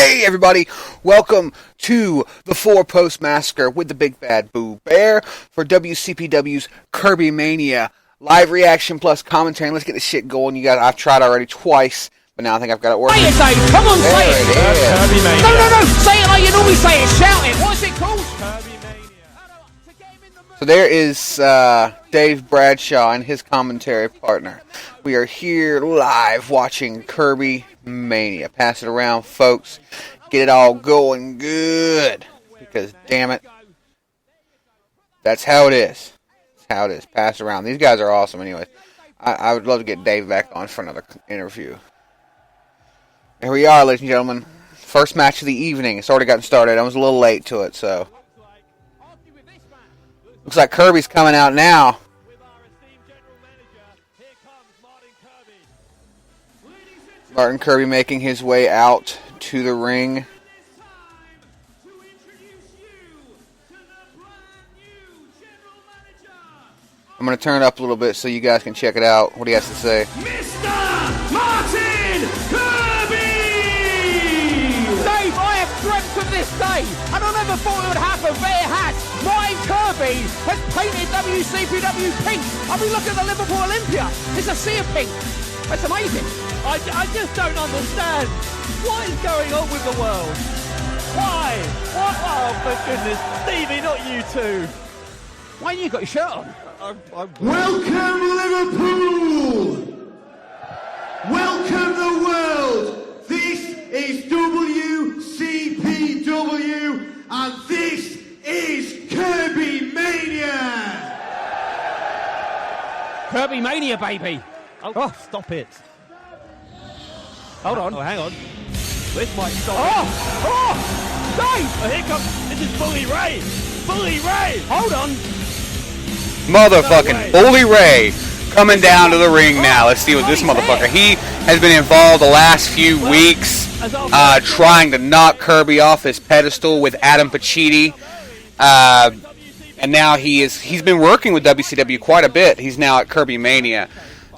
Hey everybody, welcome to the Four-Post Massacre with the Big Bad Boo Bear for WCPW's Kirbymania. Live reaction plus commentary. Let's get this shit going. You guys, I've tried already twice, but now I think I've got it working. Say it, Dave. Come on, say it. Kirbymania. No. Say it like you normally say it. Shout it. What's it called? Kirbymania. So there is Dave Bradshaw and his commentary partner. We are here live watching Kirbymania. Pass it around, folks. Get it all going good. Because, damn it, that's how it is. That's how it is. Pass it around. These guys are awesome anyways. I would love to get Dave back on for another interview. Here we are, ladies and gentlemen. First match of the evening. It's already gotten started. I was a little late to it, so. Looks like Kirby's coming out now. Martin Kirby making his way out to the ring. I'm going to turn it up a little bit so you guys can check it out, what he has to say. Mr. Martin Kirby! Dave, I have dreamt of this day, and I never thought it would happen, but it has. Martin Kirby has painted WCPW pink. I mean, look at the Liverpool Olympia. It's a sea of pink. That's amazing. I just don't understand. What is going on with the world? Why? What? Oh, for goodness. Stevie, not you two. Why you got your shirt on? Welcome Liverpool! Welcome the world! This is WCPW and this is Kirbymania! Kirbymania, baby. Oh, stop it. Hold on. Oh, hang on. This might stop Dave! it. Oh, here comes. This is Bully Ray. Bully Ray. Hold on. Motherfucking Bully Ray coming down to the ring now. Let's see what this motherfucker. He has been involved the last few weeks trying to knock Kirby off his pedestal with Adam Pacitti. And now he's been working with WCW quite a bit. He's now at Kirbymania.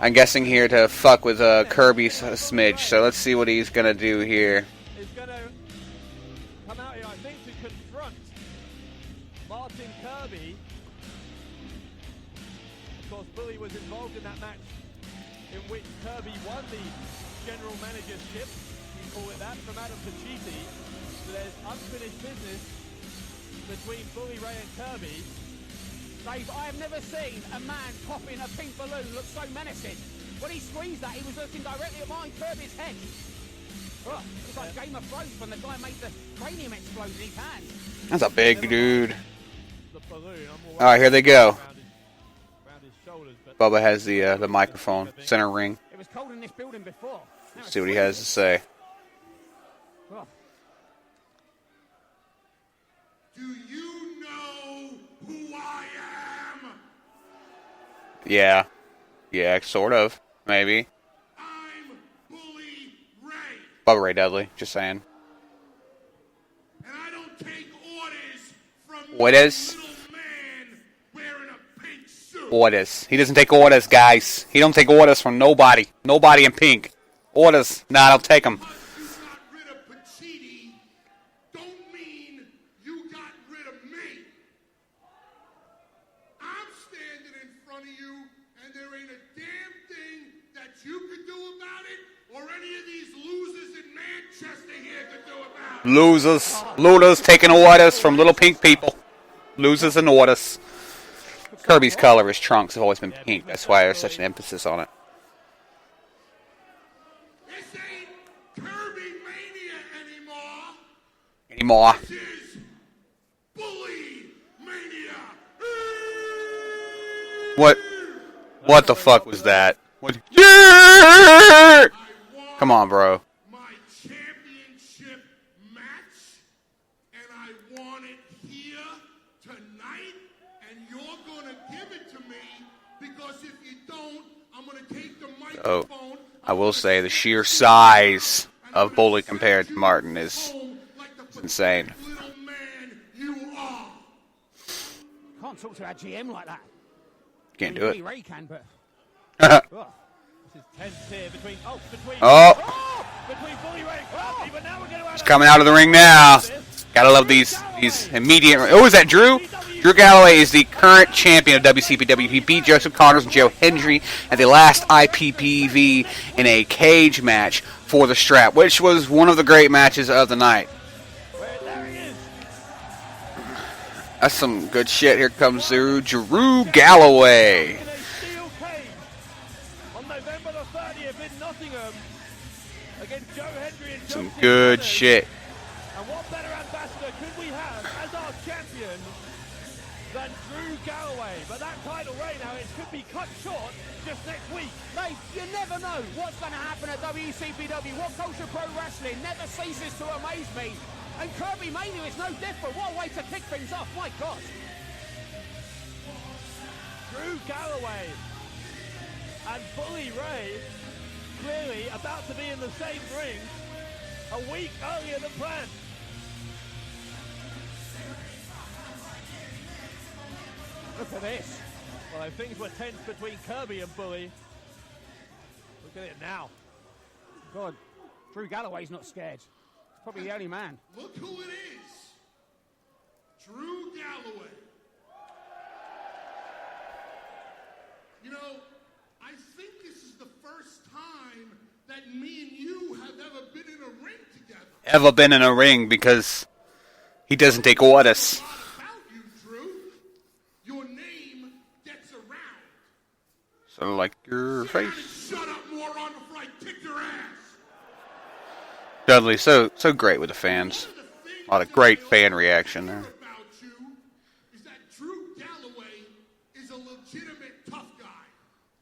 I'm guessing here to fuck with Kirby's smidge. So let's see what he's gonna do here. Is going to come out here, I think, to confront Martin Kirby. Of course, Bully was involved in that match in which Kirby won the general managership, we call it that, from Adam Pacitti. So there's unfinished business between Bully Ray and Kirby. Dave, I have never seen a man popping a pink balloon look so menacing. When he squeezed that, he was looking directly at Martin Kirby's head. Oh, it's like Game of Thrones when the guy made the cranium explode in his hand. That's a big dude. The balloon, All right, here they go. around his shoulders, but Bubba has the microphone, center ring. It was cold in this building before. Now See what he has to say. Oh. Do you know who I am? Yeah, sort of, maybe. I'm Bully Ray, Bubba Ray Dudley, just saying. and I don't take orders from What is? little man wearing a pink suit. Orders. He doesn't take orders, guys. He don't take orders from nobody. Nobody in pink. Orders. Nah, I don't take them. You got rid of Pacitti, don't mean you got rid of me. I'm standing in front of you, and there ain't a damn thing that you could do about it, or any of these losers in Manchester here could do about it. Losers. Looters taking orders from little pink people. Losers and orders. Kirby's color, his trunks have always been pink. That's why there's such an emphasis on it. This ain't Kirbymania anymore. Anymore. This is Bully Mania. What the fuck was that? What? Yeah! Come on, bro. My championship match, and I want it here tonight, and you're gonna give it to me, because if you don't, I'm gonna take the microphone. I will say the sheer size of Bully compared to Martin is insane. Little man you are. Can't talk to our GM like that. Can't do it. Ray can, but this is tense here between. Oh! between Bully Ray and Kirby, but now we're going to He's coming out of the ring now. Gotta love these immediate. Oh, is that Drew? Drew Galloway is the current champion of WCPW. He beat Joseph Connors and Joe Hendry at the last IPPV in a cage match for the strap, which was one of the great matches of the night. There he is. That's some good shit. Here comes through Drew Galloway. In a steel cage on November the 30th in Nottingham against Joe Hendry and Some Joseph good Connors. shit. And what better ambassador could we have as our champion than Drew Galloway? But that title reign now, it could be cut short just next week. Mate, you never know what's going to happen at WCPW. What Culture Pro Wrestling never ceases to amaze me. And Kirbymania is no different. What a way to kick things off, my God. Drew Galloway and Bully Ray clearly about to be in the same ring a week earlier than planned. Look at this. Well, if things were tense between Kirby and Bully, look at it now. God, Drew Galloway's not scared. He's probably the only man. Look who it is. Drew Galloway. You know, I think this is the first time that me and you have ever been in a ring together. Ever been in a ring because he doesn't take orders. About you, Drew. Your name gets around. So like your Sit down face. and shut up, moron, before I kick your ass. Dudley, so great with the fans. One of the things A lot of that great I fan also reaction hear there. about you is that Drew Galloway is a legitimate tough guy.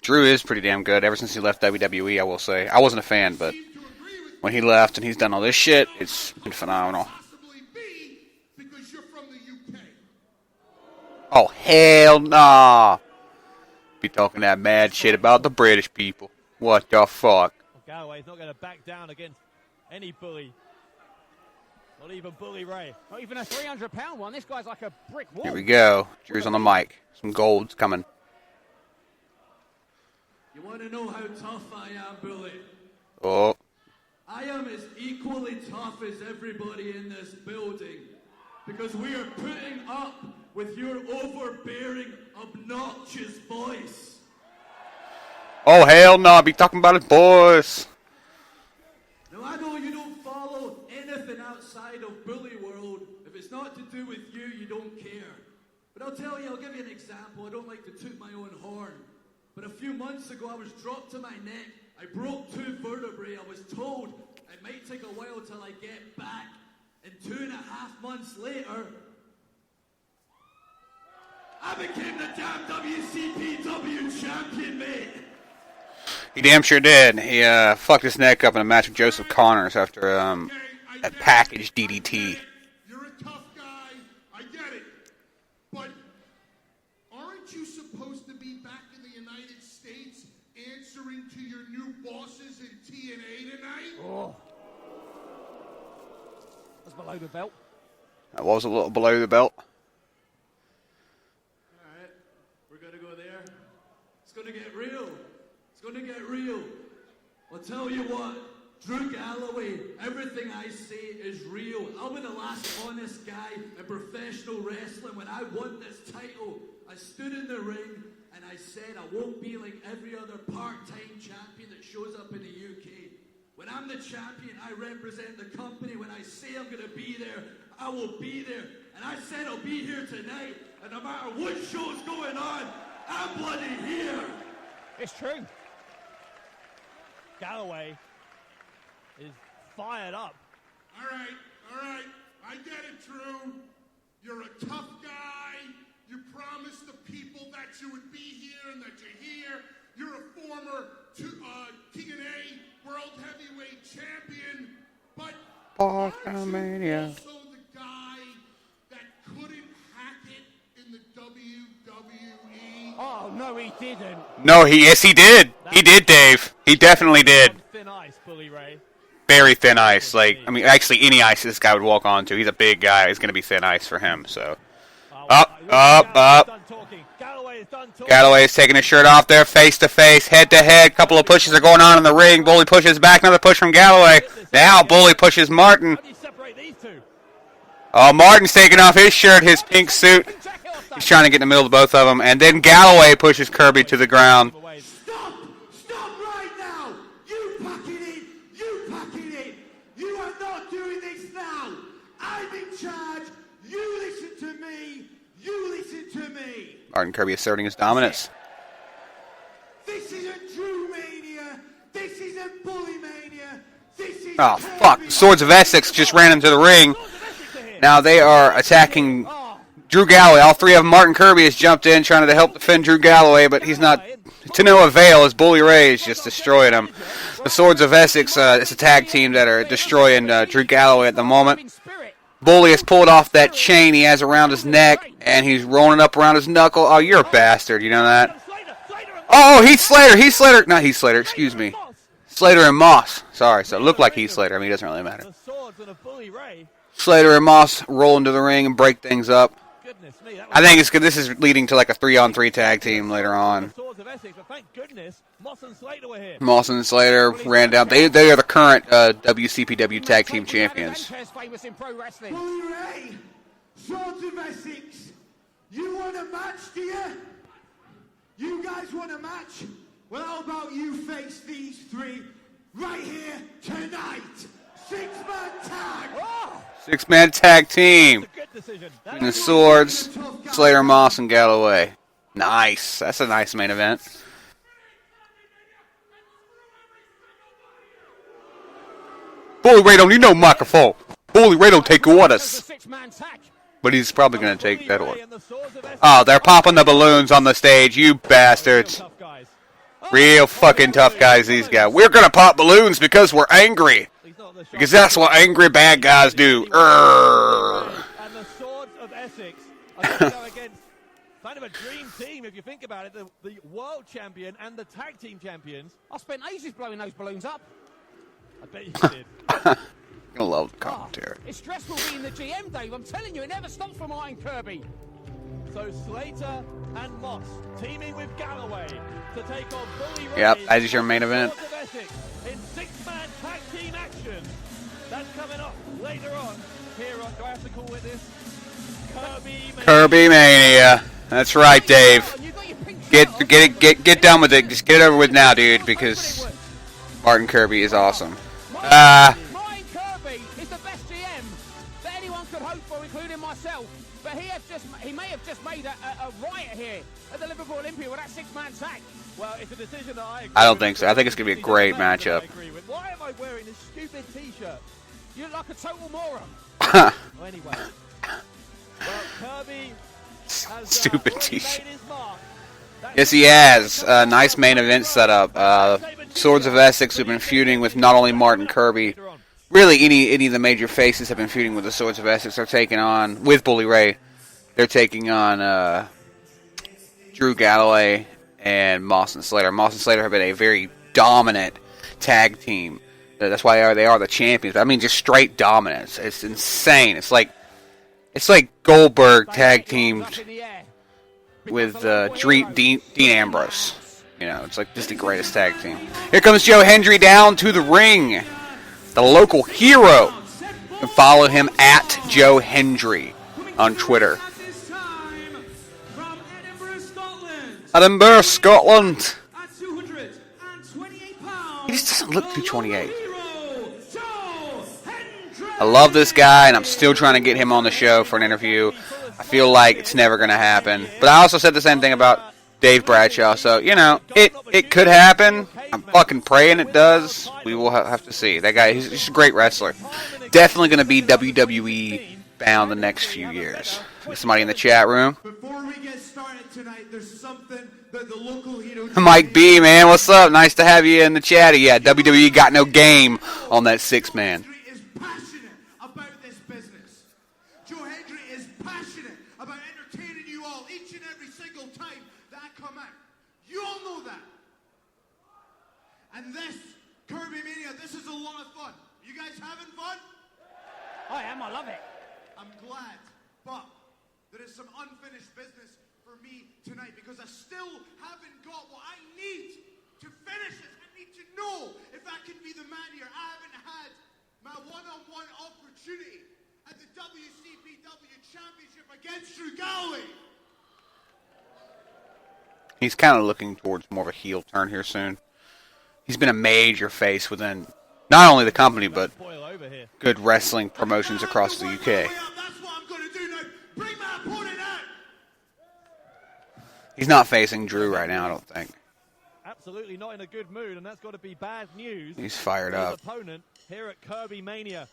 Drew is pretty damn good ever since he left WWE, I will say. I wasn't a fan, but Seem to agree with when he left and he's done all this shit, it's been phenomenal. possibly be because you're from the UK. Oh, hell nah. Be talking that mad shit about the British people. What the fuck? Well, Galloway's not going to back down against any bully. Not even Bully Ray. Not even a 300-pound one. This guy's like a brick wall. Here we go. Drew's on the mic. Some gold's coming. You want to know how tough I am, Bully? Oh, I am as equally tough as everybody in this building because we are putting up with your overbearing, obnoxious voice. oh hell no. Be talking about his boys. Now, I know you don't follow anything outside of Bully World. If it's not to do with you, you don't care. But I'll tell you, I'll give you an example. I don't like to toot my own horn. But a few months ago, I was dropped to my neck. I broke 2 vertebrae. I was told it might take a while till I get back. And 2.5 months later, I became the damn WCPW champion, mate. He damn sure did. He fucked his neck up in a match with Joseph Connors after that package DDT. You're a tough guy. I get it. But aren't you supposed to be back in the United States answering to your new bosses in TNA tonight? Oh. That's below the belt. That was a little below the belt. All right, we're going to go there. It's going to get real. It's going to get real. I'll tell you what, Drew Galloway, everything I say is real. I'll be the last honest guy in professional wrestling. When I won this title, I stood in the ring and I said I won't be like every other part-time champion that shows up in the UK. When I'm the champion, I represent the company. When I say I'm going to be there, I will be there. And I said I'll be here tonight. And no matter what show's going on, I'm bloody here. It's true. Galloway is fired up. All right. I get it, Drew. You're a tough guy. You promised the people that you would be here and that you're here. You're a former TNA World Heavyweight Champion. But aren't Kirbymania. you also the guy that couldn't hack it in the WWE? Oh, no, he didn't. No, yes, he did. He did, Dave. He definitely did. On thin ice, Bully Ray. Very thin ice. Like, I mean, actually, any ice this guy would walk onto. He's a big guy. It's going to be thin ice for him. So, Up. Done talking. Galloway is done talking. Galloway is taking his shirt off there, face to face, head to head. Couple of pushes are going on in the ring. Bully pushes back. Another push from Galloway. This Now Bully pushes Martin. How do you separate these two? Oh, Martin's taking off his shirt, his pink suit. He's trying to get in the middle of both of them. And then Galloway pushes Kirby to the ground. Stop! Stop right now! You pack it in! You pack it in! You are not doing this now! I'm in charge! You listen to me! You listen to me! Martin Kirby asserting his dominance. This isn't Drew Mania! This isn't Bully Mania! This is Oh, fuck. The Swords of Essex just ran into the ring. Now they are attacking Drew Galloway. All three of them. Martin Kirby has jumped in trying to help defend Drew Galloway, but he's not to no avail as Bully Ray is just destroying him. The Swords of Essex, it's a tag team that are destroying Drew Galloway at the moment. Bully has pulled off that chain he has around his neck, and he's rolling it up around his knuckle. Oh, you're a bastard. You know that? Oh, Heath Slater. Heath Slater. Not Heath Slater. Excuse me. Slater and Moss. Sorry, so it looked like Heath Slater. I mean, it doesn't really matter. Slater and Moss roll into the ring and break things up. I think it's good. This is leading to like a 3-on-3 tag team later on. Moss and Slater ran down. They are the current WCPW tag team champions. Bully Ray! Swords of Essex! You want a match, do you? You guys want a match? Well, how about you face these three right here tonight? 6-man tag! Oh! 6-man tag team. Good decision. And the Swords, Slater, Moss, and Galloway. Nice. That's a nice main event. Bully Ray don't need no microphone. Bully Ray don't take orders. But he's probably going to take that order. Oh, they're popping the balloons on the stage, you bastards. Real fucking tough guys, these guys. We're going to pop balloons because we're angry. Because that's what angry bad guys do. And the Swords of Essex are going to go against kind of a dream team, if you think about it. The world champion and the tag team champions. I spent ages blowing those balloons up. I bet you did. I love the commentary. It's stressful being the GM, Dave. I'm telling you, it never stops for Martin Kirby. So Slater and Moss teaming with Galloway to take on Bully Ray. Yep, that is your main event. Swords of Essex in 6-man tag team action. That's coming up later on here on, do I have to call it this? Kirbymania. That's right, Dave. Get done with it. Just get it over with now, dude, because Martin Kirby is awesome. Martin Kirby is the best GM that anyone could hope for, including myself. But he may have just made a riot here at the Liverpool Olympia with that 6-man tag. Well, it's a decision that I agree I don't with. think so. I think it's going to be a great matchup. Why am I wearing this stupid T-shirt? You look like a total moron. Well, anyway. Well, Kirby has Stupid already T-shirt. made his mark. Yes, he has. Nice main event setup. Swords of Essex have been feuding with not only Martin Kirby. Really, any of the major faces have been feuding with the Swords of Essex. They're taking on, with Bully Ray, they're taking on Drew Galloway and Moss and Slater. Moss and Slater have been a very dominant tag team. That's why they are the champions. I mean, just straight dominance. It's insane. It's like Goldberg tag teamed with Dean Ambrose. You know, it's like just the greatest tag team. Here comes Joe Hendry down to the ring. The local hero. You can follow him at Joe Hendry on Twitter. Edinburgh, Scotland. He just doesn't look 228. I love this guy, and I'm still trying to get him on the show for an interview. I feel like it's never going to happen. But I also said the same thing about Dave Bradshaw, so, you know, it could happen. I'm fucking praying it does. We will have to see. That guy, he's a great wrestler. Definitely going to be WWE bound the next few years. Somebody in the chat room. Before we get started tonight, there's something that the local hero... Mike B, man, what's up? Nice to have you in the chat. Yeah, WWE got no game on that 6-man. is passionate about this business. Joe Hendry is passionate about entertaining you all each and every single time that I come out. You all know that. And this, Kirbymania, this is a lot of fun. You guys having fun? I am. I love it. I'm glad, but there is some unfinished business for me tonight because I still haven't got what I need to finish it. I need to know if I can be the man here. I haven't had my one-on-one opportunity at the WCPW Championship against Drew Galloway. He's kind of looking towards more of a heel turn here soon. He's been a major face within not only the company, but good wrestling promotions across the UK. That's what I'm going to do now. Bring my opponent out. He's not facing Drew right now, I don't think. Absolutely not in a good mood, and that's got to be bad news. He's fired for his up. opponent here at Kirbymania.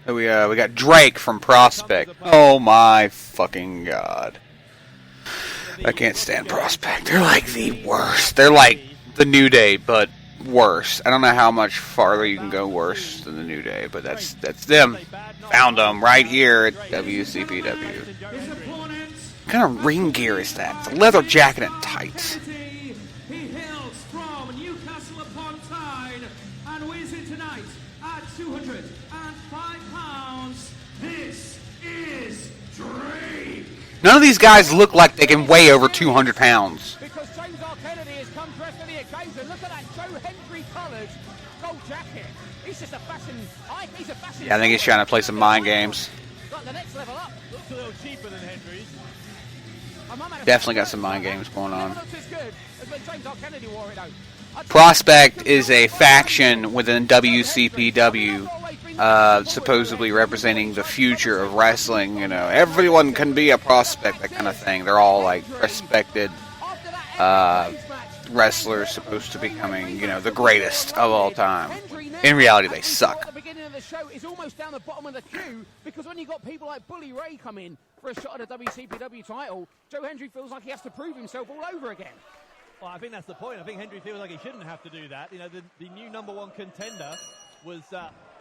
We got Drake from Prospect. Oh my fucking god. I can't stand Prospect. They're like the worst. They're like the New Day, but worse. I don't know how much farther you can go worse than the New Day, but that's them. Found them right here at WCPW. What kind of ring gear is that? It's a leather jacket and tights. He hails from Newcastle upon Tyne and weighs in tonight at 205 pounds. This is Drake. None of these guys look like they can weigh over 200 pounds. Because James R. Kennedy has come dressed for the occasion. Look at that Joe Hendry coloured gold jacket. He's just a fashion. He's a fashion. Yeah, I think he's trying to play some mind games. Got the next level up. Looks a little cheaper than Hendry's. Definitely got some mind games going on. Never looked as good as when James R. Kennedy wore it, though. Prospect is a faction within WCPW, supposedly representing the future of wrestling. You know, everyone can be a prospect, that kind of thing. They're all like respected wrestlers, supposed to becoming, you know, the greatest of all time. In reality, they suck. At the beginning of the show is almost down the bottom of the queue because when you got people like Bully Ray come in for a shot at a WCPW title, Joe Hendry feels like he has to prove himself all over again. Well, I think that's the point. I think Hendry feels like he shouldn't have to do that. You know, the new #1 contender was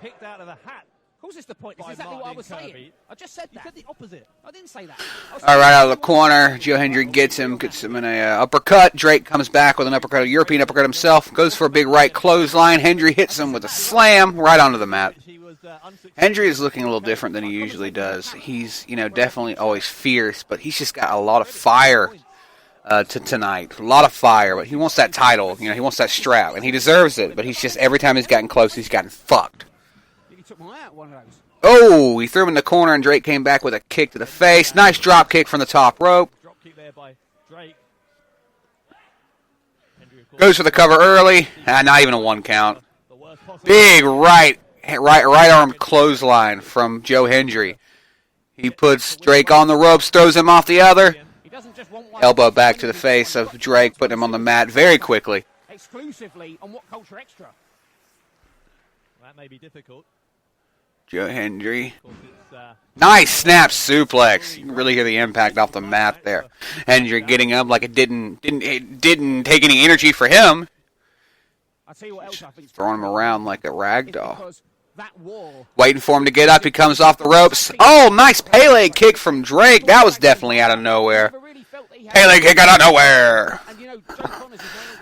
picked out of the hat. Of course, it's the point. It's exactly what I was saying. I just said that. You said the opposite. I didn't say that. All right, out of the corner, Joe Hendry gets him in a uppercut. Drake comes back with an uppercut, a European uppercut himself. Goes for a big right clothesline. Hendry hits him with a slam right onto the mat. Hendry is looking a little different than he usually does. He's, you know, definitely always fierce, but he's just got a lot of fire tonight. A lot of fire, but he wants that title. You know, he wants that strap, and he deserves it. But he's just, every time he's gotten close, he's gotten fucked. He took my eye out one of those. Oh, he threw him in the corner, and Drake came back with a kick to the face. Nice drop kick from the top rope. Drop kick there by Drake. Goes for the cover early. Not even a 1 count. Big right arm clothesline from Joe Hendry. He puts Drake on the ropes, throws him off the other. Elbow back to the face of Drake, putting him on the mat very quickly. Exclusively on What Culture Extra. That may be difficult. Joe Hendry. Of course, it's, Nice snap suplex. You can really hear the impact off the mat there. Hendry getting up like it didn't take any energy for him. I'll tell you what else I think. Throwing him around like a rag doll. Because that wall. Waiting for him to get up. He comes off the ropes. Oh, nice Pele kick from Drake. That was definitely out of nowhere. Pele kick out of nowhere.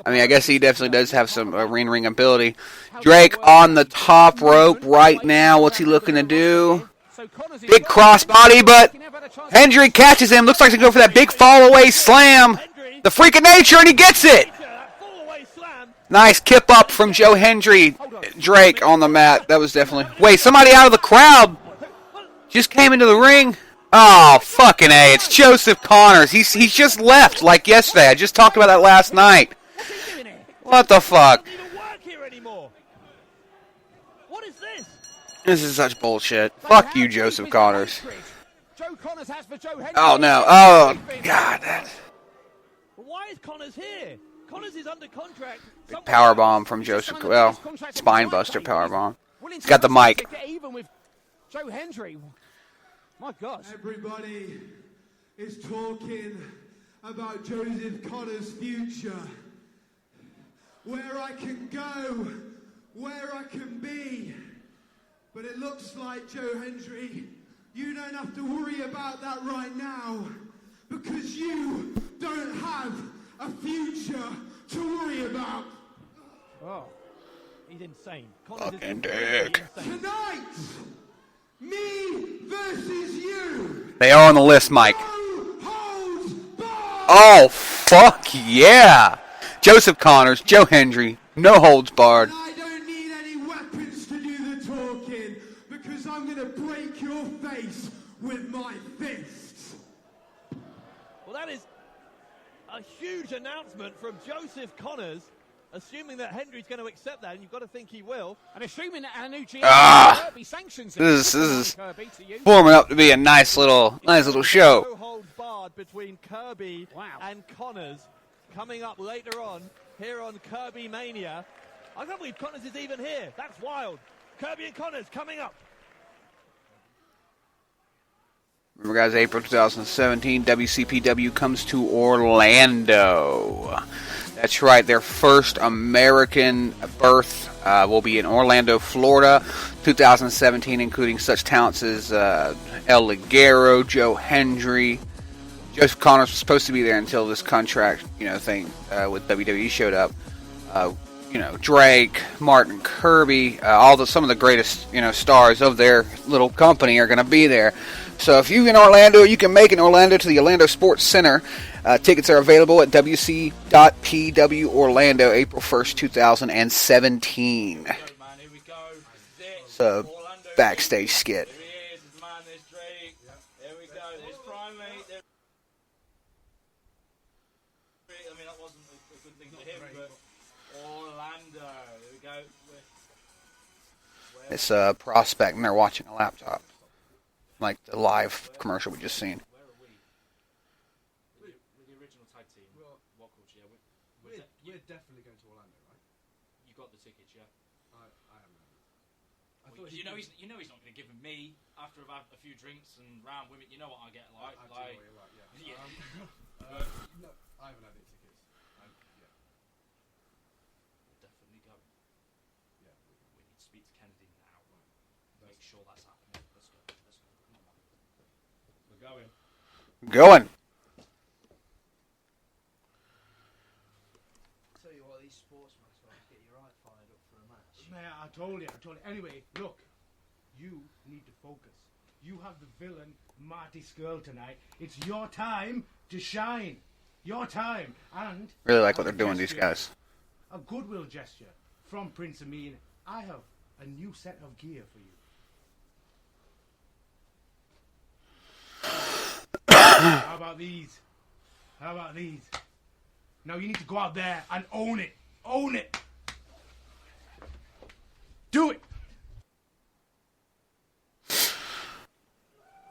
I mean, I guess he definitely does have some ring ability. Drake on the top rope right now. What's he looking to do? Big crossbody, but Hendry catches him. Looks like he's going to go for that big fall away slam. The freak of nature, and he gets it. Nice kip up from Joe Hendry. Drake on the mat. That was definitely... Wait, somebody out of the crowd just came into the ring. Oh, fucking A. It's Joseph Connors. He's just left like yesterday. I just talked about that last night. What the fuck? what is this? This is such bullshit. Fuck you, Joseph Connors. Oh, no. Oh, God. Why is Connors here? Connors is under contract. Powerbomb from Joseph. Well, spine buster powerbomb. He's got the mic. Joe Hendry. My gosh. Everybody is talking about Joseph Connors' future. Where I can go, where I can be. But it looks like, Joe Hendry, you don't have to worry about that right now. Because you don't have a future to worry about. Oh, he's insane. Fucking dick. Tonight, me versus you. They are on the list, Mike. No holds barred. Oh, fuck yeah. Joseph Connors, Joe Hendry, no holds barred. I don't need any weapons talking, because I'm going to break your face with my fists. Well, that is a huge announcement from Joseph Connors, assuming that Hendry's going to accept that, and you've got to think he will. And assuming that Anucci Kirby sanctions This is forming up to be a nice little show. No holds barred between Kirby and Connors coming up later on here on Kirbymania. I can't believe Connors is even here. That's wild. Kirby and Connors coming up. Remember, guys, April 2017, WCPW comes to Orlando. That's right, their first American berth will be in Orlando, Florida, 2017, including such talents as El Ligero, Joe Hendry. Joseph Connors was supposed to be there until this contract, thing with WWE showed up. Drake, Martin Kirby, some of the greatest, stars of their little company are going to be there. So if you're in Orlando, you can make it in Orlando to the Orlando Sports Center. Tickets are available at WC.PW Orlando, April 1st, 2017. So, backstage skit. It's a prospect, and they're watching a laptop. Like the live commercial we just seen. With the original tag team, what culture? Yeah, We're definitely going to Orlando, right? You got the tickets, yeah? I haven't. Well, you know he's not going to give them me after I've had a few drinks and round women. You know what I get like. I do know what you're like, yeah. No, I haven't had any tickets. Yeah. We're definitely going. Yeah. We need to speak to Kennedy now. Make sure that's happening. Let's go. Come on, man. We're going. Going. Tell you what, these sportsmen get you right fired up for a match. Man, I told you. Anyway, look, you need to focus. You have the villain, Marty Skrull, tonight. It's your time to shine. Your time. And Really like what they're doing, these guys. a goodwill gesture from Prince Amin. I have a new set of gear for you. How about these? Now you need to go out there and own it. Own it. Do it.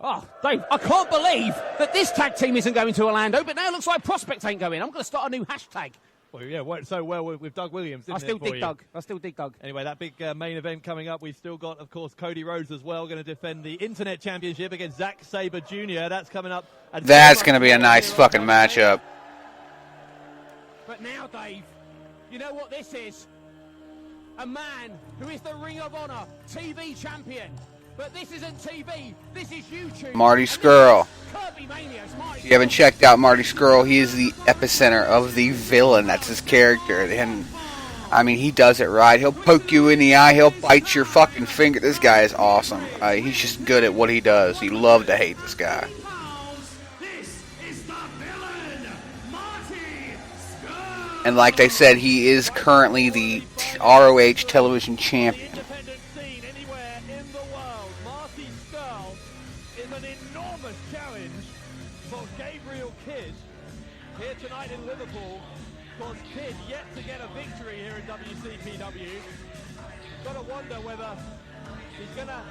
Oh, Dave, I can't believe that this tag team isn't going to Orlando, but now it looks like Prospect ain't going. I'm going to start a new hashtag. Well, yeah, worked so well with Doug Williams, didn't I still it, for dig you? Doug. I still dig Doug. Anyway, that big main event coming up. We've still got, of course, Cody Rhodes as well, going to defend the Internet Championship against Zack Sabre Jr. That's coming up. That's going to be a nice fucking matchup. But now, Dave, you know what this is? A man who is the Ring of Honor TV champion. But this isn't TV, this is YouTube. Marty Skrull. Kirbymania. If you haven't checked out Marty Skrull, he is the epicenter of the villain. That's his character. And, I mean, he does it right. He'll poke you in the eye. He'll bite your fucking finger. This guy is awesome. He's just good at what he does. You love to hate this guy. This is the villain, Marty Skrull. And like they said, he is currently the ROH television champion. Independent scene anywhere in the world. Marty Skrull is an enormous challenge for Gabriel Kidd here tonight in Liverpool. Because Kidd yet to get a victory here in WCPW. Got to wonder whether he's going to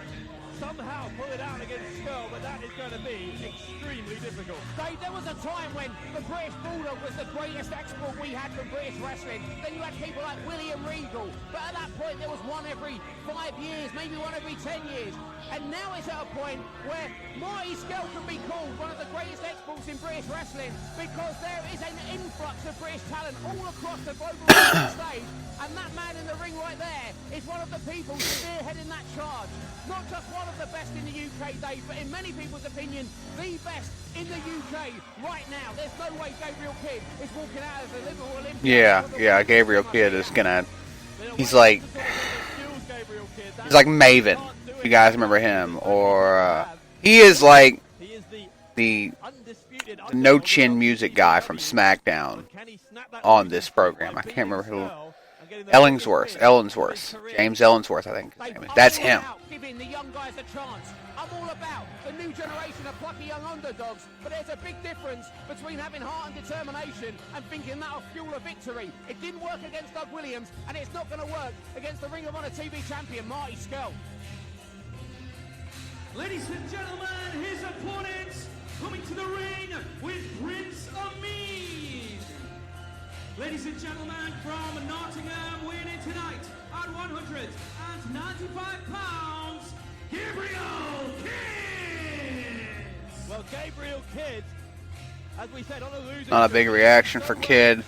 somehow pull it out against Skrull, but that is going to be extremely difficult. Dave, there was a time when the British Bulldog was the greatest export we had from British wrestling. Then you had people like William Regal. But at that point, there was one every 5 years, maybe one every 10 years. And now it's at a point where Marty Skrull could be called one of the greatest exports in British wrestling because there is an influx of British talent all across the global wrestling stage. And that man in the ring right there is one of the people spearheading that charge. Not just one of the best in the UK, Dave, but in many people's opinion, the best in the UK right now. There's no way Gabriel Kidd is walking out as a Liverpool Olympian. Yeah, Gabriel Kidd is gonna... He's like Maven, if you guys remember him. Or, he is like the no-chin music guy from SmackDown on this program. I can't remember who Ellensworth. James Ellensworth, I think his name is. That's him. Giving the young guys a chance. I'm all about the new generation of plucky young underdogs, but there's a big difference between having heart and determination and thinking that'll fuel a victory. It didn't work against Doug Williams, and it's not going to work against the Ring of Honor TV champion, Marty Scurll. Ladies and gentlemen, his opponents coming to the ring with Prince Amin. Ladies and gentlemen, from Nottingham, weighing in tonight at 195 pounds, Gabriel Kidd! Well, Gabriel Kidd, as we said, on a losing Not a big reaction for Kidd.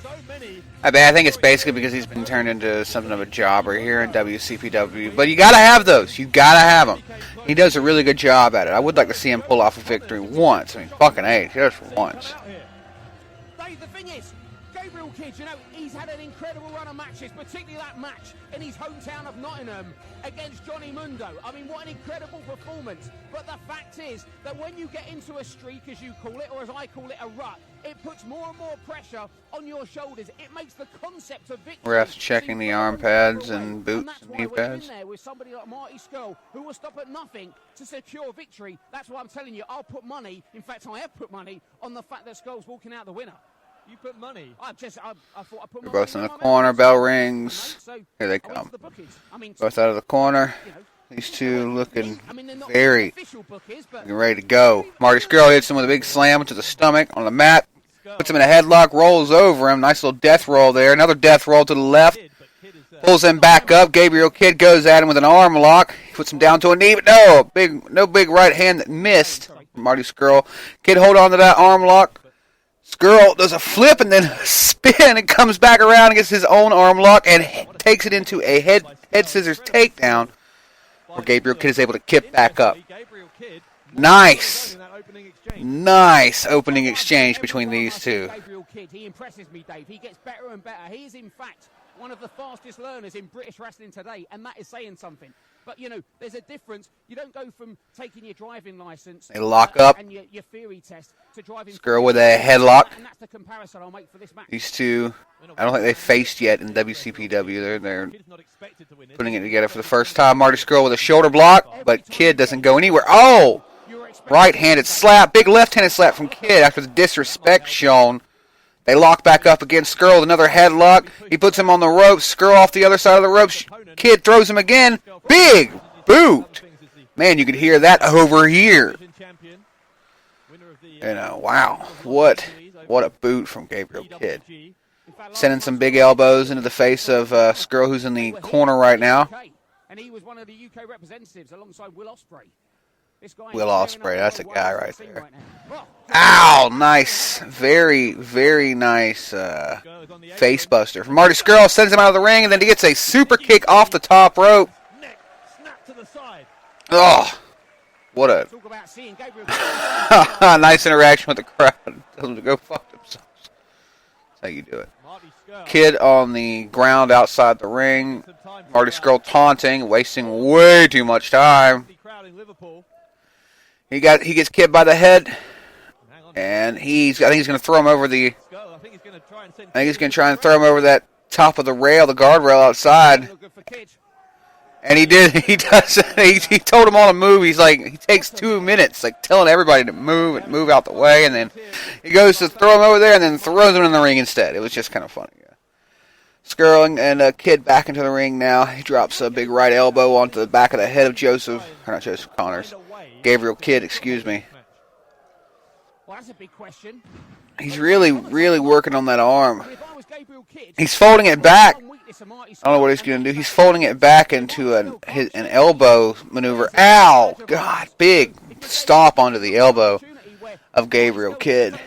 I think it's basically because he's been turned into something of a jobber here in WCPW. But you gotta have those. You gotta have them. He does a really good job at it. I would like to see him pull off a victory once. I mean, fucking A, he does for once. Dave, the thing is, Gabriel Kidd, you know, he's had an incredible run of matches, particularly that match in his hometown of Nottingham against Johnny Mundo. I mean, what an incredible performance. But the fact is that when you get into a streak, as you call it, or as I call it, a rut, it puts more and more pressure on your shoulders. It makes the concept of victory. Refs checking the arm pads and boots and knee pads. There with somebody like Marty Scurll, who will stop at nothing to secure victory. That's why I'm telling you, I'll put money. In fact, I have put money on the fact that Scull's walking out the winner. You put money. I thought I put They're money both in the on corner. my Bell money. rings. So, Here they I went come. to the bookies. I mean, Both out of the corner. you know, These two looking I mean, they're not very official bookies, but ready to go. Marty Scurll hits him with a big slam to the stomach on the mat. Puts him in a headlock, rolls over him. Nice little death roll there. Another death roll to the left. Pulls him back up. Gabriel Kidd goes at him with an arm lock. Puts him down to a knee, but no big right hand that missed Marty Scurll. Kidd hold on to that arm lock. Scurll does a flip and then a spin and comes back around and gets his own arm lock and takes it into a head scissors takedown where Gabriel Kidd is able to kick back up. Nice opening exchange between these two. Gabriel Kidd, he impresses me, Dave. He gets better and better. He is, in fact, one of the fastest learners in British wrestling today, and that is saying something. But, you know, there's a difference. You don't go from taking your driving license They lock up. and your theory test to driving. Scurll with a headlock. And that's the comparison I'll make for this match. These two, I don't think they faced yet in WCPW. They're putting it together for the first time. Marty Scurll with a shoulder block, but Kidd doesn't go anywhere. Oh! Right-handed slap. Big left-handed slap from Kidd after the disrespect shown. They lock back up against Scurll with another headlock. He puts him on the ropes. Scurll off the other side of the ropes. Kidd throws him again. Big boot. Man, you could hear that over here. You know, wow. What a boot from Gabriel Kidd. Sending some big elbows into the face of Scurll, who's in the corner right now. And he was one of the UK representatives alongside Will Ospreay. Will Ospreay, that's a guy right there. Ow, nice. Very, very nice face buster. Marty Scurll sends him out of the ring, and then he gets a super kick off the top rope. Oh, what a nice interaction with the crowd. Tell them to go fuck themselves. That's how you do it. Kidd on the ground outside the ring. Marty Scurll taunting, wasting way too much time. He gets Kidd by the head, and I think he's going to throw him over the. I think he's going to try and throw him over that top of the rail, the guardrail outside. And he did. He does. He told him all to move. He takes 2 minutes, telling everybody to move and move out the way, and then he goes to throw him over there, and then throws him in the ring instead. It was just kind of funny. Yeah. Scurll and Kidd back into the ring now. He drops a big right elbow onto the back of the head of Connors. Gabriel Kidd, excuse me. Well, that's a big question. He's really, really working on that arm. He's folding it back. I don't know what he's going to do. He's folding it back into an elbow maneuver. Ow! God, big stomp onto the elbow of Gabriel Kidd.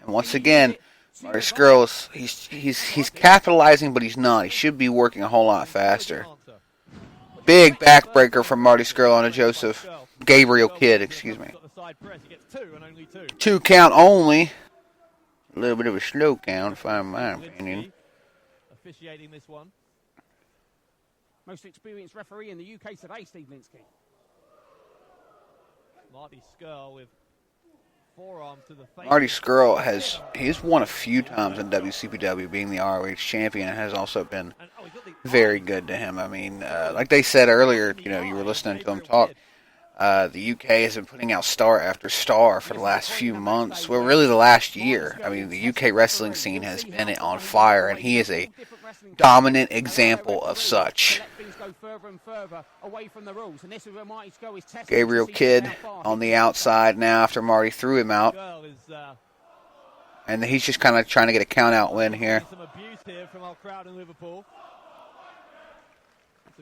And once again, Marty Scurll, he's capitalizing, but he's not. He should be working a whole lot faster. Big backbreaker from Marty Scurll onto Gabriel Kidd, excuse me. 2 count only. A little bit of a slow count, if I'm my opinion. Officiating this one. Most experienced referee in the UK today, Steve Linsky. Marty Scurll with forearm to the face. Marty Scurll he's won a few times in WCPW, being the ROH champion, and has also been very good to him. I mean, like they said earlier, you were listening to him talk. The UK has been putting out star after star for the last few months. Well, really the last year. I mean, the UK wrestling scene has been on fire, and he is a dominant example of such. Gabriel Kidd on the outside now after Marty threw him out. And he's just kind of trying to get a count-out win here.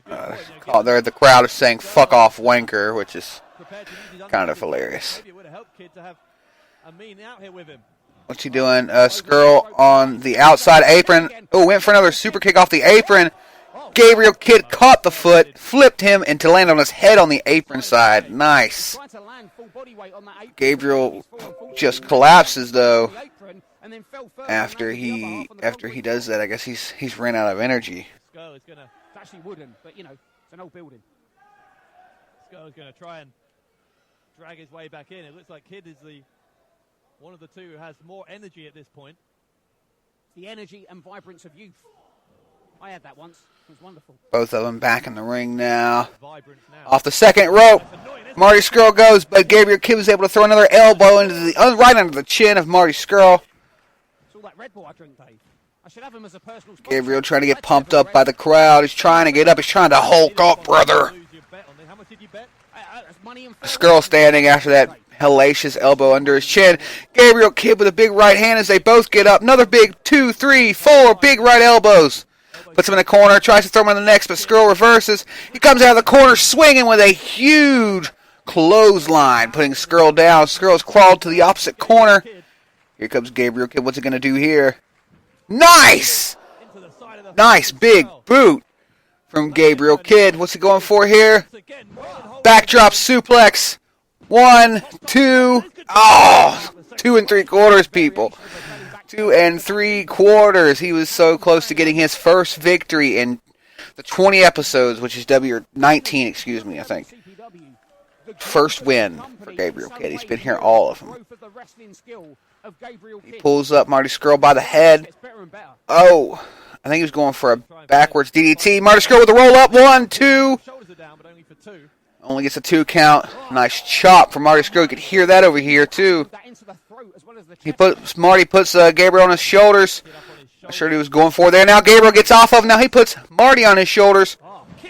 The crowd is saying "fuck off, wanker," which is kind of hilarious. What's he doing? Scurll on the outside apron. Oh, went for another super kick off the apron. Gabriel Kidd caught the foot, flipped him, and to land on his head on the apron side. Nice. Gabriel just collapses though. After he does that, I guess he's ran out of energy. It's actually wooden, but it's an old building. Scurll's going to try and drag his way back in. It looks like Kidd is one of the two who has more energy at this point. The energy and vibrance of youth. I had that once. It was wonderful. Both of them back in the ring now. Off the second rope, Marty Scurll goes, but Gabriel Kidd was able to throw another elbow into right under the chin of Marty Scurll. It's all that Red Bull I drink, Dave. I should have him as a personal sponsor. Gabriel trying to get pumped up by the crowd. He's trying to get up. He's trying to Hulk up, brother. Scurll standing after that hellacious elbow under his chin. Gabriel Kidd with a big right hand as they both get up. Another big 2, 3, 4 big right elbows. Puts him in the corner, tries to throw him on the next, but Scurll reverses. He comes out of the corner swinging with a huge clothesline, putting Scurll down. Scurll's crawled to the opposite corner. Here comes Gabriel Kidd. What's he going to do here? Nice! Nice big boot from Gabriel Kidd. What's he going for here? Backdrop suplex. 1, 2. Oh! 2 3/4, people. 2 3/4. He was so close to getting his first victory in the 20 episodes, which is 19, I think. First win for Gabriel Kidd. He's been here all of them. He pulls up Marty Scurll by the head. Oh, I think he was going for a backwards DDT. Marty Scurll with a roll up. 1, 2. Only gets a 2 count. Nice chop from Marty Scurll. You could hear that over here too. Marty puts Gabriel on his shoulders. Not sure what he was going for there. Now Gabriel gets off of him. Now he puts Marty on his shoulders.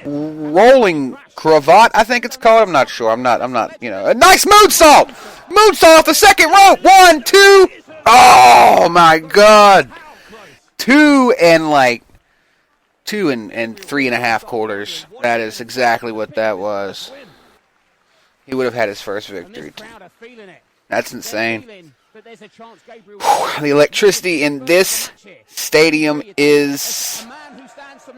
Rolling cravat, I think it's called. I'm not sure. I'm not. A nice moonsault. Moonsault off the second rope. 1, 2. Oh my God. 2 and 3.25. That is exactly what that was. He would have had his first victory. That's insane. The electricity in this stadium is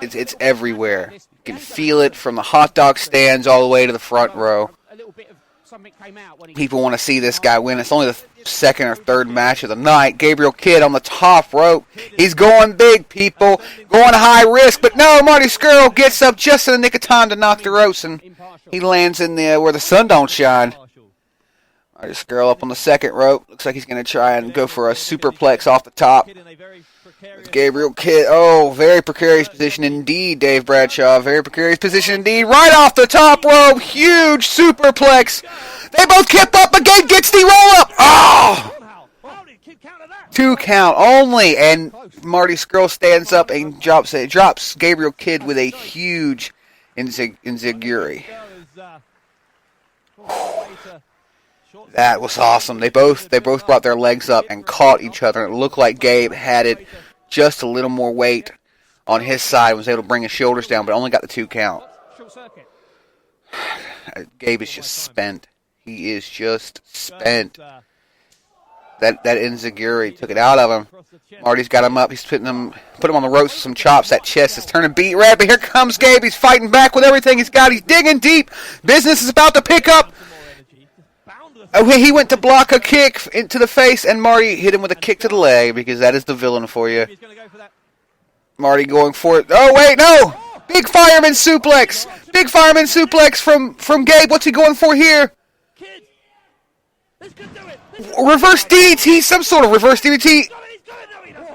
it's everywhere. You can feel it from the hot dog stands all the way to the front row. People want to see this guy win. It's only the second or third match of the night. Gabriel Kidd on the top rope. He's going big, people. Going high risk. But no, Marty Scurll gets up just in the nick of time to knock the ropes, and he lands in where the sun don't shine. Marty Scurll up on the second rope. Looks like he's going to try and go for a superplex off the top. Gabriel Kidd, very precarious position indeed, Dave Bradshaw. Very precarious position indeed. Right off the top rope, huge superplex. They both kip up, but Gabe gets the roll up. Oh! 2 count only, and Marty Scurll stands up and drops Gabriel Kidd with a huge enziguri. That was awesome. They both brought their legs up and caught each other. It looked like Gabe had it just a little more weight on his side, was able to bring his shoulders down, but only got the 2 count. Gabe is just spent. He is just spent. That enziguri took it out of him. Marty's got him up. He's put him on the ropes with some chops. That chest is turning beat red, but here comes Gabe. He's fighting back with everything he's got. He's digging deep. Business is about to pick up. He went to block a kick into the face, and Marty hit him with a kick to the leg, because that is the villain for you. Marty going for it. Oh, wait, no! Big fireman suplex! Big fireman suplex from Gabe. What's he going for here? Reverse DDT, some sort of reverse DDT.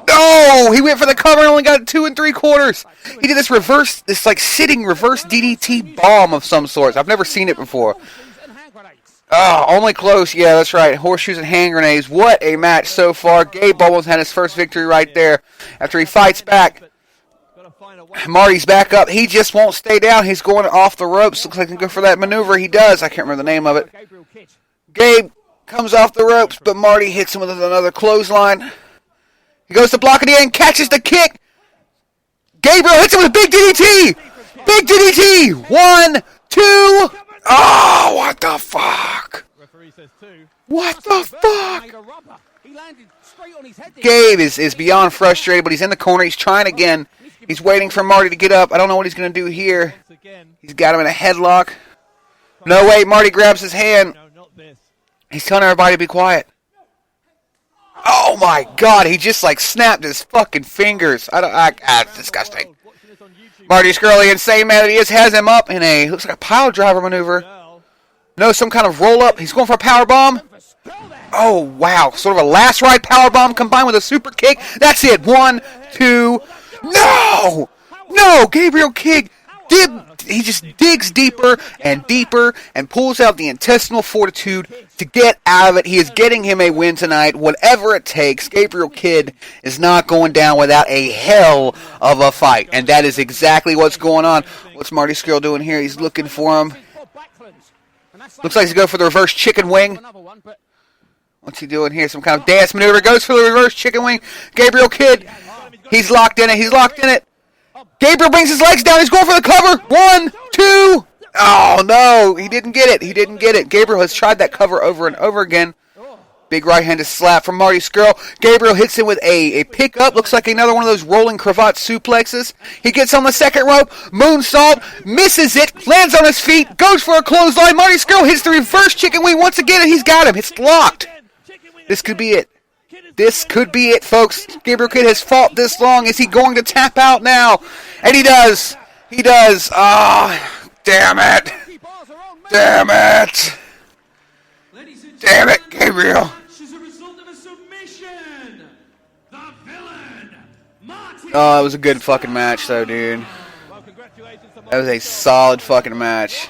No, he went for the cover and only got 2 3/4. He did this like sitting reverse DDT bomb of some sorts. I've never seen it before. Oh, only close. Yeah, that's right. Horseshoes and hand grenades. What a match so far. Gabe almost had his first victory right there after he fights back. Marty's back up. He just won't stay down. He's going off the ropes. Looks like he can go for that maneuver. He does. I can't remember the name of it. Gabe comes off the ropes, but Marty hits him with another clothesline. He goes to block it in, catches the kick. Gabriel hits him with a big DDT. Big DDT. 1, 2. Oh, what the fuck? What the fuck? Gabe is beyond frustrated, but he's in the corner. He's trying again. He's waiting for Marty to get up. I don't know what he's going to do here. He's got him in a headlock. No, wait. Marty grabs his hand. He's telling everybody to be quiet. Oh, my God. He just, like, snapped his fucking fingers. It's disgusting. Marty Scurley, insane man that he is, has him up in a, looks like a pile driver maneuver. No, some kind of roll-up. He's going for a power bomb. Oh, wow. Sort of a last ride power bomb combined with a super kick. That's it. 1, 2. No! No! Gabriel Kidd, he just digs deeper and deeper and pulls out the intestinal fortitude to get out of it. He is getting him a win tonight, whatever it takes. Gabriel Kidd is not going down without a hell of a fight, and that is exactly what's going on. What's Marty Scurll doing here? He's looking for him. Looks like he's going for the reverse chicken wing. What's he doing here? Some kind of dance maneuver. Goes for the reverse chicken wing. Gabriel Kidd, he's locked in it. He's locked in it. Gabriel brings his legs down. He's going for the cover. 1, 2. Oh, no. He didn't get it. He didn't get it. Gabriel has tried that cover over and over again. Big right-handed slap from Marty Scurll. Gabriel hits him with a pickup. Looks like another one of those rolling cravat suplexes. He gets on the second rope. Moonsault. Misses it. Lands on his feet. Goes for a clothesline. Marty Scurll hits the reverse chicken wing once again, and he's got him. It's locked. This could be it. This could be it, folks. Gabriel Kidd has fought this long. Is he going to tap out now? And he does. He does. Oh, damn it. Damn it. Damn it, Gabriel. Oh, it was a good fucking match, though, dude. That was a solid fucking match.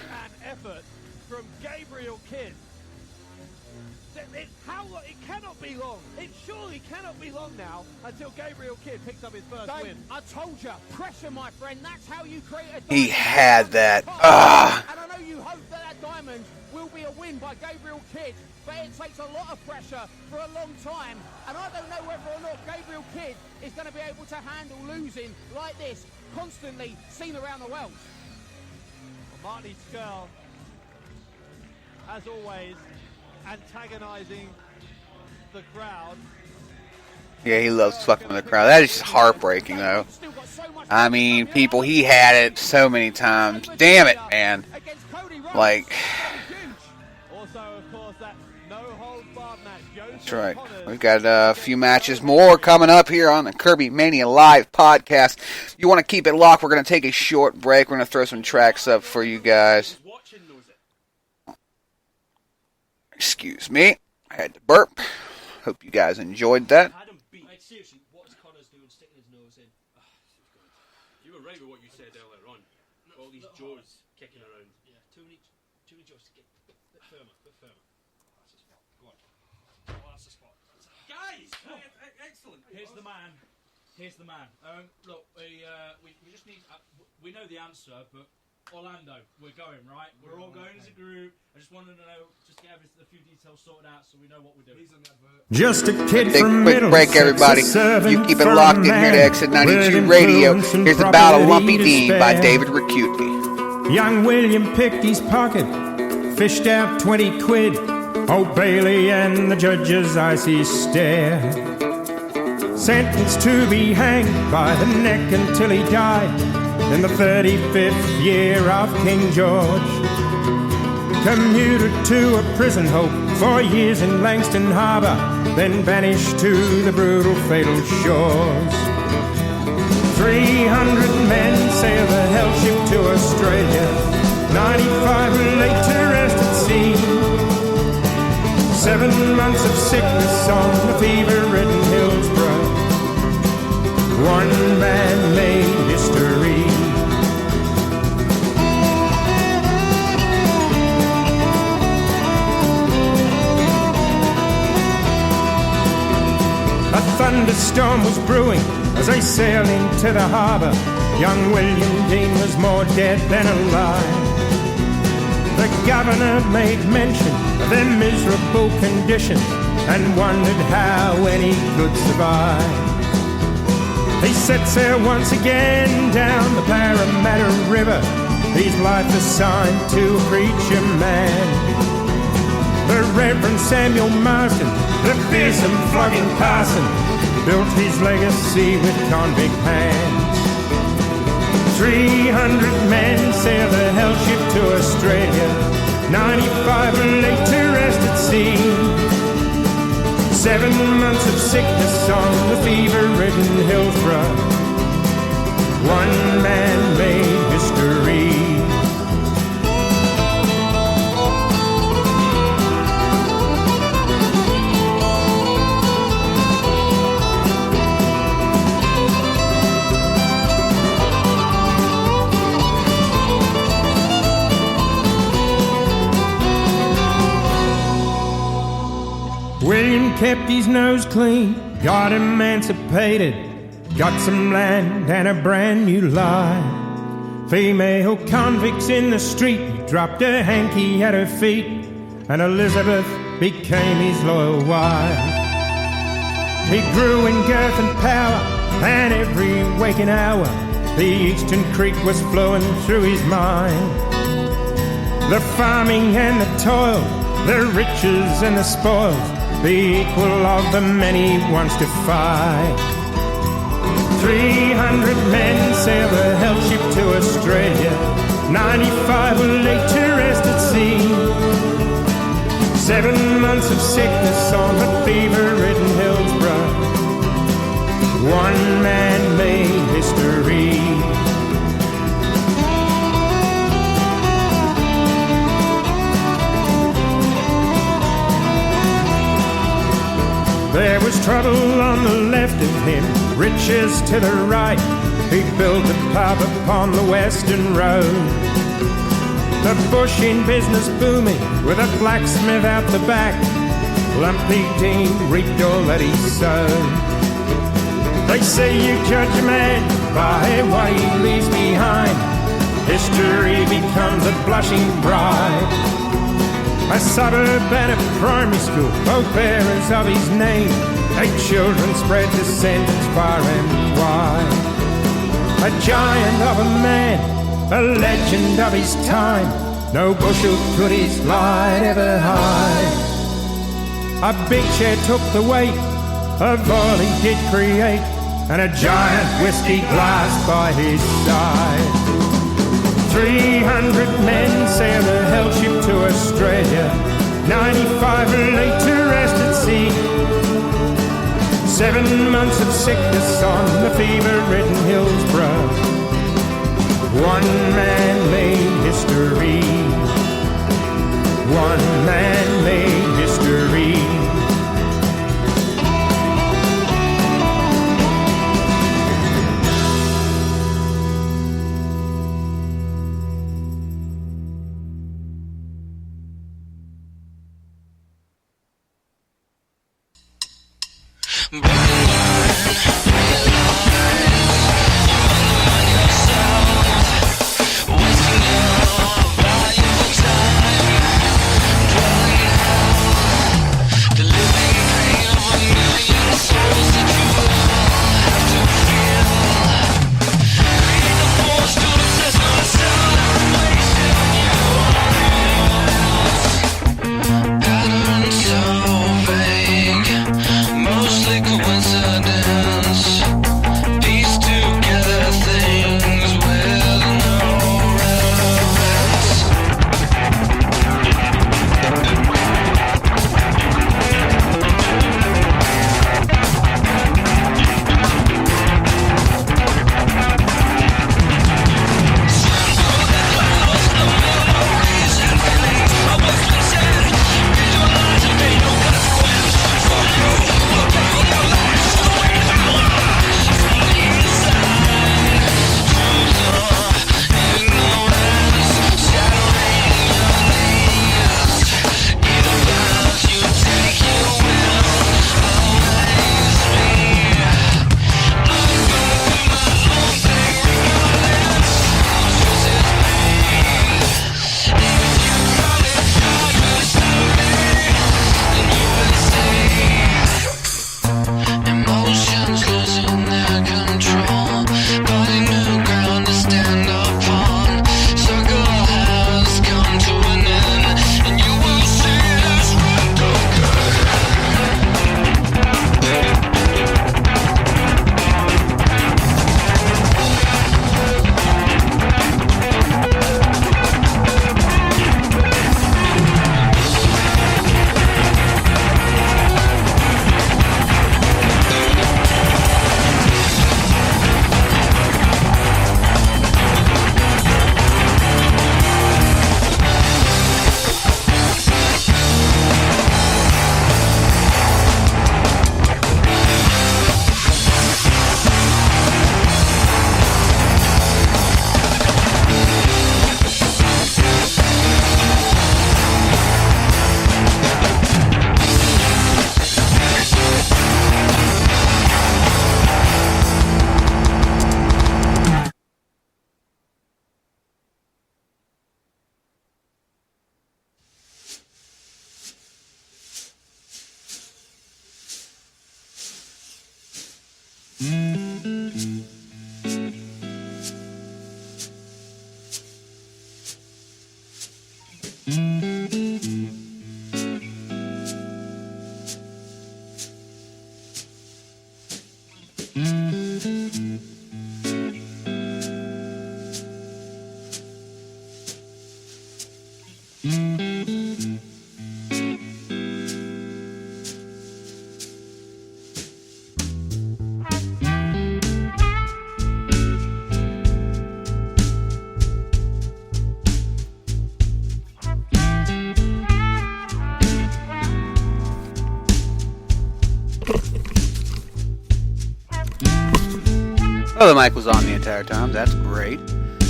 Until Gabriel Kidd picks up his first win. I told you, pressure, my friend. That's how you create a diamond. He had that. And I know you hope that diamond will be a win by Gabriel Kidd, but it takes a lot of pressure for a long time. And I don't know whether or not Gabriel Kidd is going to be able to handle losing like this, constantly seen around the world. Well, Marty Scurll, as always, antagonizing the crowd. Yeah, he loves fucking with the crowd. That is just heartbreaking, though. I mean, people, he had it so many times. Damn it, man. Like, that's right. We've got a few matches more coming up here on the Kirbymania Live podcast. If you want to keep it locked, we're going to take a short break. We're going to throw some tracks up for you guys. Excuse me. I had to burp. Hope you guys enjoyed that. Seriously, what's Connor's doing sticking his nose in? You were right with what you said earlier on. All these jaws kicking around. Yeah, too many jaws to get a bit firmer, That's the spot. Go on. Oh, that's the spot. Guys! Excellent. Here's the man. Look, we just need... we know the answer, but Orlando, we're going, right? We're all going as a group. I just wanted to know, just get a few details sorted out so we know what we're doing. Just a kid Take from a quick break, everybody. You keep it locked in here to Exit 92 Radio. Here's about a Lumpy Dean by David Ricciuti. Young William picked his pocket, fished out 20 quid. Old Bailey and the judge's icy stare. Sentenced to be hanged by the neck until he died in the 35th year of King George. Commuted to a prison hope 4 years in Langston Harbour, then banished to the brutal fatal shores. 300 men sailed the hell ship to Australia, 95 were laid to rest at sea. 7 months of sickness on the fever-ridden Hillsborough. One man made history. A thunderstorm was brewing as I sailed into the harbour. Young William Dean was more dead than alive. The governor made mention of their miserable condition and wondered how any could survive. He set sail once again down the Parramatta River, his life assigned to a preacher man. The Reverend Samuel Marsden, the fearsome flogging parson, built his legacy with convict hands. 300 men sailed the hell ship to Australia, 95 were laid to rest at sea. 7 months of sickness on the fever-ridden Hillsborough. One man made history. William kept his nose clean, got emancipated, got some land and a brand new life. Female convicts in the street, he dropped a hanky at her feet, and Elizabeth became his loyal wife. He grew in girth and power, and every waking hour, the Eastern Creek was flowing through his mind. The farming and the toil, the riches and the spoils, the equal of the many wants to fight. 300 men sailed the hell ship to Australia, 95 were laid to rest at sea. 7 months of sickness on the fever-ridden Hillsborough. One man made history. There was trouble on the left of him, riches to the right. He built a pub upon the western road. The bush in business booming, with a blacksmith out the back. Lumpy Dean reaped all that he sowed. They say you judge a man by what he leaves behind. History becomes a blushing bride. A suburb and a primary school, both bearers of his name. 8 children spread descendants far and wide. A giant of a man, a legend of his time. No bushel could his light ever hide. A big chair took the weight of all he did create, and a giant whiskey glass by his side. 300 men sailed the hell ship to Australia, 95 were laid to rest at sea. 7 months of sickness on the fever-ridden Hillsborough. One man made history. One man made history. Mostly coincidence. Oh, the mic was on the entire time. That's great.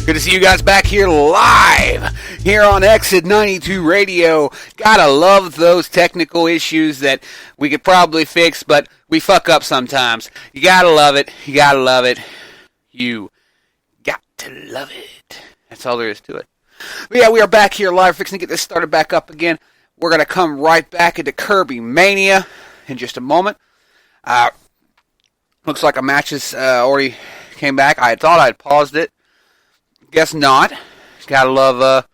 Good to see you guys back here live here on Exit 92 Radio. Gotta love those technical issues that we could probably fix, but we fuck up sometimes. You gotta love it. You gotta love it. You got to love it. That's all there is to it. But yeah, we are back here live, fixing to get this started back up again. We're gonna come right back into Kirbymania in just a moment. Looks like a match has already came back. I thought I'd paused it. Guess not. Gotta love that.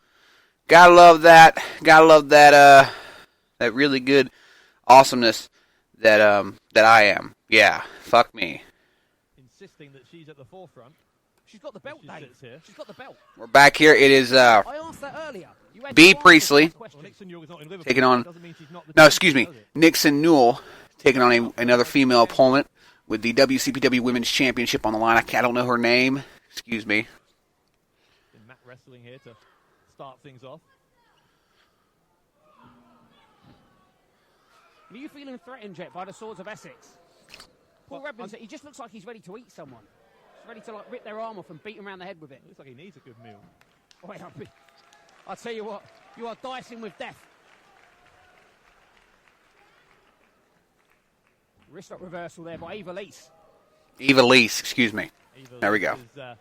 Gotta love that really good awesomeness that I am. Yeah, fuck me. Insisting that she's at the forefront. She's got the belt, Dave. She's got the belt. We're back here. It is I asked that earlier. B. Priestley taking on. No, excuse me. Nixon Newell taking on another female opponent with the WCPW Women's Championship on the line. I don't know her name. Excuse me. Matt wrestling here to start things off. Are you feeling threatened, Jet, by the Swords of Essex? Paul Redmond, he just looks like he's ready to eat someone. He's ready to rip their arm off and beat them around the head with it. Looks like he needs a good meal. Wait, I'll tell you what, you are dicing with death. Wrist lock reversal there by Eva Lees. Eva Lees, excuse me. There we go. Is, as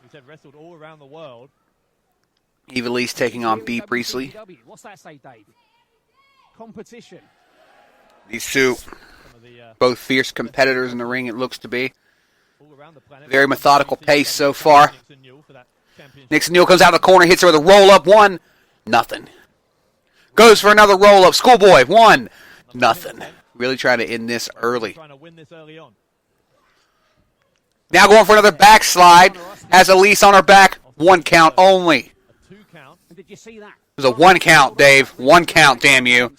we said, wrestled all around the world. Eva Lees taking on B. Priestley. What's that say, Dave? Competition. These two, both fierce competitors in the ring, it looks to be. Very methodical pace so far. Nixon Newell comes out of the corner, hits her with a roll-up. 1, nothing. Goes for another roll-up. Schoolboy, 1, nothing. Really trying to end this early. Now going for another backslide. Has Elise on her back. 1 count only. Did you see that? It was a 1 count, Dave. 1 count, damn you.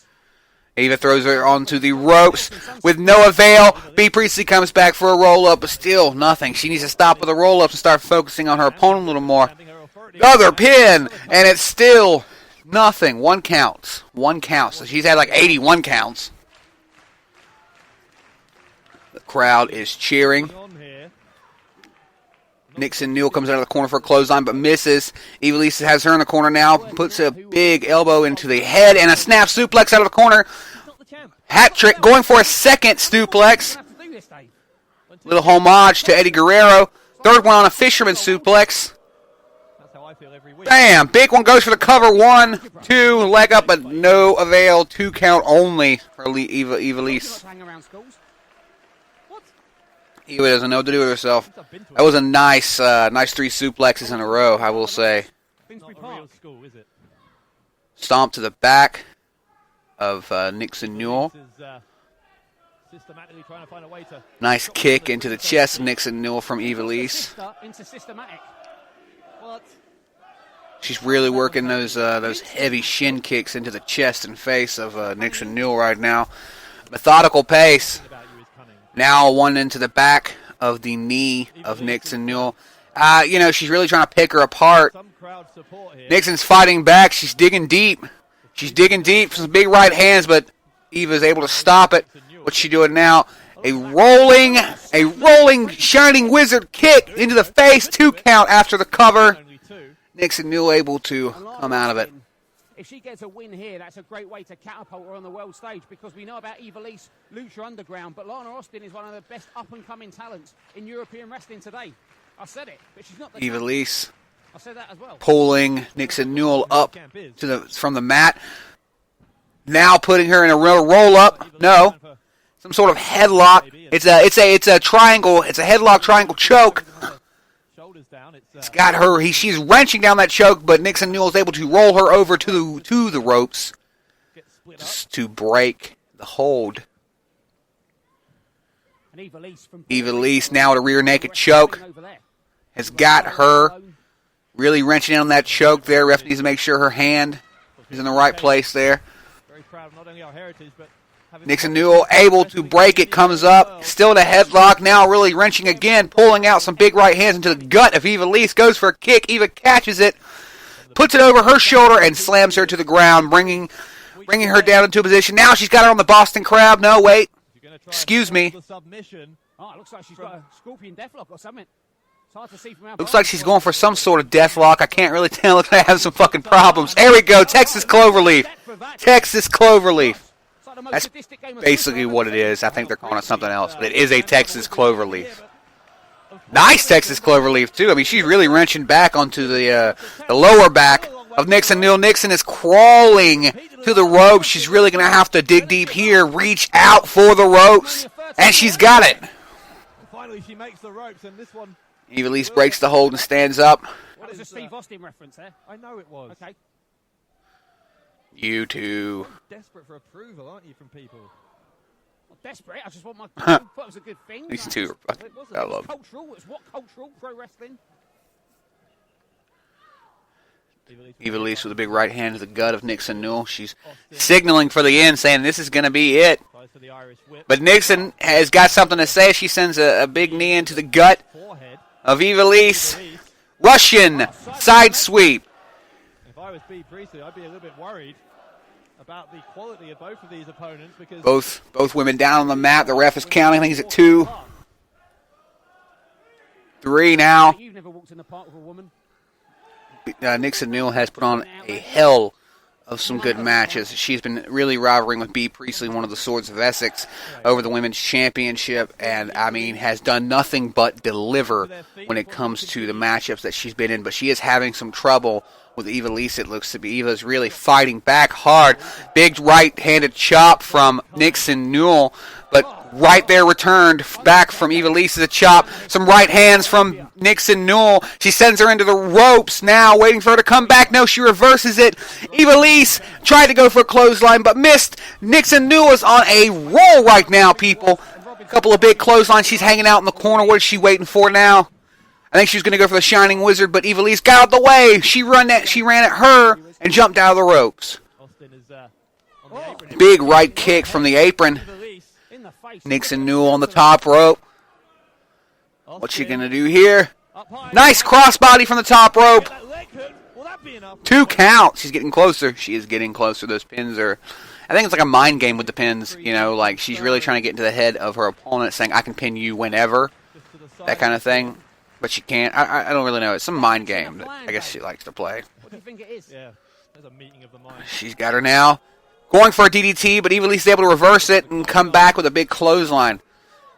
Eva throws her onto the ropes with no avail. B. Priestley comes back for a roll-up, but still nothing. She needs to stop with the roll-ups and start focusing on her opponent a little more. Another pin, and it's still nothing. 1 count. 1 count. So she's had like 81 counts. The crowd is cheering. Nixon Newell comes out of the corner for a clothesline, but misses. Eva Lisa has her in the corner now. Puts a big elbow into the head and a snap suplex out of the corner. Hat trick, going for a second suplex. Little homage to Eddie Guerrero. Third one on a fisherman suplex. Bam! Big one goes for the cover. 1, 2, leg up, but no avail. 2 count only for Eva Lise. Eva doesn't know what to do with herself. That was a nice 3 suplexes in a row, I will say. Stomp to the back of Nixon Newell. Nice kick into the chest of Nixon Newell from Eva Lise. She's really working those heavy shin kicks into the chest and face of Nixon Newell right now. Methodical pace. Now 1 into the back of the knee of Nixon Newell. She's really trying to pick her apart. Nixon's fighting back. She's digging deep. She's digging deep for some big right hands, but Eva's able to stop it. What's she doing now? A rolling shining wizard kick into the face. 2 count after the cover. Nixon Newell able to come out of it. If she gets a win here, that's a great way to catapult her on the world stage, because we know about Eva Lise, Lucha Underground, but Lana Austin is one of the best up-and-coming talents in European wrestling today. I said it, but she's not the Eva Lise I said that as well. Pulling Nixon Newell up from the mat. Now putting her in a real roll-up. No, some sort of headlock. It's a triangle. It's a headlock triangle choke. It's got her. She's wrenching down that choke, but Nixon Newell is able to roll her over to the ropes just to break the hold. Eva Lise now at a rear naked choke has got her really wrenching on that choke there. Ref needs to make sure her hand is in the right place there. Nixon Newell able to break it, comes up, still in a headlock, now really wrenching again, pulling out some big right hands into the gut of Eva Lise, goes for a kick, Eva catches it, puts it over her shoulder and slams her to the ground, bringing her down into a position. Now she's got her on the Boston Crab. No, wait, excuse me. Oh, it looks like she's got a scorpion deathlock or something. It's hard to see from out. Looks like she's going for some sort of deathlock. I can't really tell. Looks like I have some fucking problems. There we go. Texas Cloverleaf. Texas Cloverleaf. That's basically what it is. I think they're calling it something else, but it is a Texas Cloverleaf. Nice Texas Cloverleaf, too. I mean, she's really wrenching back onto the lower back of Nixon. Neil Nixon is crawling to the ropes. She's really going to have to dig deep here, reach out for the ropes, and she's got it. Finally, she makes the ropes, and this one... Ivelisse breaks the hold and stands up. That was a Steve Austin reference there. I know it was. Okay. You two. Desperate for approval, aren't you, from people? Not desperate. I just want my... thought it was a good thing. These two are fucking... I love them. Cultural. It's what cultural pro wrestling. Ivelisse with a big right hand to the gut of Nixon Newell. She's signaling for the end, saying this is going to be it. But Nixon has got something to say. She sends a big knee into the gut of Ivelisse. Russian side sweep. If I was B. Priestley, I'd be a little bit worried about the quality of both of these opponents because both women down on the mat. The ref is counting. I think he's at 2. 3 now. You've never walked in the park with a woman. Nixon Newell has put on a hell of some good matches. She's been really rivaling with B. Priestley, one of the Swords of Essex, over the Women's Championship, and, I mean, has done nothing but deliver when it comes to the matchups that she's been in, but she is having some trouble with Ivelisse, it looks to be. Eva's really fighting back hard. Big right-handed chop from Nixon Newell, but right there returned back from Ivelisse, a chop. Some right hands from Nixon Newell. She sends her into the ropes now, waiting for her to come back. No, she reverses it. Ivelisse tried to go for a clothesline, but missed. Nixon Newell is on a roll right now, people. A couple of big clotheslines. She's hanging out in the corner. What is she waiting for now? I think she was going to go for the Shining Wizard, but Ivelisse got out of the way. She ran at her and jumped out of the ropes. Big right kick from the apron. Nixon Newell on the top rope. What's she going to do here? Nice crossbody from the top rope. 2 count. She's getting closer. She is getting closer. Those pins are... I think it's like a mind game with the pins. You know, like she's really trying to get into the head of her opponent, saying, I can pin you whenever. That kind of thing. But she can't. I don't really know. It's some mind game that I guess she likes to play. What do you think it is? Yeah, there's a meeting of the mind. She's got her now. Going for a DDT, but Ivelisse is able to reverse it and come back with a big clothesline.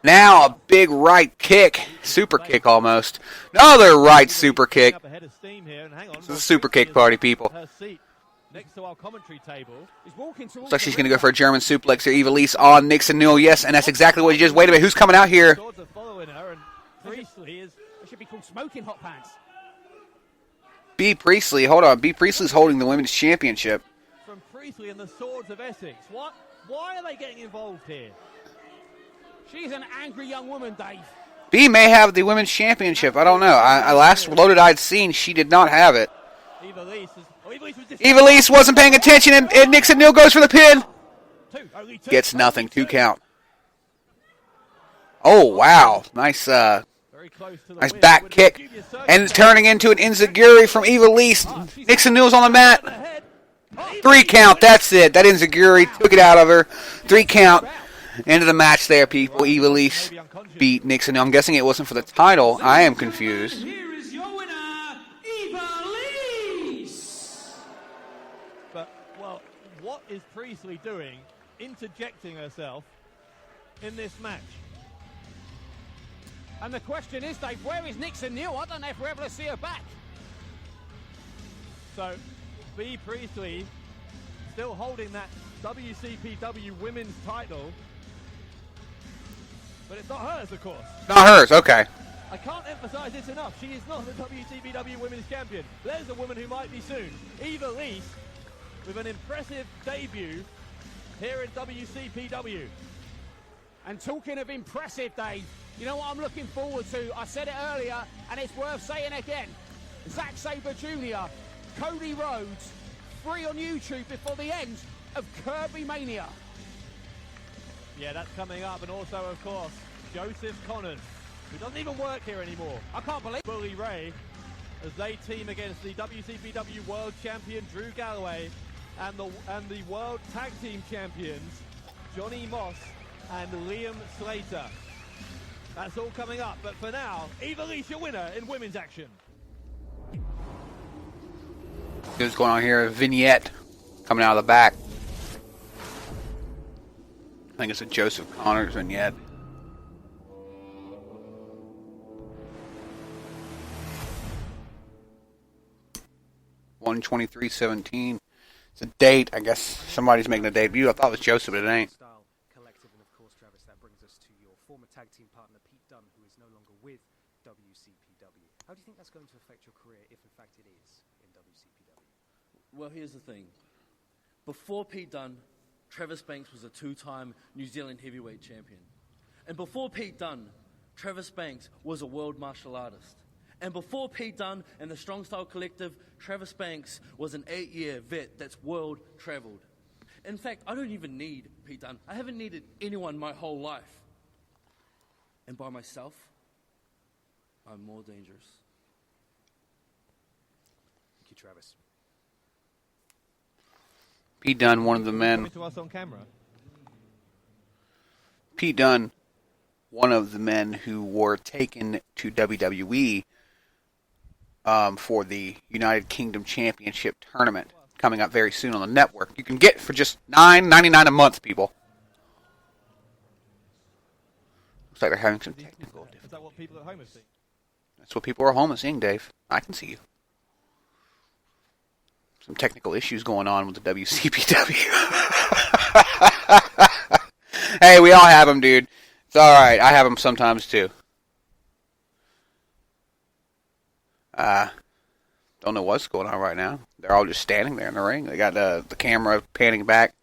Now a big right kick. Super kick almost. Another right super kick. This is a super kick party, people. Next to our commentary table. Looks like she's going to go for a German suplex here. Ivelisse on Nixon Newell. Yes, and that's exactly what she just... Wait a minute, who's coming out here? It should be called Smoking Hot Pants. B. Priestley. Hold on. B. Priestley's holding the Women's Championship. From Priestley and the Swords of Essex. What? Why are they getting involved here? She's an angry young woman, Dave. B may have the Women's Championship. I don't know. I last loaded I'd seen, she did not have it. Ivelisse wasn't paying attention, and Nixon Newell goes for the pin. Gets nothing. 2 count. Oh, wow. Nice back kick. And turning into an enziguri from Ivelisse. Nixon Newell's on the mat. 3 count. That's it. That enziguri took it out of her. 3 count. End of the match there, people. Ivelisse beat Nixon Newell. I'm guessing it wasn't for the title. I am confused. Here is your winner, Ivelisse. But, well, what is Priestley doing, interjecting herself in this match? And the question is, Dave, where is Nixon Newell? I don't know if we're able to see her back. So, B. Priestley still holding that WCPW women's title. But it's not hers, of course. Not hers, okay. I can't emphasize this enough. She is not the WCPW women's champion. There's a woman who might be soon. Ivelisse with an impressive debut here in WCPW. And talking of impressive, Dave, you know what I'm looking forward to? I said it earlier, and it's worth saying again. Zack Sabre Jr., Cody Rhodes, free on YouTube before the end of Kirbymania. Yeah, that's coming up. And also, of course, Joseph Connon, who doesn't even work here anymore. I can't believe Bully Ray, as they team against the WCPW World Champion Drew Galloway and the World Tag Team Champions Johnny Moss and Liam Slater. That's all coming up, but for now, Eva Lee's your winner in women's action. What's going on here? A vignette coming out of the back. I think it's a Joseph Connors vignette. (1/23/17). It's a date. I guess somebody's making a debut. I thought it was Joseph, but it ain't. Collective, and of course, Travis, that brings us to your former tag team partner Pete Dunne, who is no longer with WCPW. How do you think that's going to affect your career, if in fact it is, in WCPW? Well, here's the thing. Before Pete Dunne, Travis Banks was a 2-time New Zealand heavyweight champion. And before Pete Dunne, Travis Banks was a world martial artist. And before Pete Dunne and the Strong Style Collective, Travis Banks was an 8-year vet that's world traveled. In fact, I don't even need Pete Dunne. I haven't needed anyone my whole life. And by myself, I'm more dangerous. Thank you, Travis. Pete Dunne, one of the men. Coming to us on camera. Pete Dunne, one of the men who were taken to WWE for the United Kingdom Championship tournament coming up very soon on the network. You can get for just $9.99 a month, people. Looks like they're having some technical difficulties. Is that what people at home are seeing? That's what people at home are seeing, Dave. I can see you. Some technical issues going on with the WCPW. Hey, we all have them, dude. It's alright. I have them sometimes, too. Don't know what's going on right now. They're all just standing there in the ring. They got the camera panning back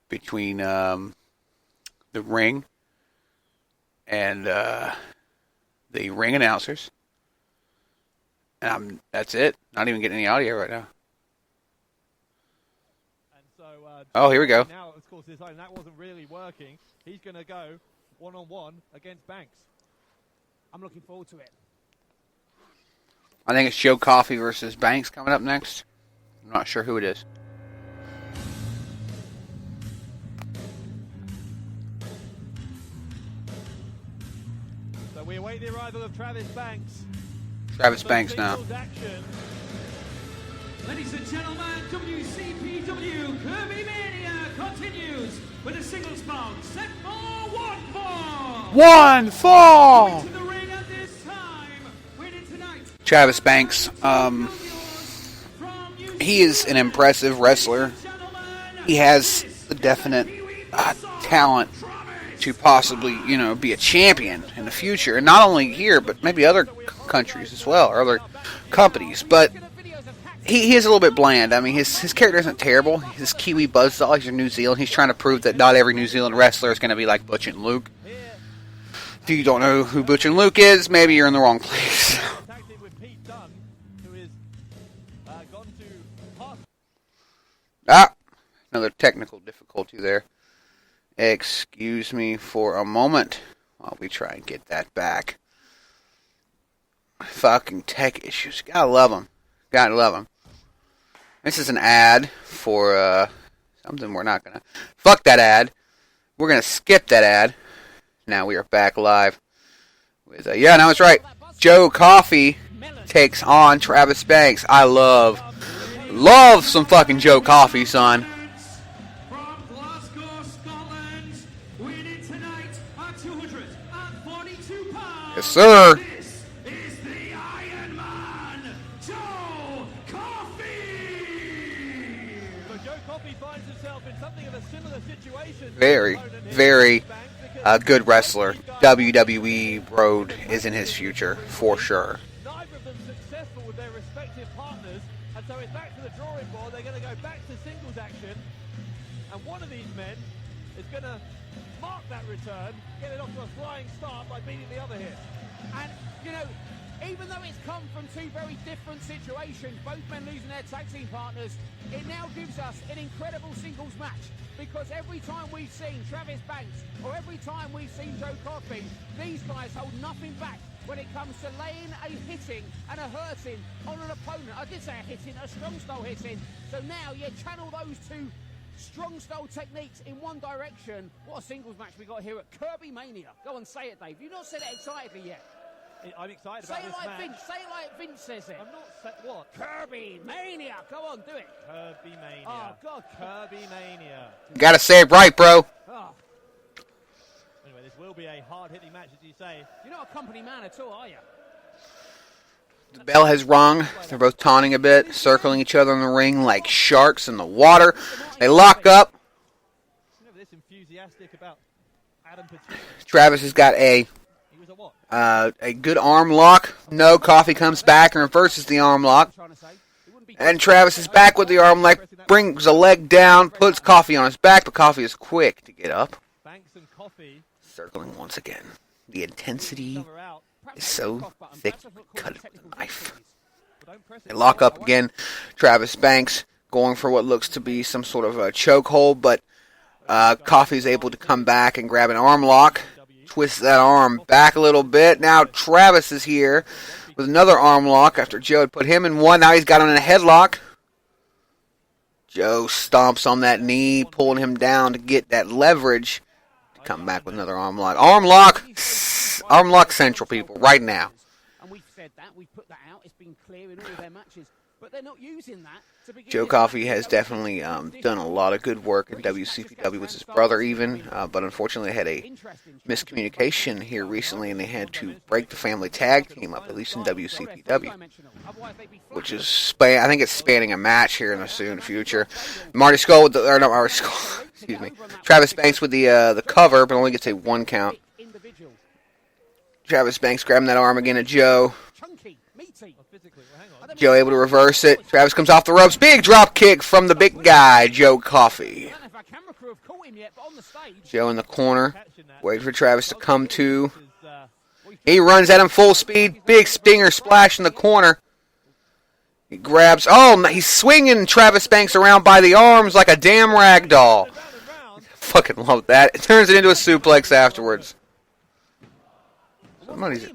between the ring and the ring announcers. And that's it. Not even getting any audio right now. And so, oh, here we go. Now, of course, that wasn't really working. He's going to go one-on-one against Banks. I'm looking forward to it. I think it's Joe Coffey versus Banks coming up next. I'm not sure who it is. So we await the arrival of Travis Banks. Travis Banks now. Action. Ladies and gentlemen, WCPW Kirbymania continues with a singles bout set for 1 fall. 1 fall! To the ring at this time, winning tonight. Travis Banks, he is an impressive wrestler. He has the definite talent to possibly, be a champion in the future. And not only here, but maybe other countries as well, or other companies. But he is a little bit bland. I mean, his character isn't terrible. His Kiwi buzzsaw, he's from New Zealand. He's trying to prove that not every New Zealand wrestler is going to be like Butch and Luke. If you don't know who Butch and Luke is, maybe you're in the wrong place. Another technical difficulty there. Excuse me for a moment while we try and get that back. Fucking tech issues. Gotta love them. Gotta love them. This is an ad for something we're not gonna... Fuck that ad. We're gonna skip that ad. Now we are back live with... yeah, now it's right. Joe Coffey takes on Travis Banks. I love some fucking Joe Coffey, son. Yes, sir. This is the Iron Man, Joe Coffey. So Joe Coffey finds himself in something of a similar situation. Very, very good wrestler. WWE road is in his future, for sure. Neither of them successful with their respective partners, and so it's back to the drawing board. They're going to go back to singles action, and one of these men is going to mark that return, get it off to a flying start by beating the other here. And, even though it's come from two very different situations, both men losing their tag team partners, it now gives us an incredible singles match. Because every time we've seen Travis Banks, or every time we've seen Joe Coffey, these guys hold nothing back when it comes to laying a hitting and a hurting on an opponent. I did say a hitting, a strong style hitting. So now you channel those two Strong style techniques in one direction. What a singles match we got here at Kirbymania. Go on, say it, Dave. You've not said it excitedly yet. I'm excited Say about it this like match. Vince. Say it like Vince says it. I'm not what? Kirbymania. Go on, do it. Kirbymania. Oh, God. Kirbymania. Gotta say it right, bro. Oh, Anyway, this will be a hard-hitting match, as you say. you're not a company man at all, are you? The bell has rung. They're both taunting a bit, circling each other in the ring like sharks in the water. They lock up. Never this enthusiastic about Adam Petito. Travis has got a He was a what? a good arm lock. No, Coffee comes back and reverses the arm lock. And Travis is back with the arm lock, brings a leg down, puts Coffee on his back, but Coffee is quick to get up. Banks and Coffee. Circling once again. The intensity Cover out. is so thick, you cut it with a knife. But don't press it. They lock up again. Travis Banks going for what looks to be some sort of a chokehold, but Coffee's able to come back and grab an arm lock. Twist that arm back a little bit. Now Travis is here with another arm lock after Joe had put him in one. Now he's got him in a headlock. Joe stomps on that knee, pulling him down to get that leverage. To come back with another arm lock. Arm lock central, people, right now. And we've said that. We've put that out. It's been clear in all their matches. But they're not using that to begin Joe with. Coffey has definitely done a lot of good work in WCPW with his brother even, but unfortunately had a miscommunication here recently and they had to break the family tag team up, at least in WCPW, which is, I think it's spanning a match here in the soon future. Marty Skull with the, or not Marty Skull, excuse me, Travis Banks with the cover, but only gets a 1 count. Travis Banks grabbing that arm again at Joe. Joe able to reverse it. Travis comes off the ropes. Big drop kick from the big guy, Joe Coffey. Joe in the corner. Wait for Travis to come to. He runs at him full speed. Big stinger splash in the corner. He grabs. Oh, he's swinging Travis Banks around by the arms like a damn rag doll. Fucking love that. It turns it into a suplex afterwards. Somebody's.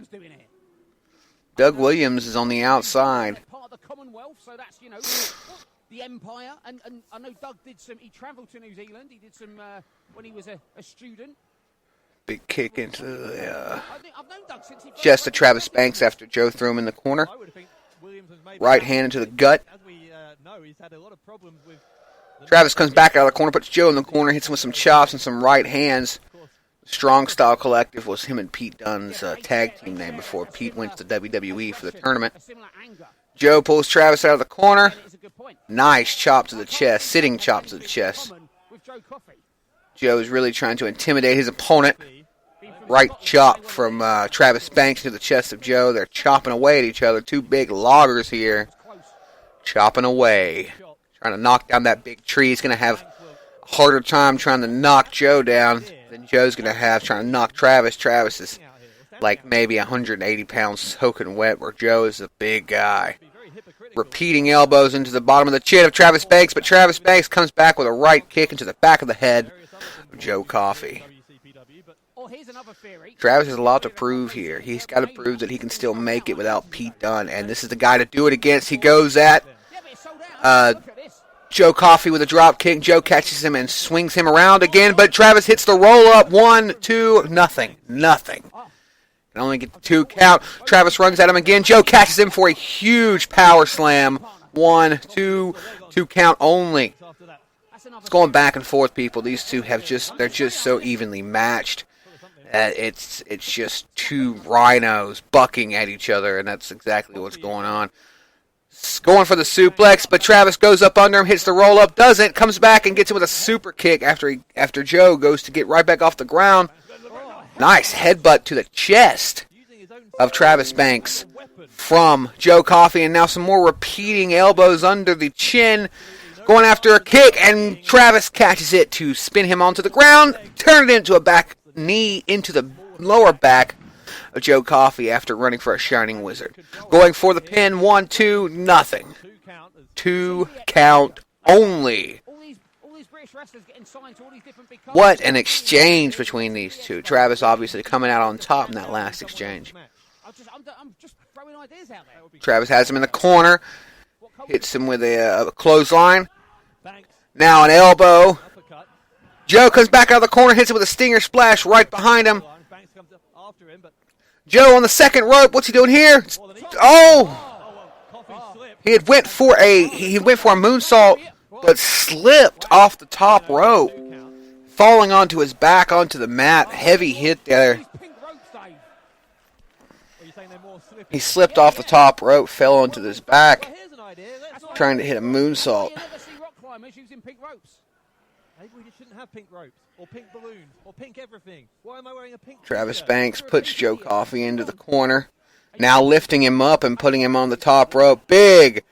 Doug Williams is on the outside. Part of the Commonwealth, so that's, you know, the Empire. And I know Doug did some, he travelled to New Zealand. He did some when he was a student. Big kick into the I've known Doug since he chest of Travis Banks after Joe threw him in the corner. Right hand into the gut. As we know, he's had a lot of problems with. Travis comes back out of the corner, puts Joe in the corner, hits him with some chops and some right hands. Strong Style Collective was him and Pete Dunne's tag team name before Pete went to WWE for the tournament. Joe pulls Travis out of the corner. Nice chop to the chest, sitting chop to the chest. Joe is really trying to intimidate his opponent. Right chop from Travis Banks to the chest of Joe. They're chopping away at each other. Two big loggers here. Chopping away. Trying to knock down that big tree. He's going to have a harder time trying to knock Joe down than Joe's going to have trying to knock Travis. Travis is like maybe 180 pounds soaking wet, where Joe is a big guy. Repeating elbows into the bottom of the chin of Travis Banks, but Travis Banks comes back with a right kick into the back of the head of Joe Coffey. Travis has a lot to prove here. He's got to prove that he can still make it without Pete Dunne, and this is the guy to do it against. He goes at Joe Coffey with a drop kick. Joe catches him and swings him around again, but Travis hits the roll-up. 1, 2, nothing. Can only get the 2 count. Travis runs at him again. Joe catches him for a huge power slam. 1, 2 count only. It's going back and forth, people. These two they're just so evenly matched. It's just two rhinos bucking at each other, and that's exactly what's going on. Going for the suplex, but Travis goes up under him, hits the roll-up, doesn't, comes back and gets him with a super kick after Joe goes to get right back off the ground. Nice headbutt to the chest of Travis Banks from Joe Coffey, and now some more repeating elbows under the chin. Going after a kick, and Travis catches it to spin him onto the ground, turn it into a back knee into the lower back of Joe Coffey after running for a Shining Wizard. Going for the pin, 1, 2, nothing. 2 count only. What an exchange between these two. Travis obviously coming out on top in that last exchange. Travis has him in the corner. Hits him with a clothesline. Now an elbow. Uppercut. Joe comes back out of the corner, hits it with a stinger splash right behind him. Banks comes up after him, but Joe on the second rope. What's he doing here? Oh! Coffee slipped. He went for a moonsault, but slipped off the top rope, falling onto his back onto the mat. Heavy hit there. Pink ropes, Dave. Are you saying they're more slippery? He slipped off the top rope, fell onto his back, Here's an idea. Let's trying to hit a moonsault. You never see rock climbers using pink ropes. Maybe we just shouldn't have pink ropes, or pink balloons, or pink everything. Why am I wearing a pink Travis t-shirt? Banks puts Joe Coffey into the corner, now lifting him up and putting him on the top rope. Big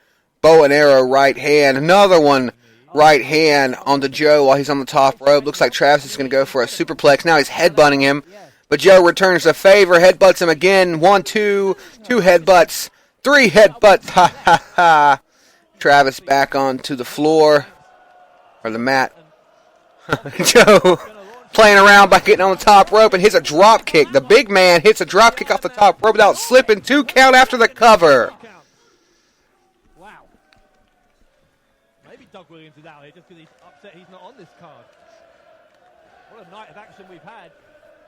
bow and arrow right hand. Another one right hand onto Joe while he's on the top rope. Looks like Travis is going to go for a superplex. Now he's headbutting him, but Joe returns the favor, headbutts him again. 1, 2, 2 headbutts, 3 headbutts. Ha ha ha. Travis back onto the floor, or the mat. Joe playing around by getting on the top rope and hits a drop kick. The big man hits a drop kick off the top rope without slipping. 2 count after the cover. Wow. Maybe Doug Williams is out here just because he's upset he's not on this card. What a night of action we've had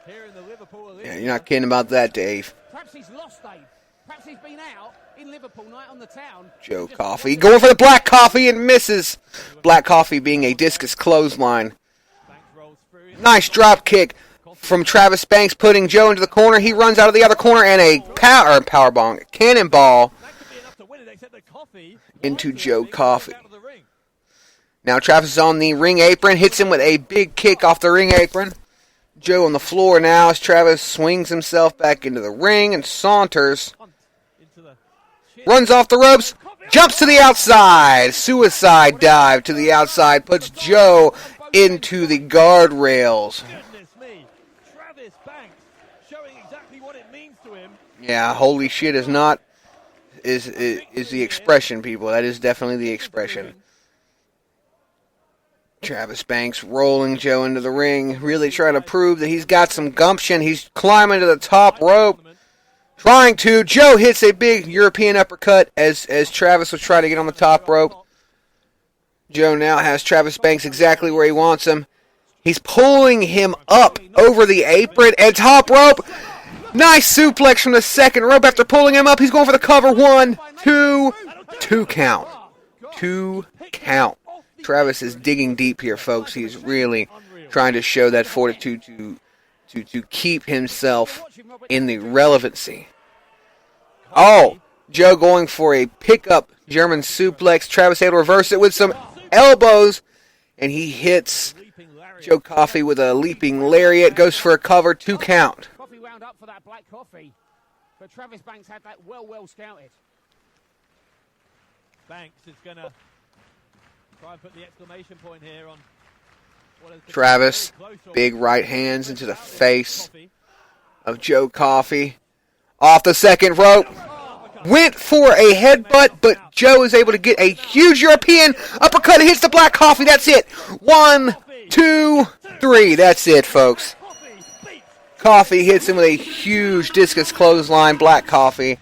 here in the Liverpool Olympia. Yeah, you're not kidding about that, Dave. Perhaps he's lost, Dave. Perhaps he's been out in Liverpool night on the town. Joe Coffey going for the Black Coffee and misses. Black Coffee being a discus clothesline. Banks rolls through. Nice drop kick from Travis Banks, putting Joe into the corner. He runs out of the other corner and a powerbomb, cannonball That could be enough to win it, except that Coffey into wants to Joe be Coffey. out of the ring. Now Travis is on the ring apron, hits him with a big kick off the ring apron. Joe on the floor now as Travis swings himself back into the ring and saunters. Punt into the chin. Runs off the ropes, jumps to the outside. Suicide dive to the outside, puts Joe into the guardrails. Goodness me. Travis Banks showing exactly what it means to him. Yeah, holy shit is the expression, people. That is definitely the expression. Travis Banks rolling Joe into the ring, really trying to prove that he's got some gumption. He's climbing to the top rope, trying to. Joe hits a big European uppercut as Travis was trying to get on the top rope. Joe now has Travis Banks exactly where he wants him. He's pulling him up over the apron and top rope. Nice suplex from the second rope after pulling him up. He's going for the cover. 1, 2, 2 count. 2 count. Travis is digging deep here, folks. He's really trying to show that fortitude to keep himself in the relevancy. Oh, Joe going for a pickup German suplex. Travis able to reverse it with some elbows, and he hits Joe Coffey with a leaping lariat. Goes for a cover, 2 count. Coffee wound up for that Black Coffee, but Travis Banks had that well scouted. Banks is going to try and put the exclamation point here on what has been Travis, very close big on- right hands into the face of Joe Coffey. Off the second rope. Went for a headbutt, but Joe is able to get a huge European uppercut. Hits the Black Coffee. That's it. 1, 2, 3. That's it, folks. Coffee hits him with a huge discus clothesline. Black Coffee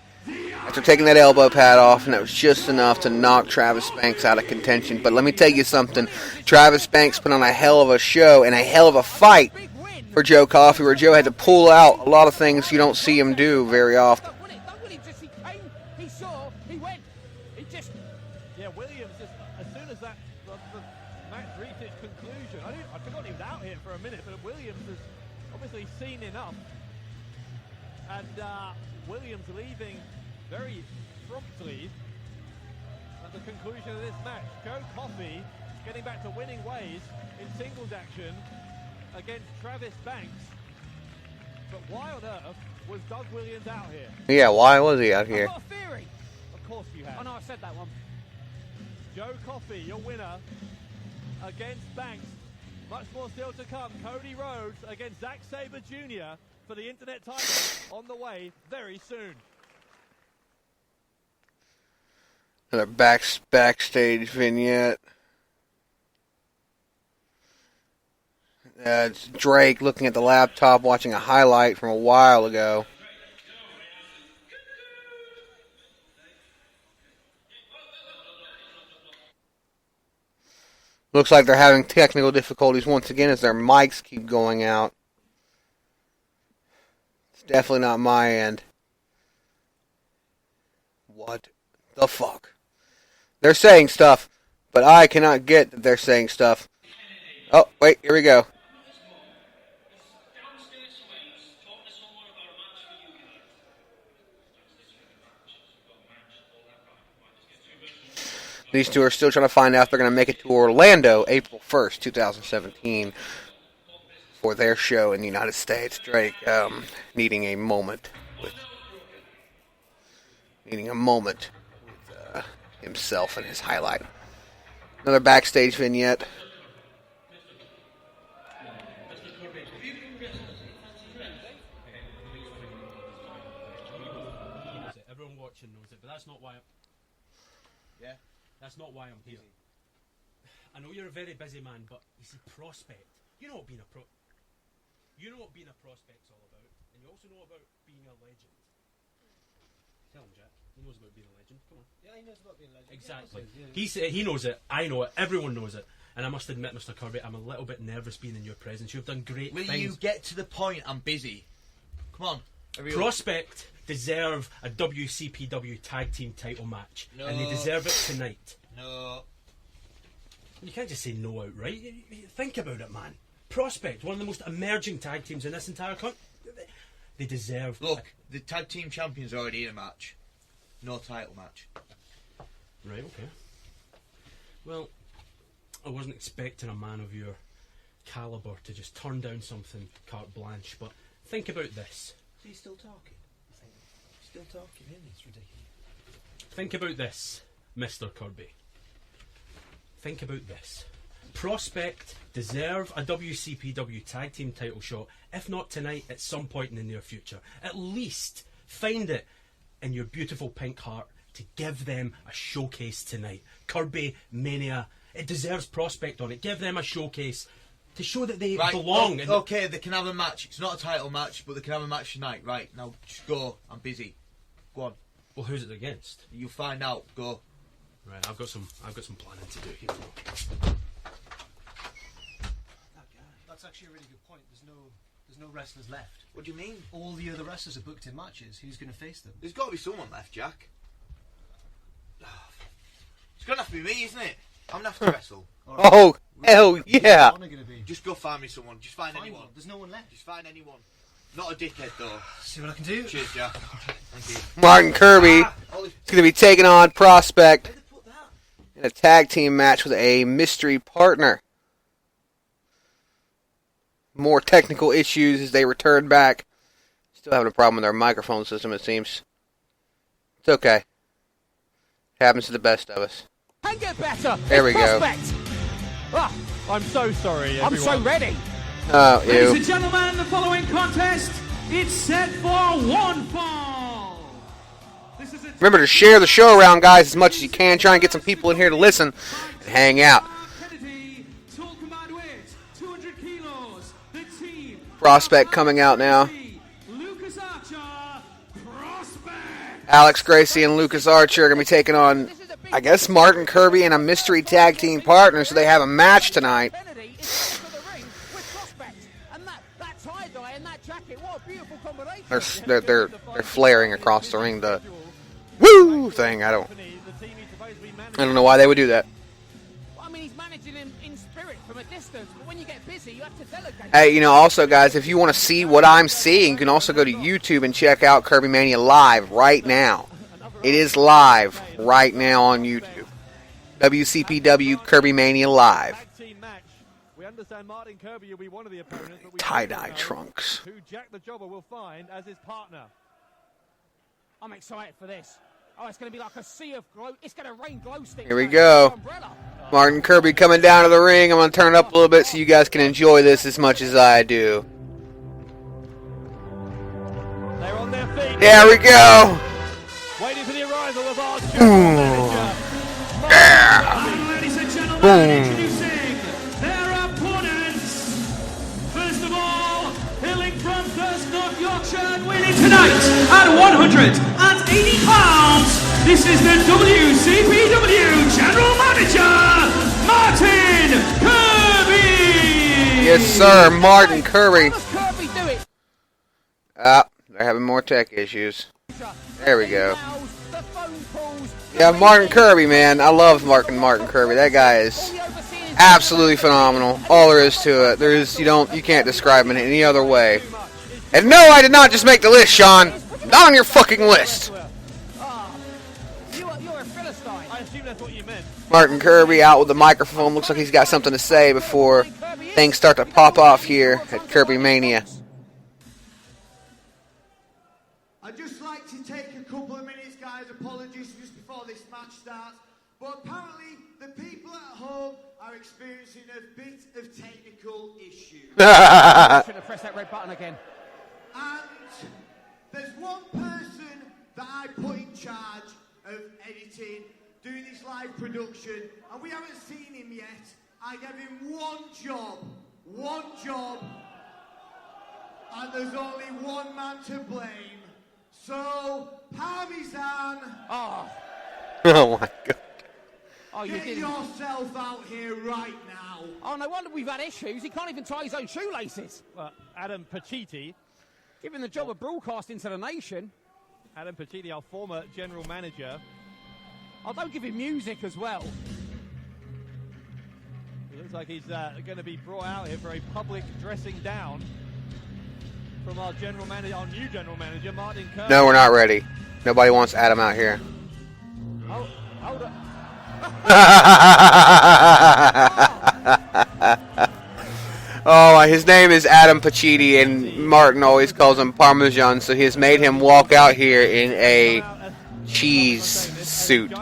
after taking that elbow pad off, and that was just enough to knock Travis Banks out of contention. But let me tell you something. Travis Banks put on a hell of a show and a hell of a fight for Joe Coffey, where Joe had to pull out a lot of things you don't see him do very often. He saw, he went. He just. Yeah, Williams, just, as soon as that the match reached its conclusion, I forgot he was out here for a minute, but Williams has obviously seen enough. And Williams leaving very promptly at the conclusion of this match. Joe Coffey getting back to winning ways in singles action against Travis Banks. But why on earth was Doug Williams out here? Yeah, why was he out here? I've got a theory. Of course you have. Oh no, I said that one. Joe Coffey, your winner against Banks. Much more still to come. Cody Rhodes against Zack Sabre Jr. for the Internet title on the way very soon. Another backstage vignette. It's Drake looking at the laptop, watching a highlight from a while ago. Looks like they're having technical difficulties once again as their mics keep going out. It's definitely not my end. What the fuck? They're saying stuff, but I cannot get that they're saying stuff. Oh, wait, here we go. These two are still trying to find out if they're going to make it to Orlando April 1st, 2017 for their show in the United States. Drake needing a moment with himself and his highlight. Another backstage vignette. Everyone watching knows it, but that's not why That's not why I'm here. I know you're a very busy man, but you see, prospect. You know what being a prospect's all about, and you also know about being a legend. Tell him, Jack. He knows about being a legend. Come on. Yeah, he knows about being a legend. Exactly. He knows it. I know it. Everyone knows it. And I must admit, Mr. Kirby, I'm a little bit nervous being in your presence. You've done great things. Will you get to the point? I'm busy. Come on. Prospect deserve a WCPW tag team title match, and they deserve it tonight. No. You can't just say no outright. Think about it, man. Prospect, one of the most emerging tag teams in this entire country. They deserve. Look, the tag team champions are already in a match. No title match. Right. Okay. Well, I wasn't expecting a man of your caliber to just turn down something carte blanche, but think about this. He's still talking. Still talking, isn't he? It's ridiculous. Think about this, Mr. Kirby. Think about this. Prospect deserve a WCPW tag team title shot, if not tonight, at some point in the near future. At least find it in your beautiful pink heart to give them a showcase tonight. Kirbymania. It deserves Prospect on it. Give them a showcase to show that they belong. Okay, they can have a match. It's not a title match, but they can have a match tonight. Right, now just go. I'm busy. Go on. Well, who's it against? You'll find out. Go. Right, I've got some planning to do here. That's actually a really good point. There's no wrestlers left. What do you mean? All the other wrestlers are booked in matches. Who's going to face them? There's got to be someone left, Jack. It's going to have to be me, isn't it? I'm going to have to wrestle. Oh, hell yeah. Just go find me someone. Just find anyone. There's no one left. Just find anyone. Not a dickhead, though. See what I can do. Cheers, Jack. Thank you. Martin Kirby is going to be taking on Prospect in a tag team match with a mystery partner. More technical issues as they return back. Still having a problem with our microphone system, it seems. It's okay. Happens to the best of us. Can get better. There we go. Ah, I'm so sorry, everyone. I'm so ready. Oh, Ladies ew. and gentlemen, the following contest, it's set for one fall. This is Remember to share the show around, guys, as much as you can. Try and get some people in here to listen and hang out. Prospect coming out now. Alex Gracie and Lucas Archer are going to be taking on, I guess, Martin Kirby and a mystery tag team partner, so they have a match tonight. They're flaring across the ring, the woo thing. I don't know why they would do that. I mean, he's managing in spirit from a distance, but when you get busy, you have to delegate. Hey, also, guys, if you want to see what I'm seeing, you can also go to YouTube and check out Kirbymania live right now. It is live right now on YouTube. WCPW Kirbymania live. We understand Martin Kirby will be one of the opponents, but we Tie-dye trunks. who Jack the Jobber will find as his partner. I'm excited for this. Oh, it's going to be like a sea of glow. It's going to rain glow sticks. Here we go. Martin Kirby coming down to the ring. I'm going to turn it up a little bit so you guys can enjoy this as much as I do. They're on their feet. There we go. Waiting for the arrival of our general manager. And ladies and gentlemen, introducing their opponents. First of all, hailing from First North Yorkshire and winning tonight at 180 pounds. This is the WCPW General Manager, Martin Yes, sir, Martin Kirby. How does Kirby do it? They're having more tech issues. There we go. Emails, the phone calls, Yeah, Martin Kirby, man. I love Martin Kirby. That guy is absolutely phenomenal. All there is to it. You can't describe him in any other way. And no, I did not just make the list, Sean. Not on your fucking list. You're a Philistine. I assume that's what you meant. Martin Kirby out with the microphone. Looks like he's got something to say before things start to pop off here at Kirbymania. I'd just like to take a couple of minutes, guys. Apologies just before this match starts. But apparently, the people at home are experiencing a bit of technical issues. Should have pressed that red button again. And there's one person that I put in charge of editing, doing this live production, and we haven't seen him yet. I gave him one job, and there's only one man to blame. So, Parmesan, Oh my god. Oh, you get did. yourself out here right now. Oh, no wonder we've had issues. He can't even tie his own shoelaces. Well, Adam Pacitti, Given the job of broadcasting to the nation. Adam Pacitti, our former general manager. Oh, don't give him music as well. It looks like he's going to be brought out here for a public dressing down from our general manager, our new general manager, Martin Kirby. No, we're not ready. Nobody wants Adam out here. Oh, hold on. Oh, his name is Adam Pacitti, and Martin always calls him Parmesan, so he has made him walk out here in a cheese suit.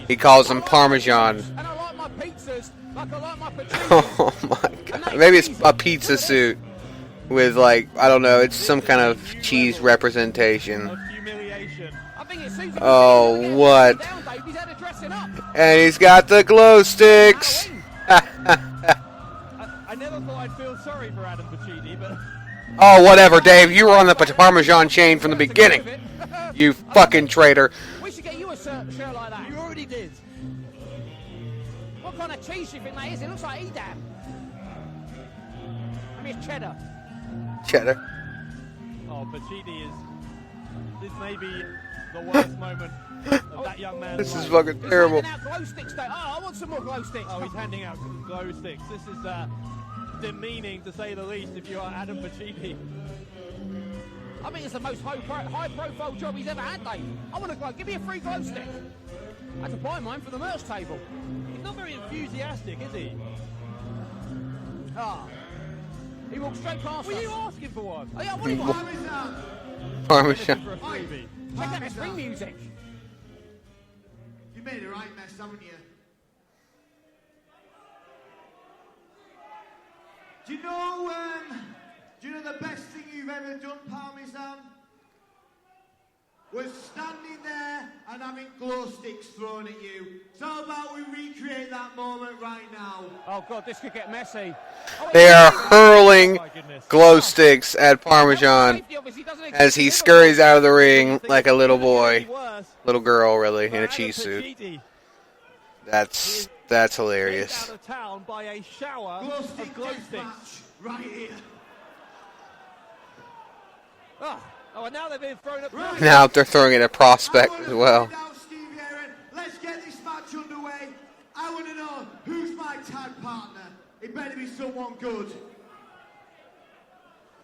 He calls him Parmesan. And I like my pizzas like I like my potato. Oh my god. Maybe it's a pizza suit with, like, I don't know, it's some kind of cheese representation. I think it suits him. Oh, what? Down, Dave. He's had a dressing up. And he's got the glow sticks. I never thought I'd feel sorry for Adam Pacitti, but... Oh, whatever, Dave. You were on the Parmesan chain from the beginning. You fucking traitor. We should get you a shirt like that. You already did. What kind of cheese do you think that is? It looks like Edam. I mean, it's cheddar. Cheddar. Oh, Pacitti is... This may be the worst moment of that young man's This is life. fucking terrible. He's handing out glow sticks, though. Oh, I want some more glow sticks. Oh, he's handing out glow sticks. This is demeaning, to say the least, if you are Adam Pacitti. I think it's the most high-profile job he's ever had, Dave. I want a glow. Give me a free glow stick. I had to buy mine for the merch table. He's not very enthusiastic, is he? Ah. He walked straight past Were us. you asking for one? Oh, yeah, what do you want? Parmesan. For a freebie. Check out this ring music. You made a right mess, haven't you? Do you know the best thing you've ever done, Parmesan? Was standing there and having glow sticks thrown at you. So how about we recreate that moment right now? Oh, God, this could get messy. They are hurling glow sticks at Parmesan as he scurries out of the ring like a little boy. Little girl, really, in a cheese suit. That's hilarious. Out of town by a shower of glow sticks. Right here. Oh, and now they're being thrown up. Now they're throwing it at Prospect as well. Let's get this match underway. I want to know who's my tag partner. It better be someone good.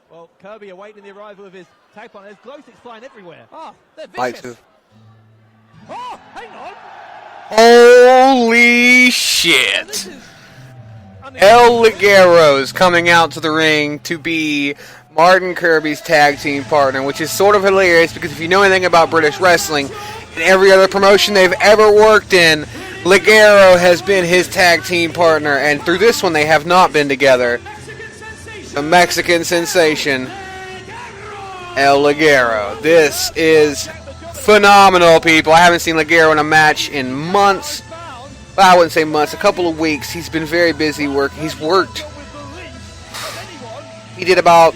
Well, Kirby awaiting the arrival of his tag partner. There's glow sticks flying everywhere. Oh, they're Lights vicious. of- Oh, hang on. Holy shit! El Ligero is coming out to the ring to be Martin Kirby's tag team partner, which is sort of hilarious because if you know anything about British wrestling, in every other promotion they've ever worked in, Ligero has been his tag team partner, and through this one they have not been together. The Mexican sensation, El Ligero. This is phenomenal, people. I haven't seen Ligero in a match in months. Well, I wouldn't say months, a couple of weeks. He's been very busy working. He's worked. He did about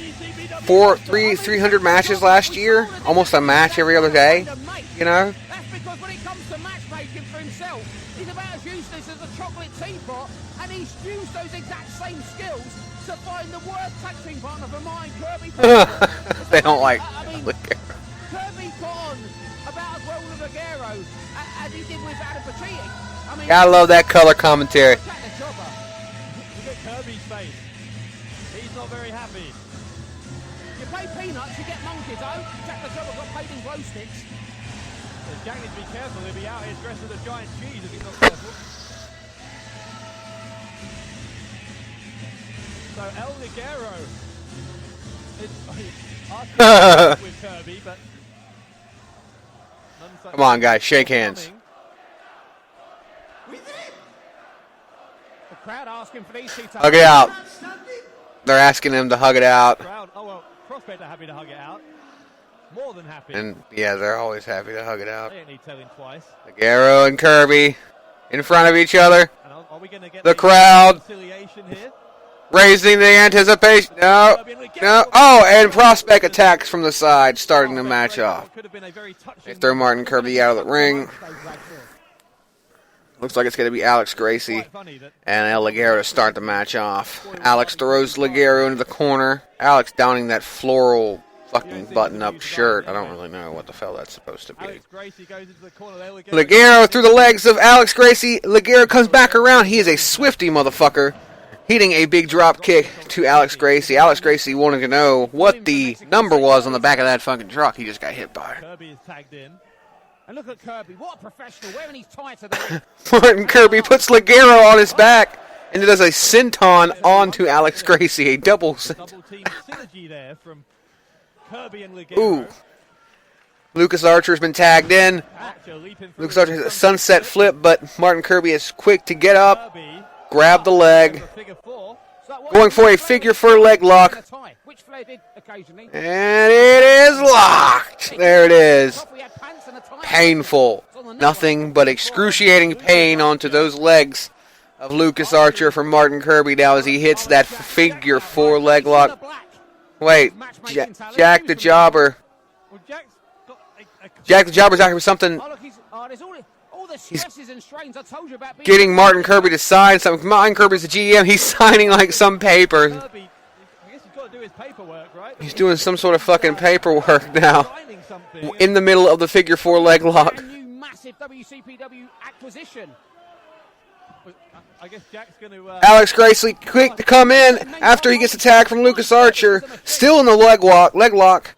300 matches last year. Almost a match every other day. You know? That's because when it comes to matchmaking for himself, he's about as useless as a chocolate teapot and he's used those exact same skills to find the worst tag team partner for mine, Kirby. They don't like Kirby put on about as well with Ligero as he did with Adam Patrici. I mean, I love that color commentary. Look at Kirby's face. He's not very happy. You pay peanuts, you get monkeys, oh. Jack the Jobber got paid in glow sticks. Jack needs to be careful. He'll be out here dressed as a giant cheese if he's not careful. So El Ligero is with Kirby, but Come on, guys, shake hands. The crowd asking for these two to Hug it out. They're asking him to hug it out. Crowd, oh well, Prospect are happy to hug it out. More than happy. And yeah, they're always happy to hug it out. They don't need telling twice. Ligero and Kirby in front of each other. And are we going to get the crowd reconciliation here? raising the anticipation. No. Oh, and Prospect attacks from the side, starting the match off. They throw Martin Kirby out of the ring. Looks like it's going to be Alex Gracie and El Ligero to start the match off. Alex throws Ligero into the corner. Alex donning that floral fucking button-up shirt. I don't really know what the hell that's supposed to be. Ligero through the legs of Alex Gracie. Ligero comes back around. He is a swifty motherfucker. Hitting a big drop kick to Alex Gracie. Alex Gracie wanted to know what the number was on the back of that fucking truck. He just got hit by. Kirby is tagged in. And look at Kirby, what a professional, wearing his tie to the Martin Kirby puts Ligero on his back and does a senton onto Alex Gracie, a double senton. Double team synergy there from Kirby and Ligero. Ooh. Lucas Archer's been tagged in. Lucas Archer has a sunset flip, but Martin Kirby is quick to get up, grab the leg, going for a figure four leg lock. And it is locked. There it is. Painful. Nothing but excruciating pain onto those legs of Lucas Archer from Martin Kirby now as he hits that figure four leg lock. Wait, Jack the Jobber. Jack the Jobber's acting for something. He's getting Martin Kirby to sign something. Martin Kirby's the GM. He's signing like some papers. He's doing some sort of fucking paperwork now. In the middle of the figure four leg lock. Massive WCPW acquisition. I guess Jack's going to. Alex Gracie quick to come in after he gets attacked from Lucas Archer. Still in the leg lock.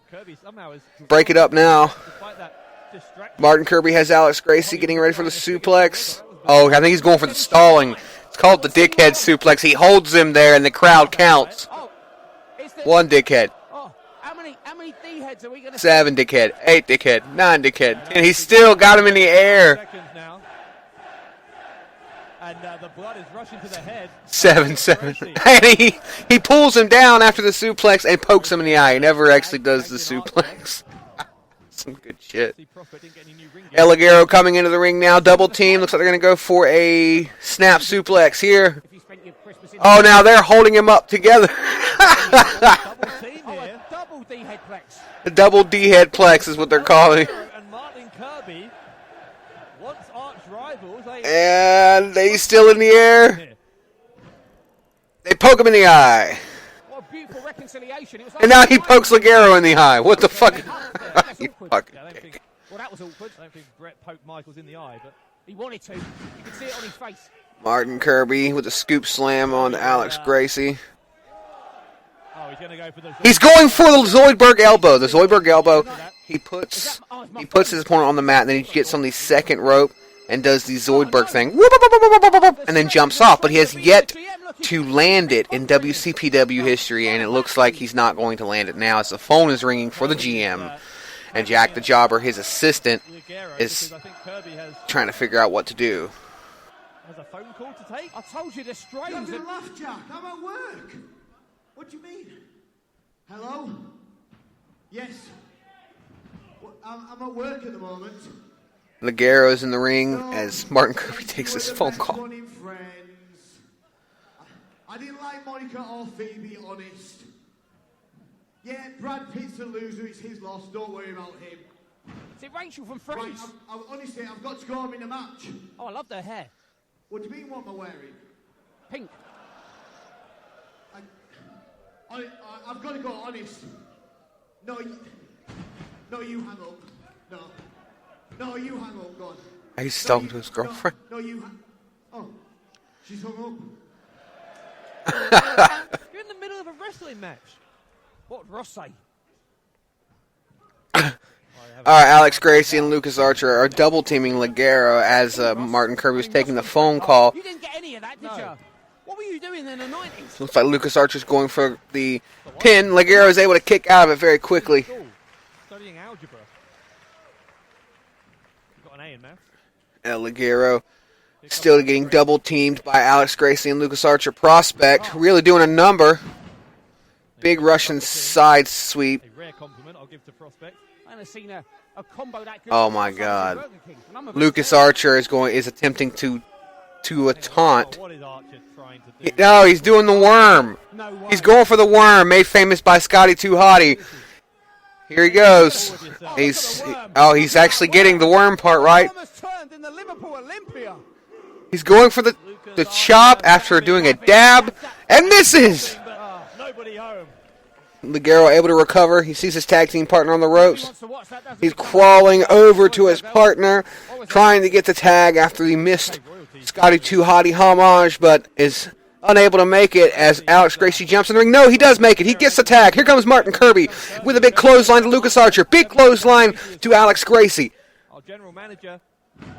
Break it up now. Martin Kirby has Alex Gracie getting ready for the suplex. Oh, I think he's going for the stalling. It's called the dickhead suplex. He holds him there and the crowd counts. One dickhead. How many D-heads are we going to 7 dickhead, 8 dickhead, 9 dickhead. And he's still got him in the air. And the blood is rushing to the head. 7. And he pulls him down after the suplex and pokes him in the eye. He never actually does the suplex. Some good shit. El Ligero coming into the ring now. Double team. Looks like they're going to go for a snap suplex here. Oh, now they're holding him up together. The double D-head plex is what they're calling. And Martin Kirby, once arch rivals. And he's still in the air. They poke him in the eye. What a beautiful reconciliation. It was And now he pokes Ligero in the eye. What the fuck? You fucking dick. Well, that was awkward. I don't think Brett poked Michaels in the eye, but he wanted to. You could see it on his face. Martin Kirby with a scoop slam on Alex Gracie. Oh, he's going to go for the. He's going for the Zoidberg elbow. The Zoidberg elbow. He puts his opponent on the mat, and then he gets on the second rope and does the Zoidberg thing, and then jumps off. But he has yet to land it in WCPW history, and it looks like he's not going to land it now as the phone is ringing for the GM. And Jack the Jobber, his assistant, is trying to figure out what to do. Has a phone call to take? I told you the strains. Don't be laugh, Jack. I'm at work. What do you mean? Hello? Yes. I'm at work at the moment. Ligero's in the ring as Martin Kirby takes his phone call. I didn't like Monica or Phoebe, honest. Yeah, Brad Pitt's a loser. It's his loss. Don't worry about him. Is it Rachel from Friends? Right, honestly, I've got to go. I'm in a match. Oh, I love their hair. What do you mean, what am I wearing? pink. I've got to go honest. No, you hang up. No, you hang up, go on. He's talking to his girlfriend. No, you Oh, she's hung You're in the middle of a wrestling match. What would Ross say? Alright, Alex Gracie and Lucas Archer are double teaming Ligero as Martin Kirby was taking the phone call. You didn't get any of that, did you? What were you doing in the 90s? Looks like Lucas Archer's going for the pin. Ligero is able to kick out of it very quickly. Studying algebra. You've got an A in maths. Ligero still getting double teamed by Alex Gracie and Lucas Archer. Prospect really doing a number. Big Russian side sweep. A rare compliment I'll give to Prospect. I haven't seen a combo that good. Oh my God! Lucas Archer is attempting to a taunt. What is Archer trying to do? No, he's doing the worm. He's going for the worm, made famous by Scotty 2 Hottie. Here he goes. He's actually getting the worm part right. He's going for the chop after doing a dab and misses. Nobody home. Ligero able to recover. He sees his tag team partner on the ropes. He's crawling over to his partner, trying to get the tag after he missed Scotty 2 Hottie homage, but is unable to make it as Alex Gracie jumps in the ring. No, he does make it. He gets the tag. Here comes Martin Kirby with a big clothesline to Lucas Archer. Big clothesline to Alex Gracie. Our general manager doing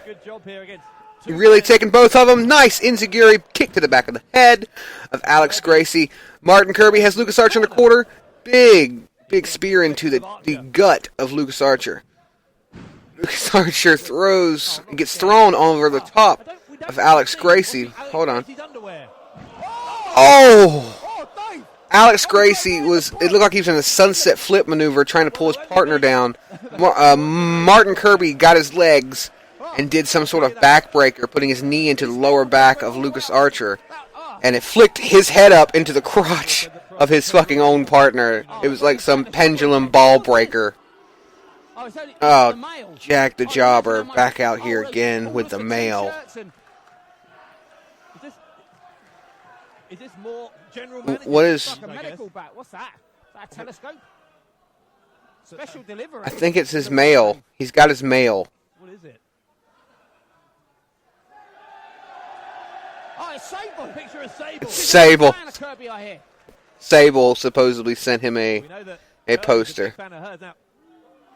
a good job here against. Really taking both of them. Nice enziguri kick to the back of the head of Alex Gracie. Martin Kirby has Lucas Archer in the quarter. Big spear into the gut of Lucas Archer. Lucas Archer gets thrown over the top of Alex Gracie. Hold on. Oh! Alex Gracie it looked like he was in a sunset flip maneuver trying to pull his partner down. Martin Kirby got his legs and did some sort of backbreaker, putting his knee into the lower back of Lucas Archer. And it flicked his head up into the crotch of his fucking own partner. It was like some pendulum ball breaker. Oh, Jack the Jobber back out here again with the mail. Is this more general manager? What is... Like a medical bat. What's that? Is that a telescope? Special delivery. I think it's his mail. He's got his mail. What is it? Oh, it's Sable. Picture of Sable. It's Sable. Kirby, I hear. Sable supposedly sent him a poster.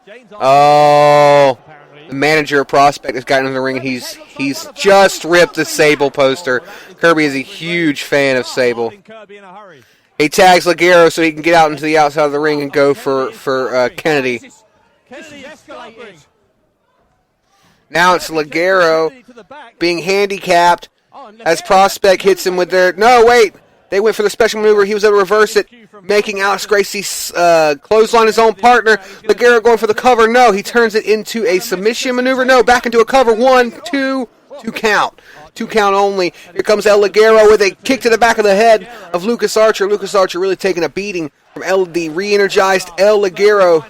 Jane's Oh, the manager of Prospect has gotten in the ring, and he's just ripped the Sable poster. Kirby is a huge fan of Sable. He tags Ligero so he can get out into the outside of the ring and go for Kennedy. Now it's Ligero being handicapped as Prospect hits him with their... No, wait! They went for the special maneuver. He was able to reverse it, making Alex Gracie clothesline his own partner. Ligero going for the cover. No, he turns it into a submission maneuver. No, back into a cover. 1, 2, 2 count. 2 count only. Here comes El Ligero with a kick to the back of the head of Lucas Archer. Lucas Archer really taking a beating from the re-energized El Ligero.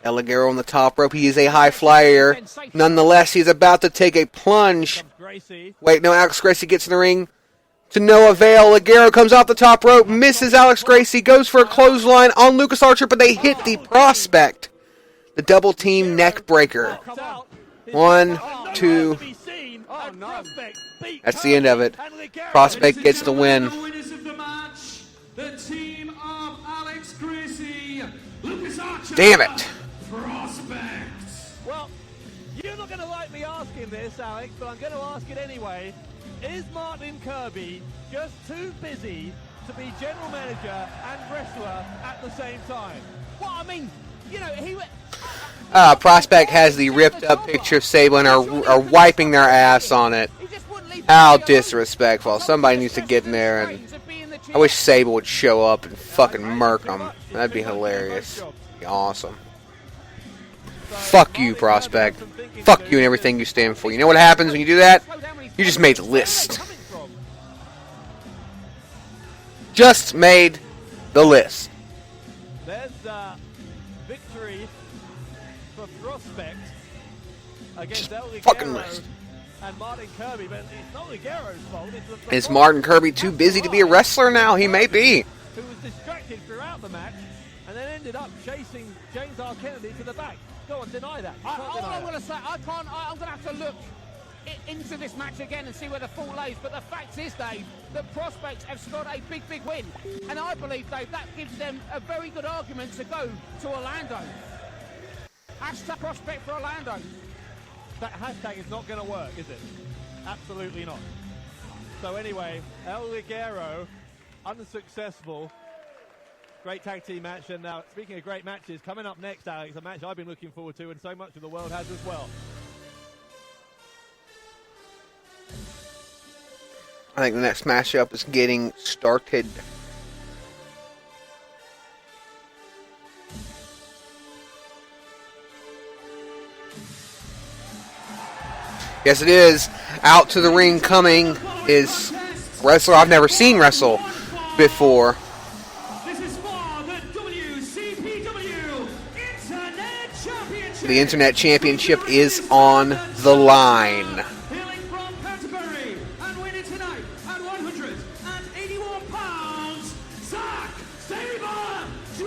El Ligero on the top rope. He is a high flyer. Nonetheless, he's about to take a plunge. Wait, no, Alex Gracie gets in the ring. To no avail. Ligero comes off the top rope, misses Alex Gracie, goes for a clothesline on Lucas Archer, but they hit the Prospect. The double team neck breaker. 1, 2. That's the end of it. Prospect gets the win. Damn it. Well, you're not going to like me asking this, Alex, but I'm going to ask it anyway. Is Martin Kirby just too busy to be general manager and wrestler at the same time? Well, I mean, you know, he went... Prospect has the ripped up picture of Sable and are wiping their ass on it. How disrespectful. Somebody needs to get in there, and I wish Sable would show up and fucking murk him. That'd be hilarious. That'd be awesome. Fuck you, Prospect. Fuck you and everything you stand for. You know what happens when you do that? You just made the list. Just made the list. There's victory for Prospect against El Ligero. Fucking list. and Martin Kirby, but it's not Ligero's fault. It's the Is Martin Kirby too busy to be a wrestler now? He may be. Who was distracted throughout the match and then ended up chasing James R. Kennedy to the back. Go on, deny that. You can't All deny I'm that. going to say, I'm going to have to look into this match again and see where the fall lays. But the fact is, Dave, the Prospects have scored a big, big win. And I believe, Dave, that gives them a very good argument to go to Orlando. Hashtag Prospect for Orlando. That hashtag is not going to work, is it? Absolutely not. So anyway, El Ligero, unsuccessful. Great tag team match. And now, speaking of great matches, coming up next, Alex, a match I've been looking forward to and so much of the world has as well. I think the next matchup is getting started. Yes, it is. Out to the ring coming is a wrestler I've never seen wrestle before. This is for the WCPW Internet Championship. The Internet Championship is on the line. Hailing from Canterbury and winning tonight at 181 pounds, Zack Sabre Jr.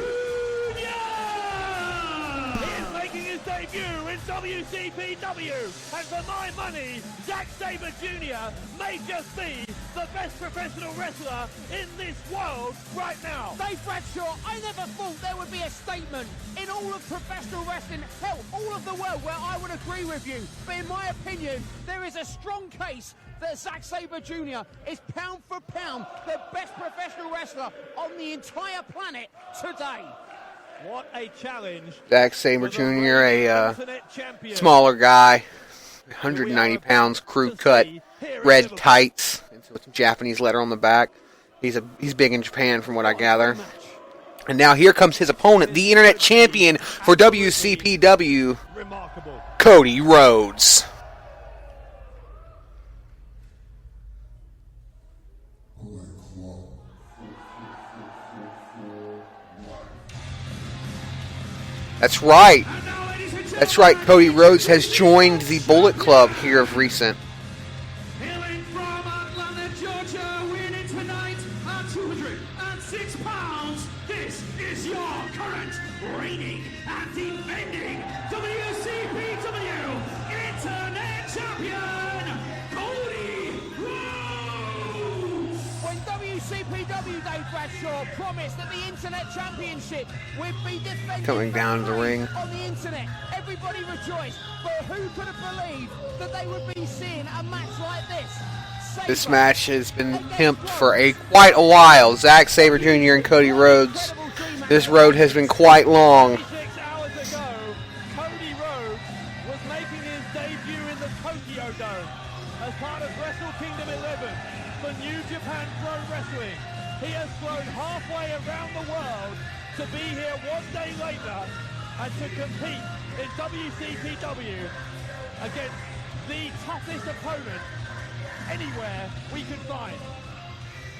He is making his debut in WCPW, and for my money, Zack Sabre Jr. may just be the best professional wrestler in this world right now. Dave Bradshaw, I never thought there would be a statement in all of professional wrestling, hell, all of the world, where I would agree with you. But in my opinion, there is a strong case that Zack Sabre Jr. is pound for pound the best professional wrestler on the entire planet today. What a challenge. Zack Sabre Jr., a smaller guy, 190 pounds, crew cut, red tights, with some Japanese letter on the back. He's big in Japan, from what I gather. And now here comes his opponent, the Internet Champion for WCPW, Cody Rhodes. That's right. That's right. Cody Rhodes has joined the Bullet Club here of recent. Hailing from Atlanta, Georgia, winning tonight at 206 pounds. This is your current reigning and defending WCPW Internet Champion, Cody Rhodes. When WCPW, Dave Bradshaw, promised that the Internet Championship would be defended Coming down the ring. on the Internet, everybody rejoiced. But who could have believed that they would be seeing a match like this? This match has been pimped for quite a while. Zack Sabre Jr. and Cody Rhodes. This road has been quite long. 6 hours ago, Cody Rhodes was making his debut in the Tokyo Dome as part of Wrestle Kingdom 11 for New Japan Pro Wrestling. He has flown halfway around the world to be here one day later and to compete in WCPW against the toughest opponent anywhere we could find.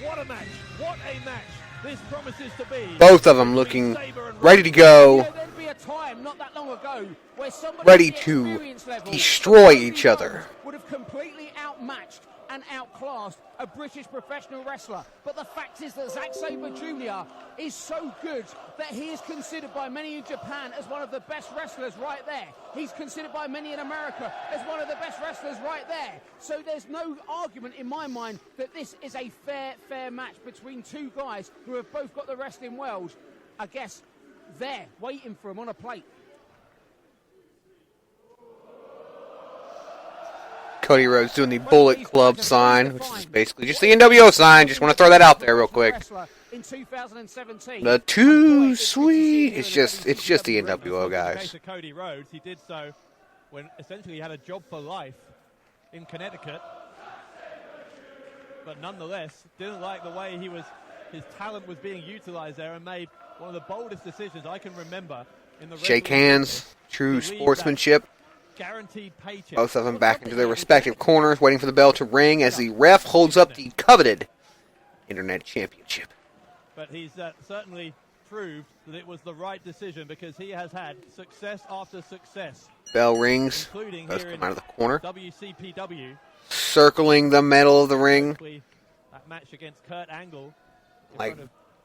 What a match. What a match this promises to be. Both of them looking ready to go, There'd be a time not that long ago where somebody ready at the to experience level destroy each other. would have completely outmatched and outclassed a British professional wrestler. But the fact is that Zack Sabre Jr. is so good that he is considered by many in Japan as one of the best wrestlers right there. He's considered by many in America as one of the best wrestlers right there. So there's no argument in my mind that this is a fair match between two guys who have both got the wrestling world, I guess, there, waiting for him on a plate. Cody Rhodes doing the Bullet Club sign, which is basically just the NWO sign. Just want to throw that out there real quick. In 2017. The Too Sweet. It's just the NWO In the case guys. of Cody Rhodes, he did so when essentially he had a job for life in Connecticut, but nonetheless didn't like the way his talent was being utilized there, and made one of the boldest decisions I can remember in the Shake wrestling hands. True sportsmanship. guaranteed paycheck. Both of them back into their respective corners, waiting for the bell to ring as the ref holds up the coveted Internet Championship. But he's certainly proved that it was the right decision because he has had success after success. Bell rings. Including Both here come in out of the corner. WCPW. Circling the middle of the ring. That match against Kurt Angle. Like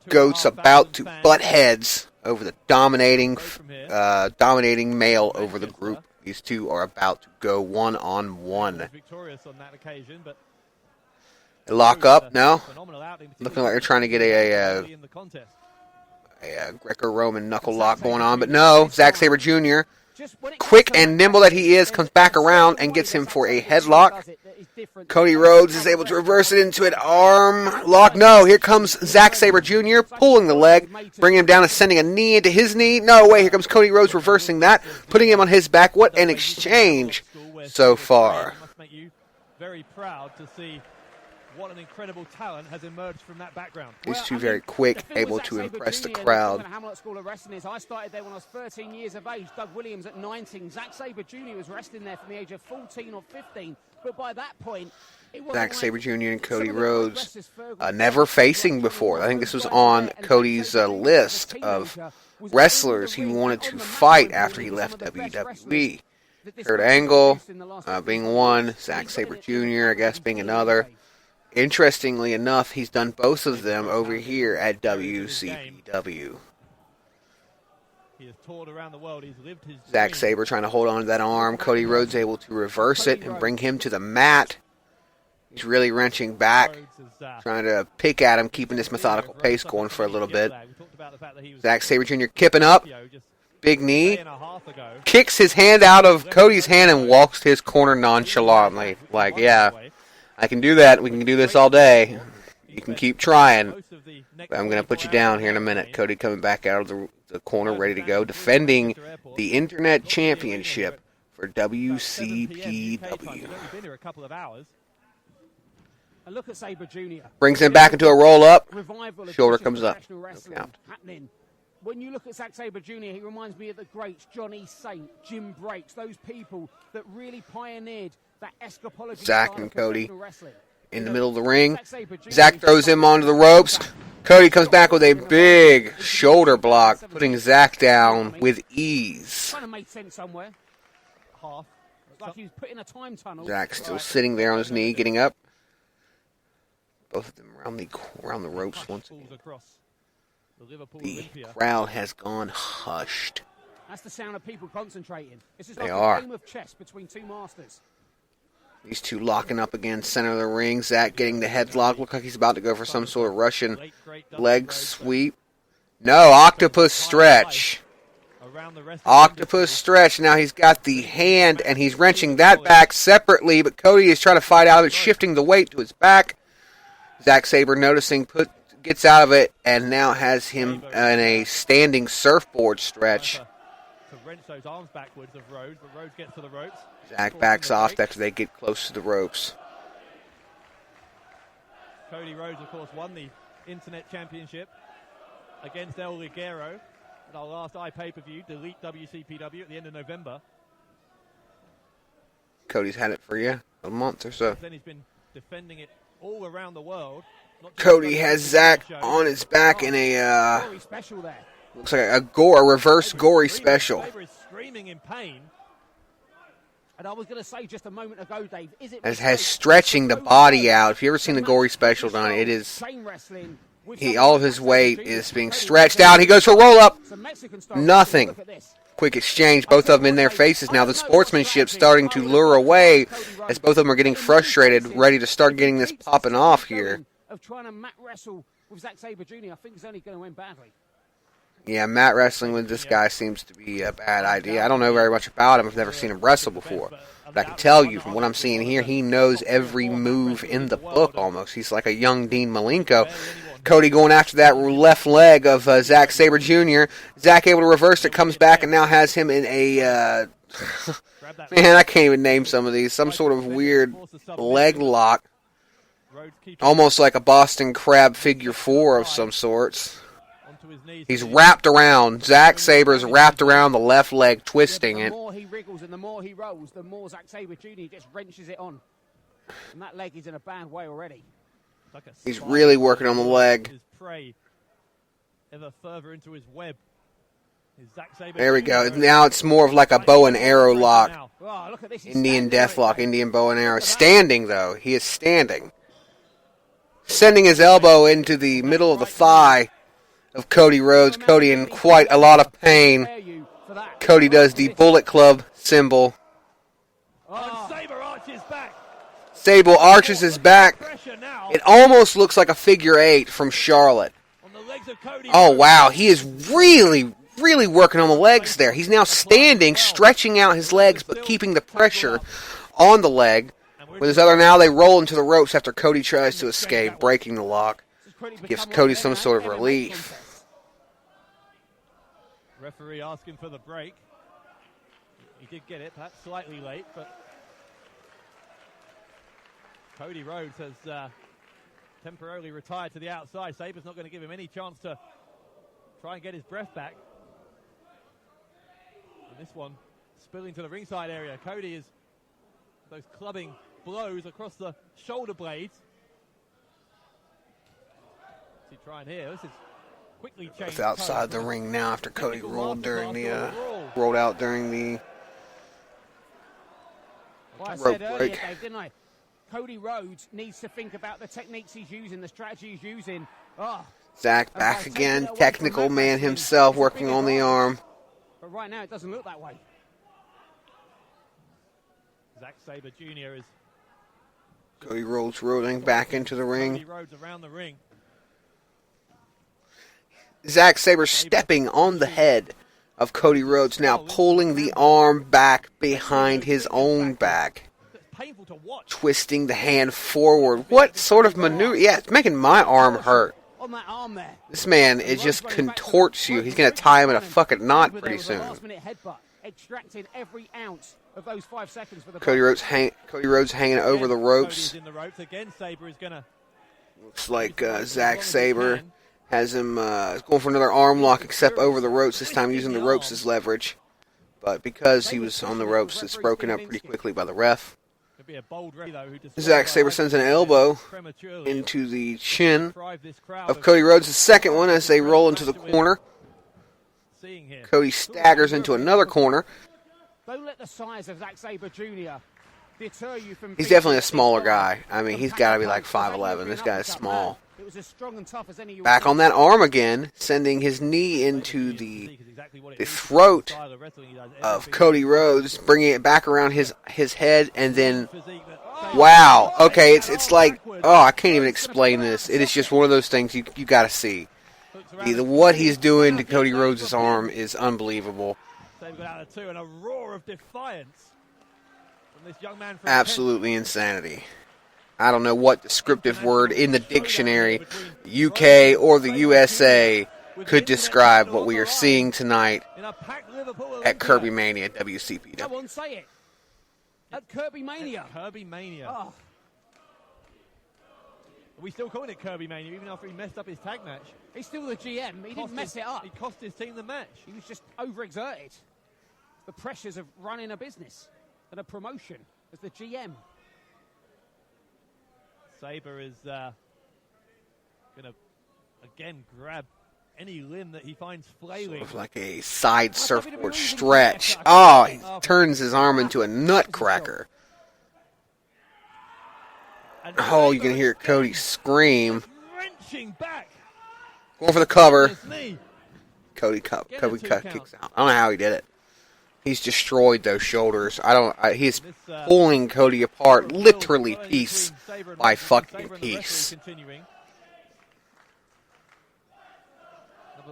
goats about to butt heads over the dominating male over the group. These two are about to go one-on-one. Victorious on that occasion, but they lock up now. Looking like they're trying to get a Greco-Roman knuckle lock going on, but no. Zack Sabre Jr., quick and nimble that he is, comes back around and gets him for a headlock. Cody Rhodes is able to reverse it into an arm lock. No, here comes Zack Sabre Jr. pulling the leg, bringing him down and sending a knee into his knee. No way, here comes Cody Rhodes reversing that, putting him on his back. What an exchange so far. Must make you very proud to see what an incredible talent has emerged from that background. These two very quick, able to impress the crowd. Hamlet School of Wrestling is. I started there when I was 13 years of age. Doug Williams at 19. Zack Sabre Jr. was wrestling there from the age of 14 or 15. But by that point, Zack Sabre Jr. and Cody Rhodes never facing before. I think this was on Cody's list of wrestlers he wanted to fight after he left WWE. Kurt Angle being one, Zack Sabre Jr. I guess being another. Interestingly enough, he's done both of them over here at WCPW. He has toured around the world. He's lived his Zack Sabre trying to hold on to that arm. Cody Rhodes able to reverse it and bring him to the mat. He's really wrenching back, trying to pick at him, keeping this methodical pace going for a little bit. Zack Sabre Jr. kipping up. Big knee. Kicks his hand out of Cody's hand and walks to his corner nonchalantly. Like, yeah, I can do that. We can do this all day. You can keep trying. But I'm going to put you down here in a minute. Cody coming back out of the corner, ready to go, defending the Internet Championship for WCPW. Look at Sabre Jr. Brings him back into a roll-up. Shoulder comes up. No count. When you look at Zack Sabre Jr., he reminds me of the greats, Johnny Saint, Jim Breaks, those people that really pioneered that escapology. Zack and Cody in the middle of the ring. Zack throws him onto the ropes. Cody comes back with a big shoulder block, putting Zack down with ease. Kind of made sense somewhere. Half. Like he was put in a time tunnel. Zack still sitting there on his knee, getting up. Both of them around the ropes once again. The crowd has gone hushed. That's the sound of people concentrating. This is like a game of chess between two masters. These two locking up against center of the ring. Zack getting the headlock. Look like he's about to go for some sort of Russian leg sweep. No, octopus stretch. Octopus stretch. Now he's got the hand and he's wrenching that back separately, but Cody is trying to fight out of it, shifting the weight to his back. Zack Sabre noticing, gets out of it, and now has him in a standing surfboard stretch. To wrench those arms backwards of Rhodes, but Rhodes gets to the ropes. Zack backs off after they get close to the ropes. Cody Rhodes, of course, won the Internet Championship against El Ligero at our last iPay-per-view, Delete WCPW, at the end of November. Cody's had it for a month or so. Then he's been defending it all around the world. Cody has Zack on his back in a looks like a reverse gory special. Screaming in pain. And I was going to say just a moment ago, Dave, is it has stretching the body out. If you ever seen the gory special done, it is all of his weight is being stretched out. He goes for a roll up. Nothing. Quick exchange, both of them in their faces now. The sportsmanship starting to lure away as both of them are getting frustrated, ready to start getting this popping off here. Of trying to mat wrestle with Zack Sabre Jr., I think it's only going to end badly. Yeah, mat wrestling with this guy seems to be a bad idea. I don't know very much about him. I've never seen him wrestle before. But I can tell you from what I'm seeing here, he knows every move in the book almost. He's like a young Dean Malenko. Cody going after that left leg of Zack Sabre Jr. Zack able to reverse it, comes back, and now has him in a... man, I can't even name some of these. Some sort of weird leg lock. Almost like a Boston Crab figure four of some sorts. He's wrapped around. Zack Sabre's wrapped around the left leg, twisting it. The more he wriggles and the more he rolls, the more Zack Sabre Jr. just wrenches it on. And that leg is in a bad way already. He's really working on the leg. ever further into his web. There we go. Now it's more of like a bow and arrow lock. Oh, look at this. Indian death lock, Indian bow and arrow. Standing, though. He is standing. Sending his elbow into the middle of the thigh of Cody Rhodes. Cody in quite a lot of pain. Cody does the Bullet Club symbol. Oh, Sabre arches back. Sable arches his back. It almost looks like a figure 8 from Charlotte. Oh, wow. He is really working on the legs there. He's now standing, stretching out his legs, but keeping the pressure on the leg. With his other, now they roll into the ropes after Cody tries to escape, breaking the lock. Gives Cody some sort of relief. Referee asking for the break. He did get it, perhaps slightly late, but Cody Rhodes has temporarily retired to the outside. Sabre's not going to give him any chance to try and get his breath back. And this one spilling to the ringside area. Cody is those clubbing blows across the shoulder blades. What's he trying here? This is quickly changed. It's outside the ring now after Cody rolled during the rolled out during the well, I rope said earlier, break. Dave, didn't I? Cody Rhodes needs to think about the techniques he's using, the strategy he's using. Oh, Zach back again, technical man himself working on the arm. But right now it doesn't look that way. Zack Sabre Jr. is Cody Rhodes rolling back into the ring. Cody Rhodes around the ring. Zack Sabre stepping on the head of Cody Rhodes, now pulling the arm back behind his own back. Painful to watch. Twisting the hand forward. What sort of maneuver? Yeah, it's making my arm hurt. On that arm there. This man, it just contorts you. He's going to tie him in a fucking knot pretty soon. Last-minute headbutt, extracting every ounce of those 5 seconds for the Cody Rhodes hanging over the ropes. In the ropes. Again, Sabre is gonna. Looks like Zack Sabre has him going for another arm lock, except over the ropes, this time using the ropes as leverage. But because he was on the ropes, it's broken up pretty quickly by the ref. Zack Sabre sends an elbow into the chin of Cody Rhodes' second one as they roll into the corner. Cody staggers into another corner. Don't let the size of Zack Sabre Jr. deter you from. He's definitely a smaller guy. I mean, he's got to be like 5'11". This guy's small. It was as strong and tough as any. Back on that arm again, sending his knee into the throat of Cody Rhodes, bringing it back around his head, and then, wow, okay, it's like, oh, I can't even explain this. It is just one of those things you got to see. What he's doing to Cody Rhodes' arm is unbelievable. They've got out of two and a roar of defiance from this young man. Absolutely insanity. I don't know what descriptive word in the dictionary, UK or the USA, could describe what we are seeing tonight at Kirbymania WCPW. Come on, say it. At Kirbymania. Kirbymania. Oh. Are we still calling it Kirbymania even after he messed up his tag match? He's still the GM. He didn't mess it up. He cost his team the match. He was just overexerted. The pressures of running a business and a promotion as the GM. Sabre is going to, again, grab any limb that he finds flailing. Sort of like a side surfboard stretch. Oh, he turns his arm into a nutcracker. Oh, you can hear Cody scream. Wrenching back. Going for the cover. Cody kicks out. I don't know how he did it. He's destroyed those shoulders. He's pulling Cody apart, literally piece by fucking piece.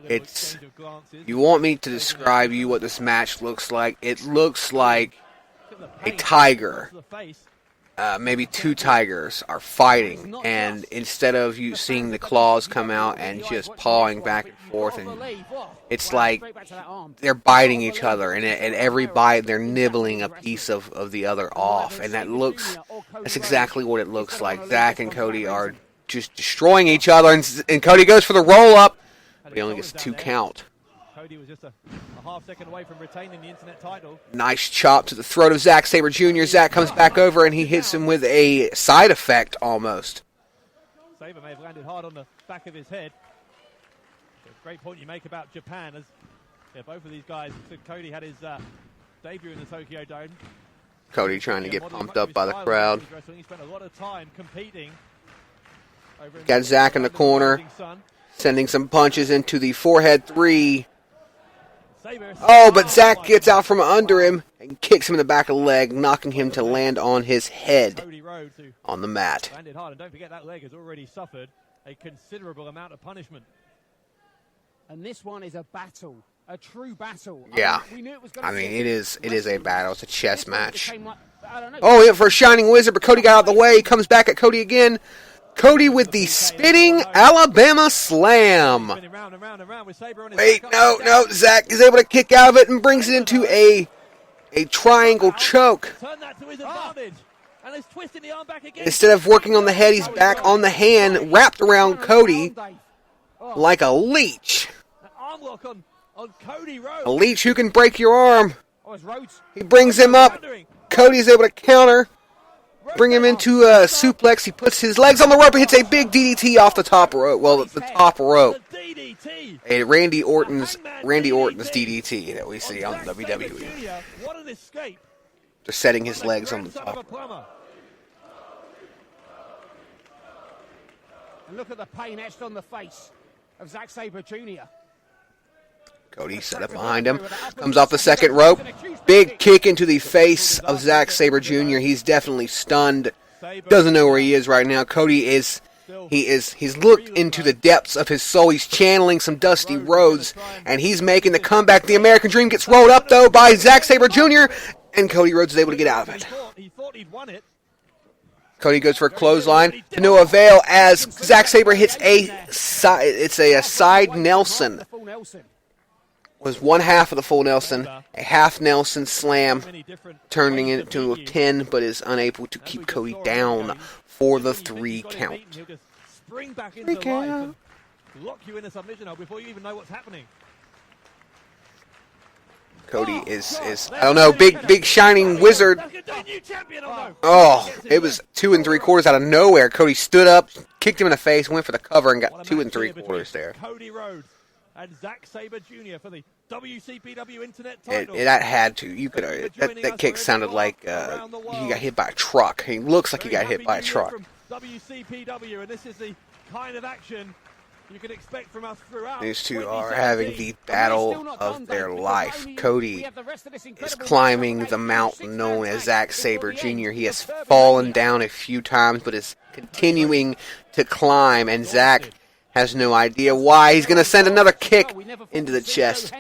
It's. You want me to describe you what this match looks like? It looks like a tiger. Maybe two tigers are fighting, and instead of you seeing the claws come out and just pawing back and forth, and it's like they're biting each other, and at every bite they're nibbling a piece of the other off, and that's exactly what it looks like. Zach and Cody are just destroying each other, and Cody goes for the roll up, but he only gets a 2 count. Cody was just a half second away from retaining the Internet title. Nice chop to the throat of Zack Sabre Jr. Zack comes back over and he hits him with a side effect almost. Sabre may have landed hard on the back of his head. Great point you make about Japan, as both of these guys. So Cody had his debut in the Tokyo Dome. Cody trying to get pumped up by the crowd. He spent a lot of time competing. Got Zach in the corner, sending some punches into the forehead 3. Oh, but Zach gets out from under him and kicks him in the back of the leg, knocking him to land on his head on the mat. Landed hard, and don't forget that leg has already suffered a considerable amount of punishment. And this one is a battle, a true battle. Yeah, we knew it was I mean it is a battle. It's a chess match. Like, Oh, yeah, for a Shining Wizard, but Cody got out of the way. He comes back at Cody again. Cody with the spinning Alabama Slam. Wait, no, Zach is able to kick out of it and brings it into a triangle choke. Instead of working on the head, he's back on the hand, wrapped around Cody like a leech. A leech who can break your arm. He brings him up. Cody's able to counter. Bring him into a suplex. He puts his legs on the rope and hits a big DDT off the top rope. Well, the top rope. A Randy Orton's DDT that we see on WWE. Just setting his legs on the top rope. And look at the pain etched on the face of Zack Sabre Jr. Cody set up behind him, comes off the second rope, big kick into the face of Zack Sabre Jr. He's definitely stunned, doesn't know where he is right now. Cody he's looked into the depths of his soul. He's channeling some Dusty Rhodes, and he's making the comeback. The American Dream gets rolled up though by Zack Sabre Jr., and Cody Rhodes is able to get out of it. Cody goes for a clothesline to no avail as Zack Sabre hits a side Nelson. Was one half of the full Nelson, a half Nelson slam, turning it into a 10, but is unable to keep Cody down for the 3 count. Spring back into life and lock you in a submission hold before you even know what's happening. Cody is I don't know, big shining wizard. Oh, it was 2 3/4 out of nowhere. Cody stood up, kicked him in the face, went for the cover, and got 2 3/4 there. Cody Rhodes and Zack Sabre Jr. for the WCPW Internet title. That had to. You could. That kick sounded like he got hit by a truck. He looks like he got hit by a truck. WCPW, and this is the kind of action you can expect from us throughout. These two are having the battle of their life. Cody is climbing the mountain known as Zack Sabre Jr. He has fallen down a few times, but is continuing to climb, and Zack has no idea why. He's going to send another kick into the chest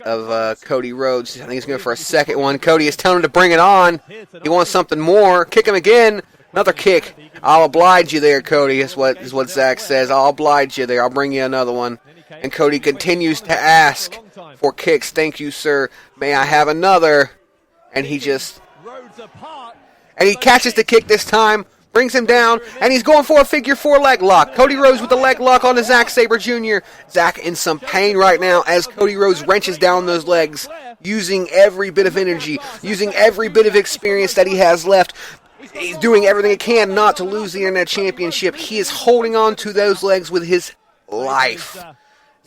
of Cody Rhodes. I think he's going for a second one. Cody is telling him to bring it on. He wants something more. Kick him again. Another kick. I'll oblige you there, Cody, is what Zack says. I'll oblige you there. I'll bring you another one. And Cody continues to ask for kicks. Thank you, sir. May I have another? And he catches the kick this time. Brings him down, and he's going for a figure 4 leg lock. Cody Rhodes with the leg lock on to Zack Sabre Jr. Zack in some pain right now as Cody Rhodes wrenches down those legs, using every bit of energy, using every bit of experience that he has left. He's doing everything he can not to lose the Internet Championship. He is holding on to those legs with his life.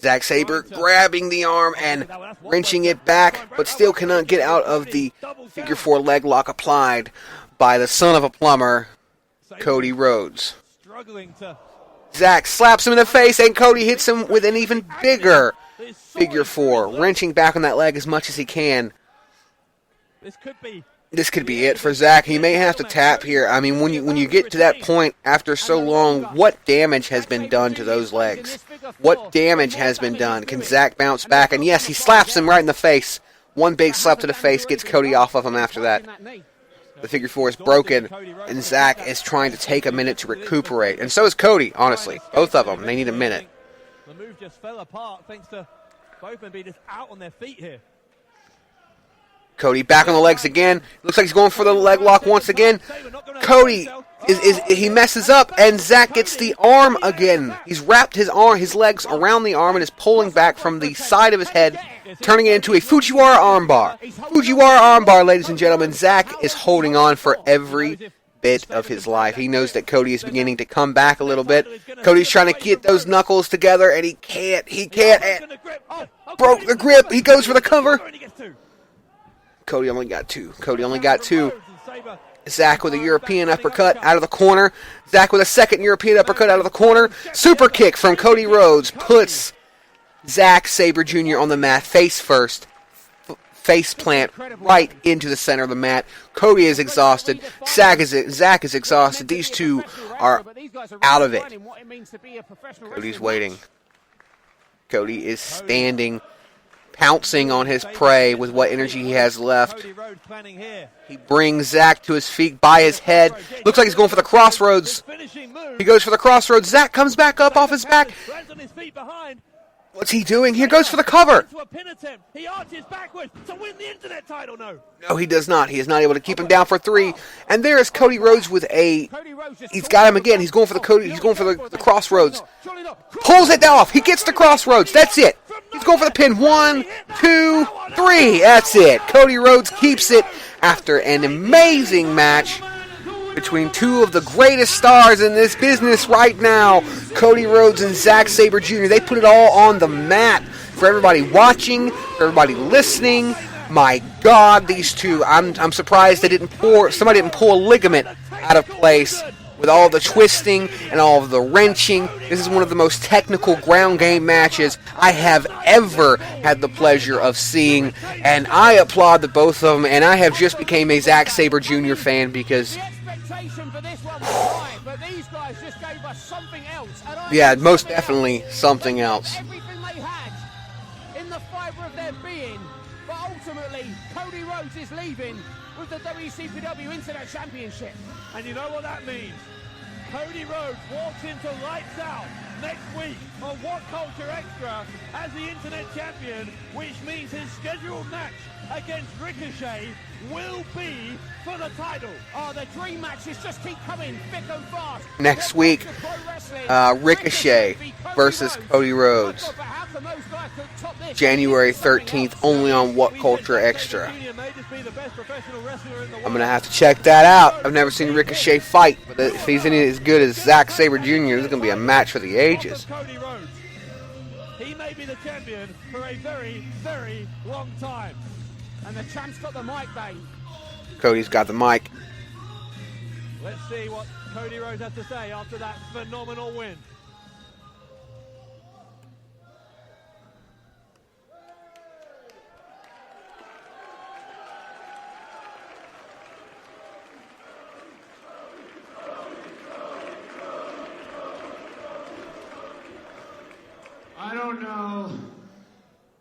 Zack Sabre grabbing the arm and wrenching it back, but still cannot get out of the figure 4 leg lock applied by the son of a plumber, Cody Rhodes. Zack slaps him in the face, and Cody hits him with an even bigger figure 4, wrenching back on that leg as much as he can. This could be it for Zack. He may have to tap here. I mean, when you get to that point after so long, what damage has been done to those legs? What damage has been done? Can Zack bounce back? And yes, he slaps him right in the face. One big slap to the face gets Cody off of him after that. The figure 4 is broken, and Zack is trying to take a minute to recuperate. And so is Cody, honestly. Both of them. They need a minute. The move just fell apart thanks to both men being just out on their feet here. Cody back on the legs again. Looks like he's going for the leg lock once again. Cody he messes up, and Zack gets the arm again. He's wrapped his legs around the arm and is pulling back from the side of his head, turning it into a Fujiwara armbar. Fujiwara armbar, ladies and gentlemen. Zack is holding on for every bit of his life. He knows that Cody is beginning to come back a little bit. Cody's trying to get those knuckles together, and he can't. He can't. Broke the grip. He goes for the cover. Cody only got two. Zach with a European uppercut out of the corner. Zach with a second European uppercut out of the corner. Super kick from Cody Rhodes puts Zack Sabre Jr. on the mat face first. Face plant right into the center of the mat. Cody is exhausted. Zack is exhausted. These two are out of it. Cody's waiting. Cody is standing, pouncing on his prey with what energy he has left. He brings Zack to his feet by his head. Looks like he's going for the crossroads. He goes for the crossroads. Zack comes back up off his back. What's he doing? Here goes for the cover. He arches backwards to win the internet title. No, he does not. He is not able to keep him down for 3. And there is Cody Rhodes with a. He's got him again. He's going for the crossroads. Pulls it off. He gets the crossroads. That's it. He's going for the pin. 1, 2, 3. That's it. Cody Rhodes keeps it after an amazing match between two of the greatest stars in this business right now, Cody Rhodes and Zack Sabre Jr. They put it all on the mat for everybody watching, for everybody listening. My God, these two! I'm surprised somebody didn't pull a ligament out of place with all the twisting and all of the wrenching. This is one of the most technical ground game matches I have ever had the pleasure of seeing, and I applaud the both of them. And I have just became a Zack Sabre Jr. fan because. But these guys just gave us something else. Yeah, most definitely something else. Everything they had in the fibre of their being, but ultimately Cody Rhodes is leaving with the WCPW Internet Championship. And you know what that means? Cody Rhodes walks into Lights Out next week on What Culture Extra as the Internet Champion, which means his scheduled match against Ricochet will be for the title. Oh, the dream matches just keep coming thick and fast. Next week, Ricochet versus Cody Rhodes. January 13th, only on What Culture Extra. I'm going to have to check that out. I've never seen Ricochet fight, but if he's any as good as Zack Sabre Jr., this is going to be a match for the ages. He may be the champion for a very, very long time. And the champ's got the mic, Dave. Cody's got the mic. Let's see what Cody Rhodes has to say after that phenomenal win. I don't know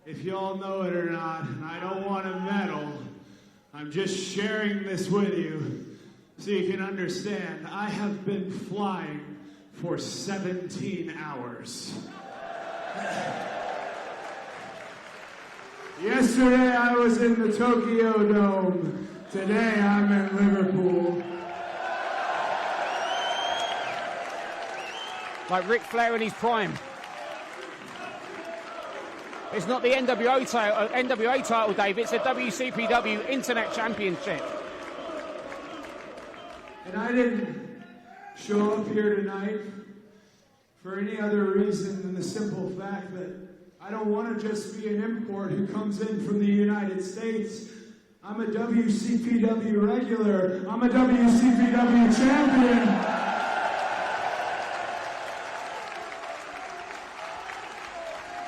if y'all know it or not, and I don't want to meddle. I'm just sharing this with you so you can understand. I have been flying for 17 hours. Yesterday I was in the Tokyo Dome. Today I'm in Liverpool. Like Ric Flair in his prime. It's not the NWA title, Dave. It's the WCPW Internet Championship. And I didn't show up here tonight for any other reason than the simple fact that I don't want to just be an import who comes in from the United States. I'm a WCPW regular. I'm a WCPW champion.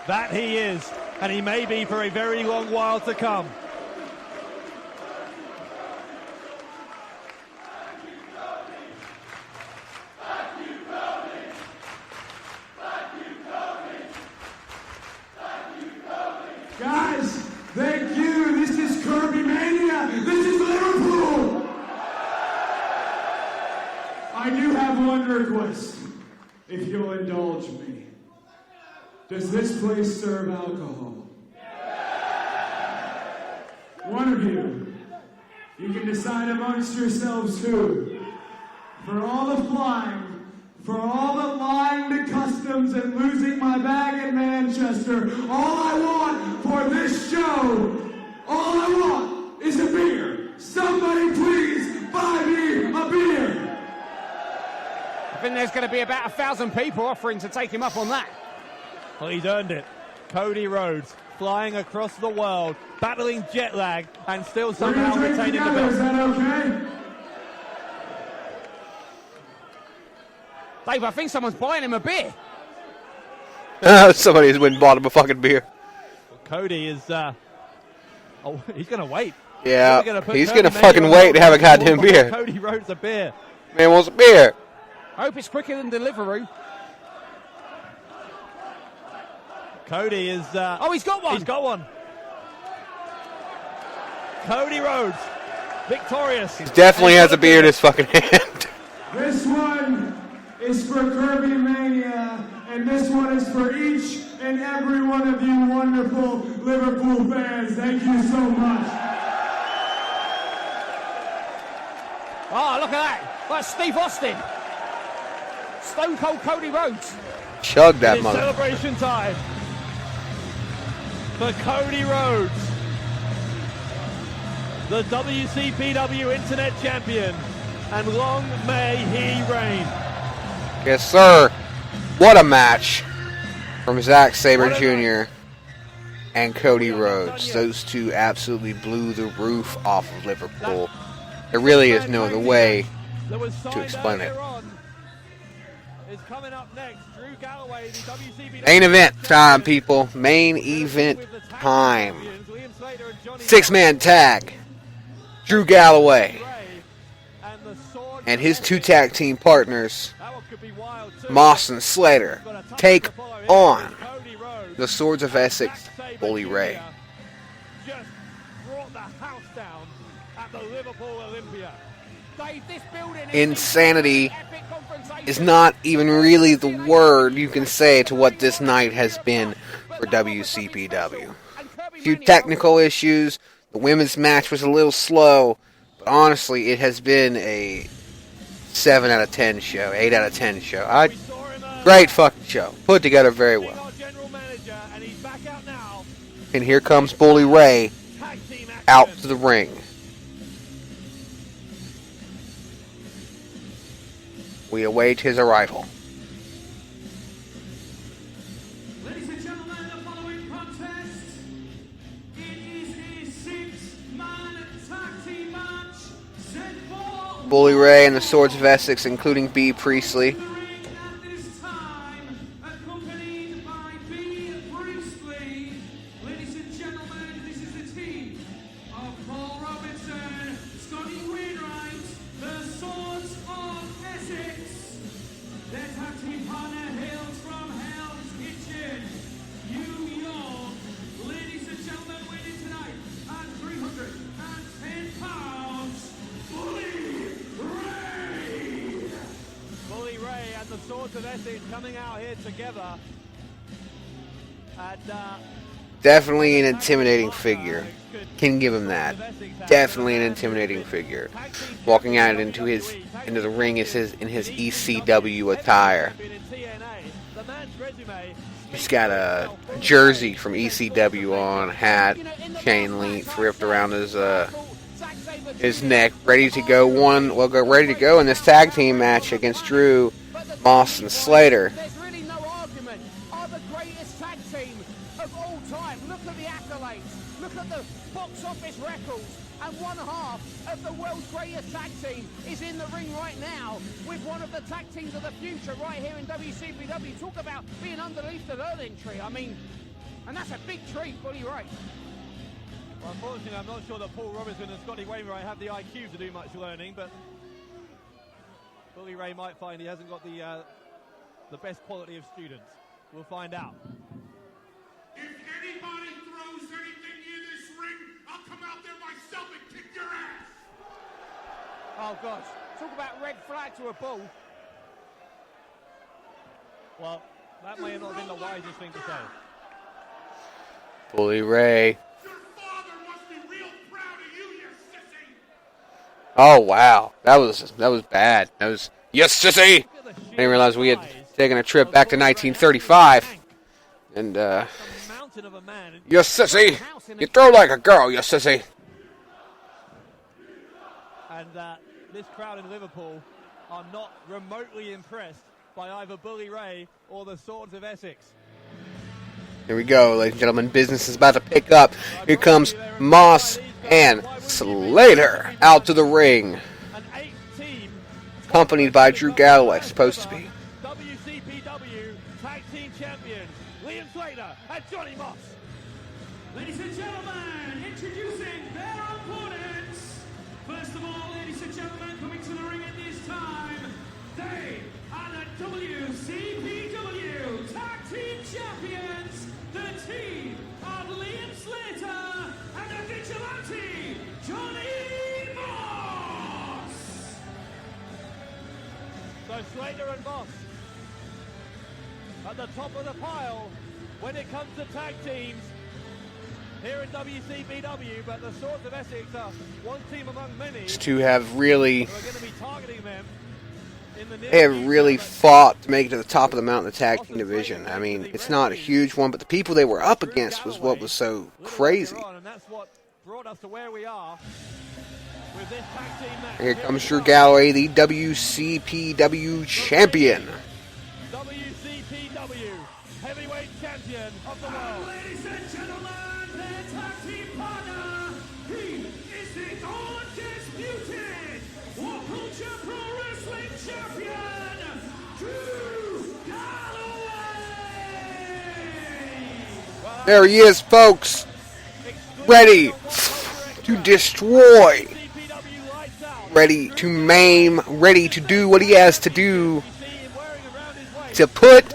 That he is, and he may be for a very long while to come. Guys, thank you. This is Kirbymania. This is Liverpool. I do have one request, if you'll indulge me. Does this place serve alcohol? One of you. You can decide amongst yourselves who. For all the flying, for all the lying to customs and losing my bag in Manchester, all I want for this show, all I want is a beer. Somebody please buy me a beer. think there's going to be about 1,000 people offering to take him up on that. Well, he's earned it. Cody Rhodes flying across the world, battling jet lag, and still somehow retaining the belt. Is that okay? Dave, I think someone's buying him a beer. Somebody's went and bought him a fucking beer. Cody is, he's going to wait. Yeah, he's going to fucking wait to have a goddamn beer. Cody Rhodes a beer. Man wants a beer. I hope it's quicker than Deliveroo. Cody is... he's got one. He's got one. Cody Rhodes, victorious. He definitely has a beer in his fucking hand. This one is for Kirbymania, and this one is for each and every one of you wonderful Liverpool fans. Thank you so much. Oh, look at that. That's Steve Austin. Stone Cold Cody Rhodes. Chug that It's mother. celebration time for Cody Rhodes, the WCPW Internet Champion, and long may he reign. Yes, sir. What a match from Zack Sabre Jr. and Cody Rhodes. Those two absolutely blew the roof off of Liverpool. There really is no other way to explain it. Is coming up next. Drew Galloway, the WCPW Main event time, people. Main event time. 6-man tag. Drew Galloway and his 2 tag team partners, Moss and Slater, take on the Swords of Essex, Bully Ray. just brought the house down at the Liverpool Olympia. Dave, this building Insanity is not even really the word you can say to what this night has been for WCPW. A few technical issues. The women's match was a little slow, but honestly, it has been a 7 out of 10 show, 8 out of 10 show. Great fucking show. Put together very well. And here comes Bully Ray out to the ring. We await his arrival. Ladies and gentlemen, the following contest, it is a 6-man tag team match set for Bully Ray and the Swords of Essex, including B. Priestley. at this time, accompanied by B. Priestley. Ladies and gentlemen, this is the team of Paul Robinson, Scotty Wainwright, the Swords of Essex. Their tag team partner hails from Hell's Kitchen, New York. Ladies and gentlemen, waiting tonight at 310 pounds, Bully Ray. Bully Ray and the Swords of Essex coming out here together. And Definitely an intimidating figure. Can give him that. Definitely an intimidating figure. Walking out into the ring in his ECW attire. He's got a jersey from ECW on, hat, chain link ripped around his neck, ready to go in this tag team match against Drew, Moss, and Slater. There's really no argument. Are the greatest tag team of all time. Look at the accolades. Look at the box office records. And one half of the world's greatest tag team is in the ring right now with one of the tag teams of the future right here in WCPW. Talk about being underneath the learning tree. I mean, and that's a big treat, Bully Ray. well, unfortunately, I'm not sure that Paul Robinson and Scotty Wainwright have the IQ to do much learning, but Bully Ray might find he hasn't got the best quality of students. We'll find out. If anybody throws anything near this ring, I'll come out there myself and kick your ass. Oh, gosh. Talk about red flag to a bull. Well, that may have not been the wisest thing to say. Bully Ray. Your father must be real proud of you, you sissy. Oh wow, that was bad. That was yes, sissy. I didn't realize we had taken a trip back to 1935. And you sissy, you throw like a girl, you sissy. And this crowd in Liverpool are not remotely impressed by either Bully Ray or the Swords of Essex. Here we go, ladies and gentlemen. Business is about to pick up. Here comes Moss and Slater out to the ring. Accompanied by Drew Galloway, supposed to be. WCPW Tag Team Champions, Liam Slater and Johnny Moss. Ladies and gentlemen, introducing their opponents. First of all, ladies and gentlemen, coming to the ring at this time, they are the WCPW Tag Team Champions, the team of Liam Slater and the Vigilante, Johnny Moss. So Slater and Moss at the top of the pile when it comes to tag teams here in WCPW, but the Swords of Essex are one team among many. To have really, We're going to be targeting them in the near they have future, really but fought to make it to the top of the mountain, the tag team division. I mean, it's not a huge one, but the people they were up against was what was so crazy. and that's what brought us to where we are with this tag team match. Here comes Drew Galloway, the WCPW champion. WCPW heavyweight champion of the world. Ladies and gentlemen, their tag team partner, he is the undisputed World Culture Pro Wrestling Champion, Drew Galloway! There he is, folks. Ready to destroy. Ready to maim. Ready to do what he has to do to put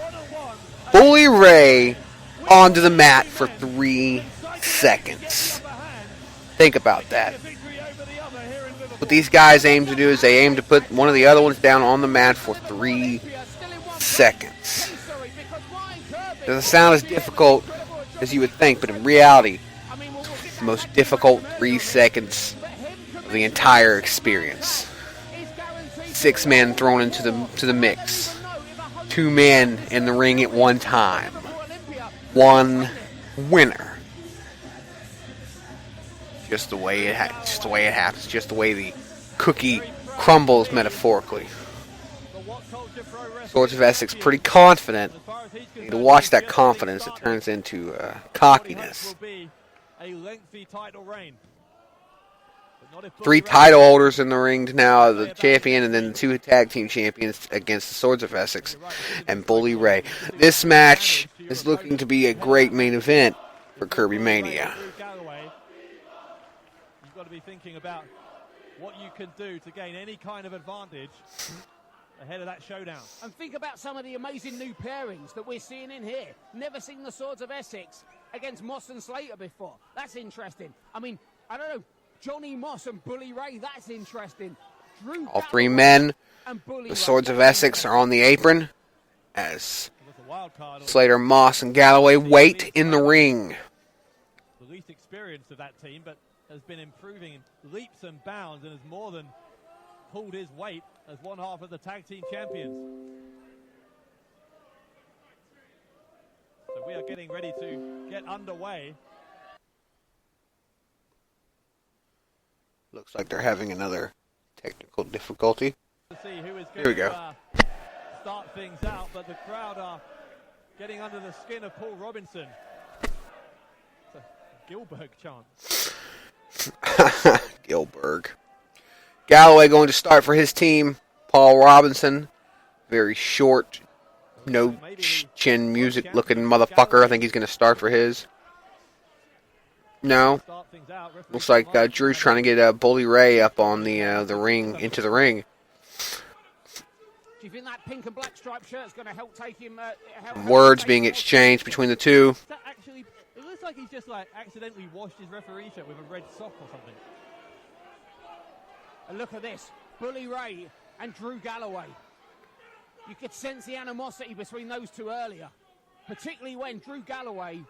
Bully Ray onto the mat for 3 seconds. Think about that. What these guys aim to do is they aim to put one of the other ones down on the mat for 3 seconds. Doesn't sound as difficult as you would think, but in reality, it's the most difficult 3 seconds of the entire experience. 6 men thrown into the mix. 2 men in the ring at one time. 1 winner. Just the way it happens. Just the way the cookie crumbles, metaphorically. Swords of Essex pretty confident. You need to watch that confidence. It turns into cockiness. A lengthy title reign. 3 title holders in the ring now, the champion and then the 2 tag team champions against the Swords of Essex and Bully Ray. This match is looking to be a great main event for Kirbymania. You've got to be thinking about what you can do to gain any kind of advantage ahead of that showdown. And think about some of the amazing new pairings that we're seeing in here. Never seen the Swords of Essex against Moss and Slater before. That's interesting. I mean, I don't know. Johnny Moss and Bully Ray, that's interesting. Drew All 3 men, and Bully the Swords of Essex, are on the apron as Slater, Moss, and Galloway wait in the ring. The least experienced of that team, but has been improving in leaps and bounds and has more than pulled his weight as one half of the tag team champions. So we are getting ready to get underway. Looks like they're having another technical difficulty. Here we go. Start things out, but the crowd are getting under the skin of Paul Robinson. It's a Gilbert chant. Gilbert. Galloway going to start for his team. Paul Robinson, very short, no chin music looking motherfucker. I think he's going to start for his. No. Looks like Drew's trying to get Bully Ray up on the ring, into the ring. Do you think that pink and black striped shirt is going to help take him? Words being exchanged between the two. Actually, it looks like he's just accidentally washed his referee shirt with a red sock or something. And look at this, Bully Ray and Drew Galloway. You could sense the animosity between those two earlier, particularly when Drew Galloway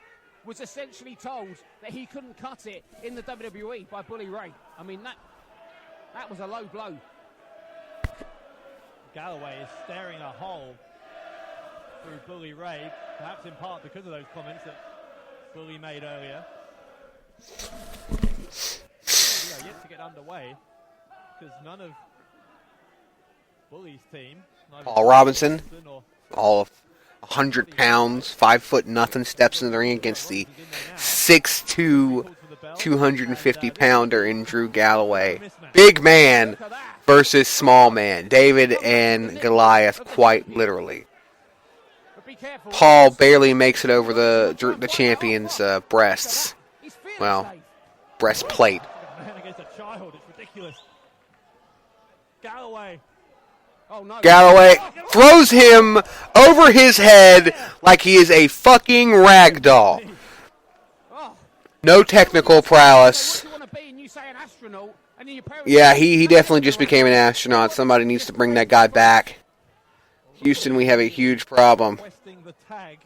was essentially told that he couldn't cut it in the WWE by Bully Ray. I mean, that was a low blow. Galloway is staring a hole through Bully Ray, perhaps in part because of those comments that Bully made earlier. We are yet to get underway because none of Bully's team. Paul Robinson, all of 100 pounds, 5 foot nothing, steps in the ring against the 6'2", 250 pounder in Drew Galloway. Big man versus small man. David and Goliath, quite literally. Paul barely makes it over the champion's breasts. Well, breastplate. Man against a child, it's ridiculous. Galloway. Oh, no. Galloway throws him over his head like he is a fucking rag doll. No technical prowess. Yeah, he definitely just became an astronaut. Somebody needs to bring that guy back. Houston, we have a huge problem. Requesting the tag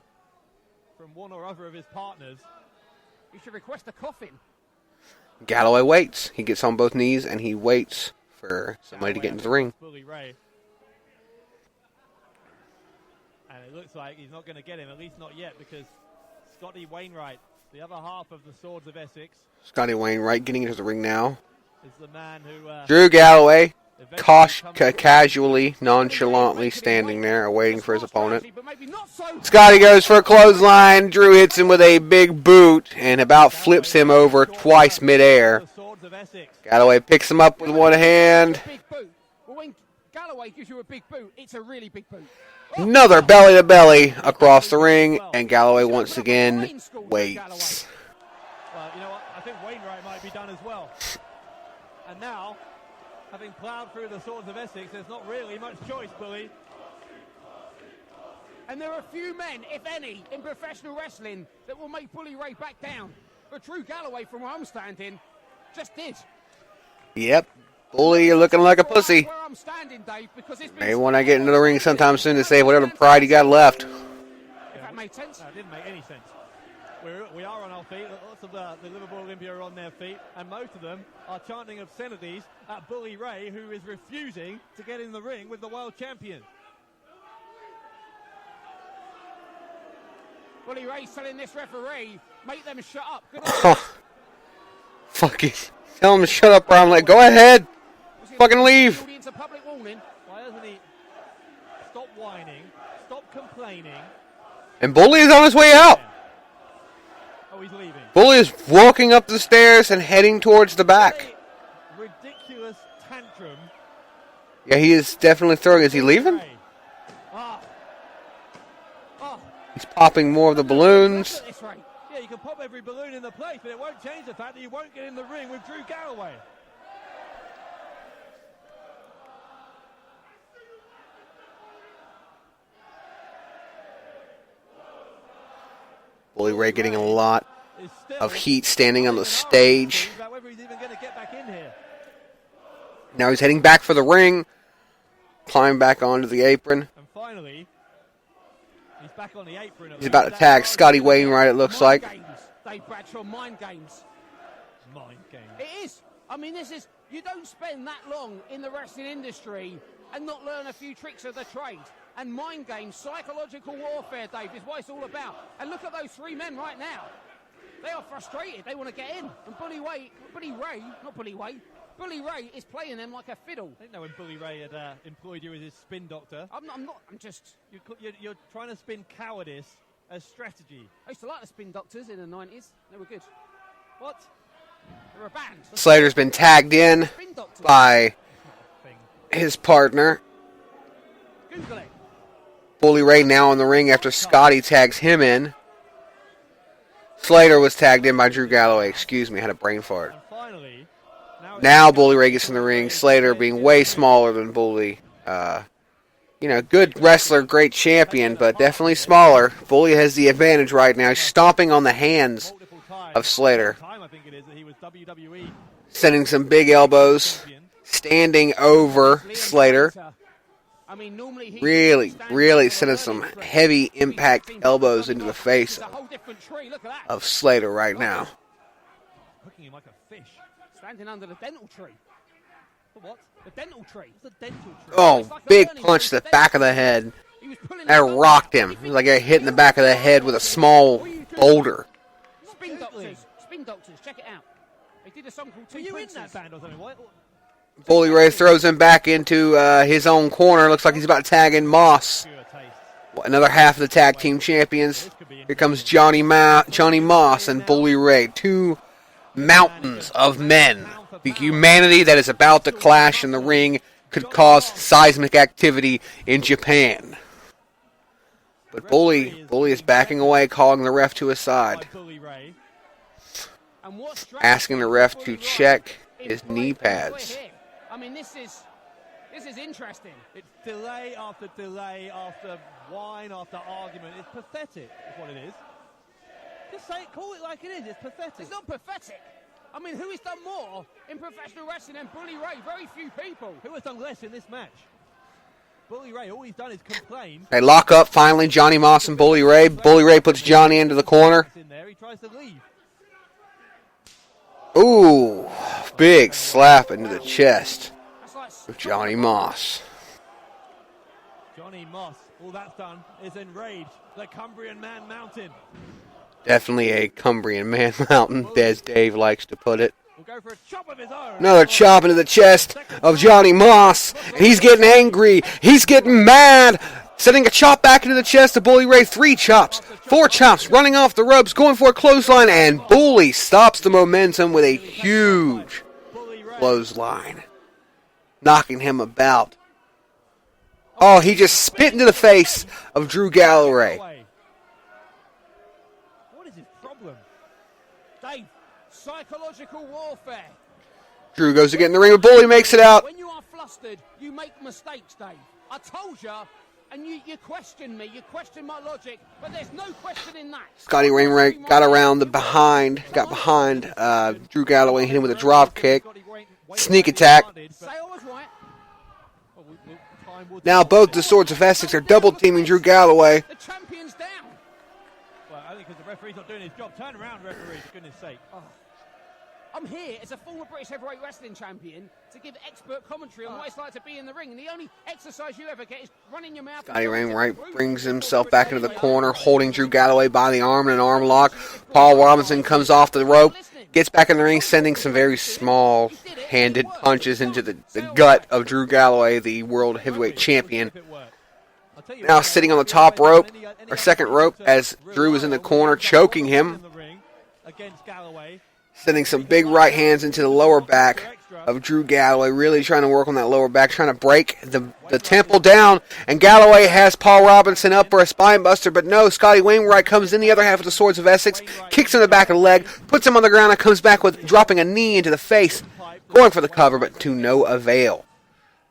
from one or other of his partners. You should request a coffin. Galloway waits. He gets on both knees and he waits for somebody to get into the ring. And it looks like he's not going to get him, at least not yet, because Scotty Wainwright, the other half of the Swords of Essex, Scotty Wainwright getting into the ring now. is the man who... Drew Galloway, casually, nonchalantly standing there, waiting for his opponent. Scotty goes for a clothesline. Drew hits him with a big boot and about flips him over twice midair. Galloway picks him up with one hand. Well, when Galloway gives you a big boot, it's a really big boot. Another belly-to-belly across the ring, and Galloway once again waits. Well, you know what? I think Wainwright might be done as well. And now, having ploughed through the Swords of Essex, there's not really much choice, Bully. And there are few men, if any, in professional wrestling that will make Bully Ray back down. But Drew Galloway, from where I'm standing, just did. Yep. Bully, you're looking like a pussy. Where I'm standing, Dave, because it's been... Maybe when I get into the ring sometime soon to save whatever pride you got left. If that made sense? No, it didn't make any sense. We are on our feet. Lots of the Liverpool Olympia are on their feet, and most of them are chanting obscenities at Bully Ray, who is refusing to get in the ring with the world champion. Bully Ray's telling this referee, make them shut up. Good on you. Fuck it. Tell him to shut up, Brownlee. Go ahead. Fucking leave. Why doesn't he stop whining, stop complaining? And Bully is on his way out. Oh, he's leaving. Bully is walking up the stairs and heading towards the back. Ridiculous tantrum. Yeah, he is definitely throwing. Is he leaving? He's popping more of the balloons. Yeah, you can pop every balloon in the place, but it won't change the fact that you won't get in the ring with Drew Galloway. Bully Ray getting a lot of heat standing on the stage. Now he's heading back for the ring. Climb back onto the apron. And finally, he's back on the apron. He's about to tag Scotty Wainwright, it looks like. Dave Bradshaw, mind games. Mind games. It is. I mean, you don't spend that long in the wrestling industry and not learn a few tricks of the trade. And mind games, psychological warfare, Dave, is what it's all about. And look at those three men right now. They are frustrated. They want to get in. And Bully Ray is playing them like a fiddle. I didn't know when Bully Ray had employed you as his spin doctor. I'm not. I'm just... You're trying to spin cowardice as strategy. I used to like the spin doctors in the 90s. They were good. What? They were a band. Slater's been tagged in by his partner. Google it. Bully Ray now in the ring after Scotty tags him in. Slater was tagged in by Drew Galloway. Excuse me, I had a brain fart. Now Bully Ray gets in the ring. Slater being way smaller than Bully. Good wrestler, great champion, but definitely smaller. Bully has the advantage right now. He's stomping on the hands of Slater. Sending some big elbows. Standing over Slater. Really sending some heavy impact elbows into the face of Slater right now. Hooking him like a fish. Standing under the dental tree. The what? The dental tree. What's a dental tree? Oh, big punch to the back of the head. That rocked him. It was like a hit in the back of the head with a small boulder. Spin doctors, check it out. They did a song called Two Were you in Princes. that band or something? Bully Ray throws him back into his own corner. Looks like he's about to tag in Moss. Another half of the tag team champions. Here comes Johnny Moss and Bully Ray. Two mountains of men. The humanity that is about to clash in the ring could cause seismic activity in Japan. But Bully is backing away, calling the ref to his side. Asking the ref to check his knee pads. I mean, this is interesting. It's delay after whine after argument. It's pathetic, is what it is. Just say it, call it like it is. It's pathetic. It's not pathetic. I mean, who has done more in professional wrestling than Bully Ray? Very few people. Who has done less in this match? Bully Ray, all he's done is complain. They lock up finally, Johnny Moss and Bully Ray. Bully Ray puts Johnny into the corner. In there, he tries to leave. Ooh, big slap into the chest of Johnny Moss. Johnny Moss, all that's done is enrage the Cumbrian Man Mountain. Definitely a Cumbrian Man Mountain, as Dave likes to put it. We'll go for a chop of his own. Another chop into the chest of Johnny Moss. He's getting angry. He's getting mad. Setting a chop back into the chest of Bully Ray. 3 chops, 4 chops, running off the ropes, going for a clothesline, and Bully stops the momentum with a huge clothesline, knocking him about. Oh, he just spit into the face of Drew Galloway. What is his problem? Dave, psychological warfare. Drew goes to get in the ring, but Bully makes it out. When you are flustered, you make mistakes, Dave. I told you. And you question me, you question my logic, but there's no question in that. Scotty Wainwright got around got behind Drew Galloway, hit him with a drop kick. Sneak attack. Now both the Swords of Essex are double teaming Drew Galloway. The champion's down. Well, I think because the referee's not doing his job. Turn around, referee, for goodness sake. Oh. I'm here as a former British heavyweight wrestling champion to give expert commentary on what it's like to be in the ring. And the only exercise you ever get is running your mouth. Scotty Wainwright brings himself back into the corner, holding Drew Galloway by the arm in an arm lock. Paul Robinson comes off the rope, gets back in the ring, sending some very small-handed punches into the gut of Drew Galloway, the world heavyweight champion. Now sitting on the top rope, or second rope, as Drew is in the corner, choking him. Sending some big right hands into the lower back of Drew Galloway, really trying to work on that lower back, trying to break the temple down. And Galloway has Paul Robinson up for a spine buster, but no, Scotty Wainwright comes in the other half of the Swords of Essex, kicks him in the back of the leg, puts him on the ground, and comes back with dropping a knee into the face, going for the cover, but to no avail.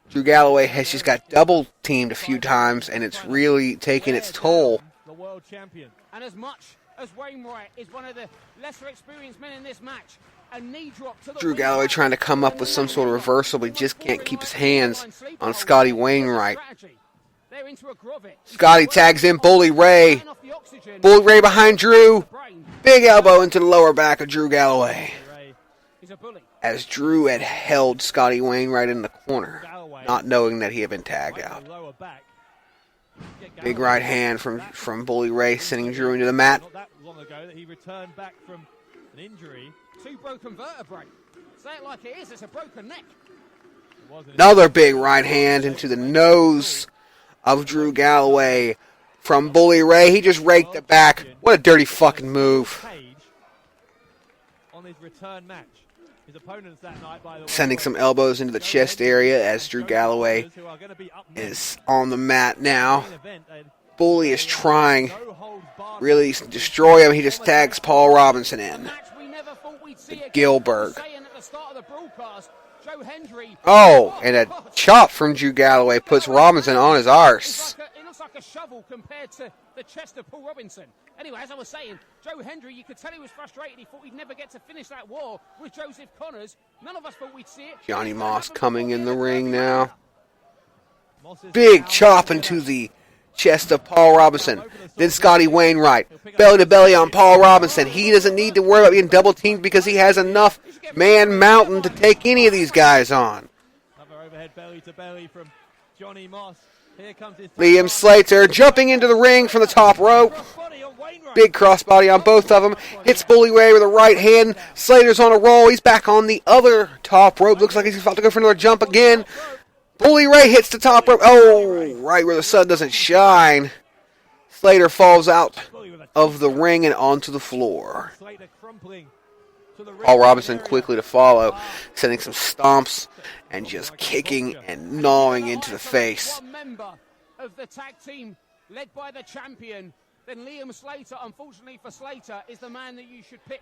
Drew Galloway has just got double teamed a few times, and it's really taking its toll. The world champion. And as much as Wainwright is one of the lesser experienced men in this match, a knee drop to the Drew Galloway trying to come up with some sort of reversal, but he just can't keep his hands on Scotty Wainwright. Scotty tags in Bully Ray. Bully Ray behind Drew. Big elbow into the lower back of Drew Galloway. As Drew had held Scotty Wainwright in the corner, not knowing that he had been tagged out. Big right hand from Bully Ray, sending Drew into the mat. Not that long ago that he returned back from an injury. 2 broken vertebrae. Say it like it is, it's a broken neck. Another big right hand into the nose of Drew Galloway from Bully Ray. He just raked it back. What a dirty fucking move. On his return match. His opponents that night, by the way, sending some elbows into the chest area as Drew Galloway is on the mat now. Bully is trying really to destroy him. He just tags Paul Robinson in. Gilbert. Oh, and a chop from Drew Galloway puts Robinson on his arse. It looks like a shovel compared to the chest of Paul Robinson. Anyway, as I was saying, Joe Hendry, you could tell he was frustrated. He thought he'd never get to finish that war with Joseph Connors. None of us thought we'd see it. Johnny Moss coming in the ring now. Big chop into the chest of Paul Robinson. Then Scotty Wainwright. Belly to belly on Paul Robinson. He doesn't need to worry about being double teamed because he has enough man mountain to take any of these guys on. Another overhead belly to belly from Johnny Moss. Here comes his Liam Slater jumping into the ring from the top rope. Big crossbody on both of them. Hits Bully Ray with a right hand. Slater's on a roll. He's back on the other top rope. Looks like he's about to go for another jump again. Bully Ray hits the top rope. Oh, right where the sun doesn't shine. Slater falls out of the ring and onto the floor. Paul Robinson quickly to follow, sending some stomps and just kicking and gnawing into the face. One member of the tag team led by the champion, then Liam Slater, unfortunately for Slater, is the man that you should pick.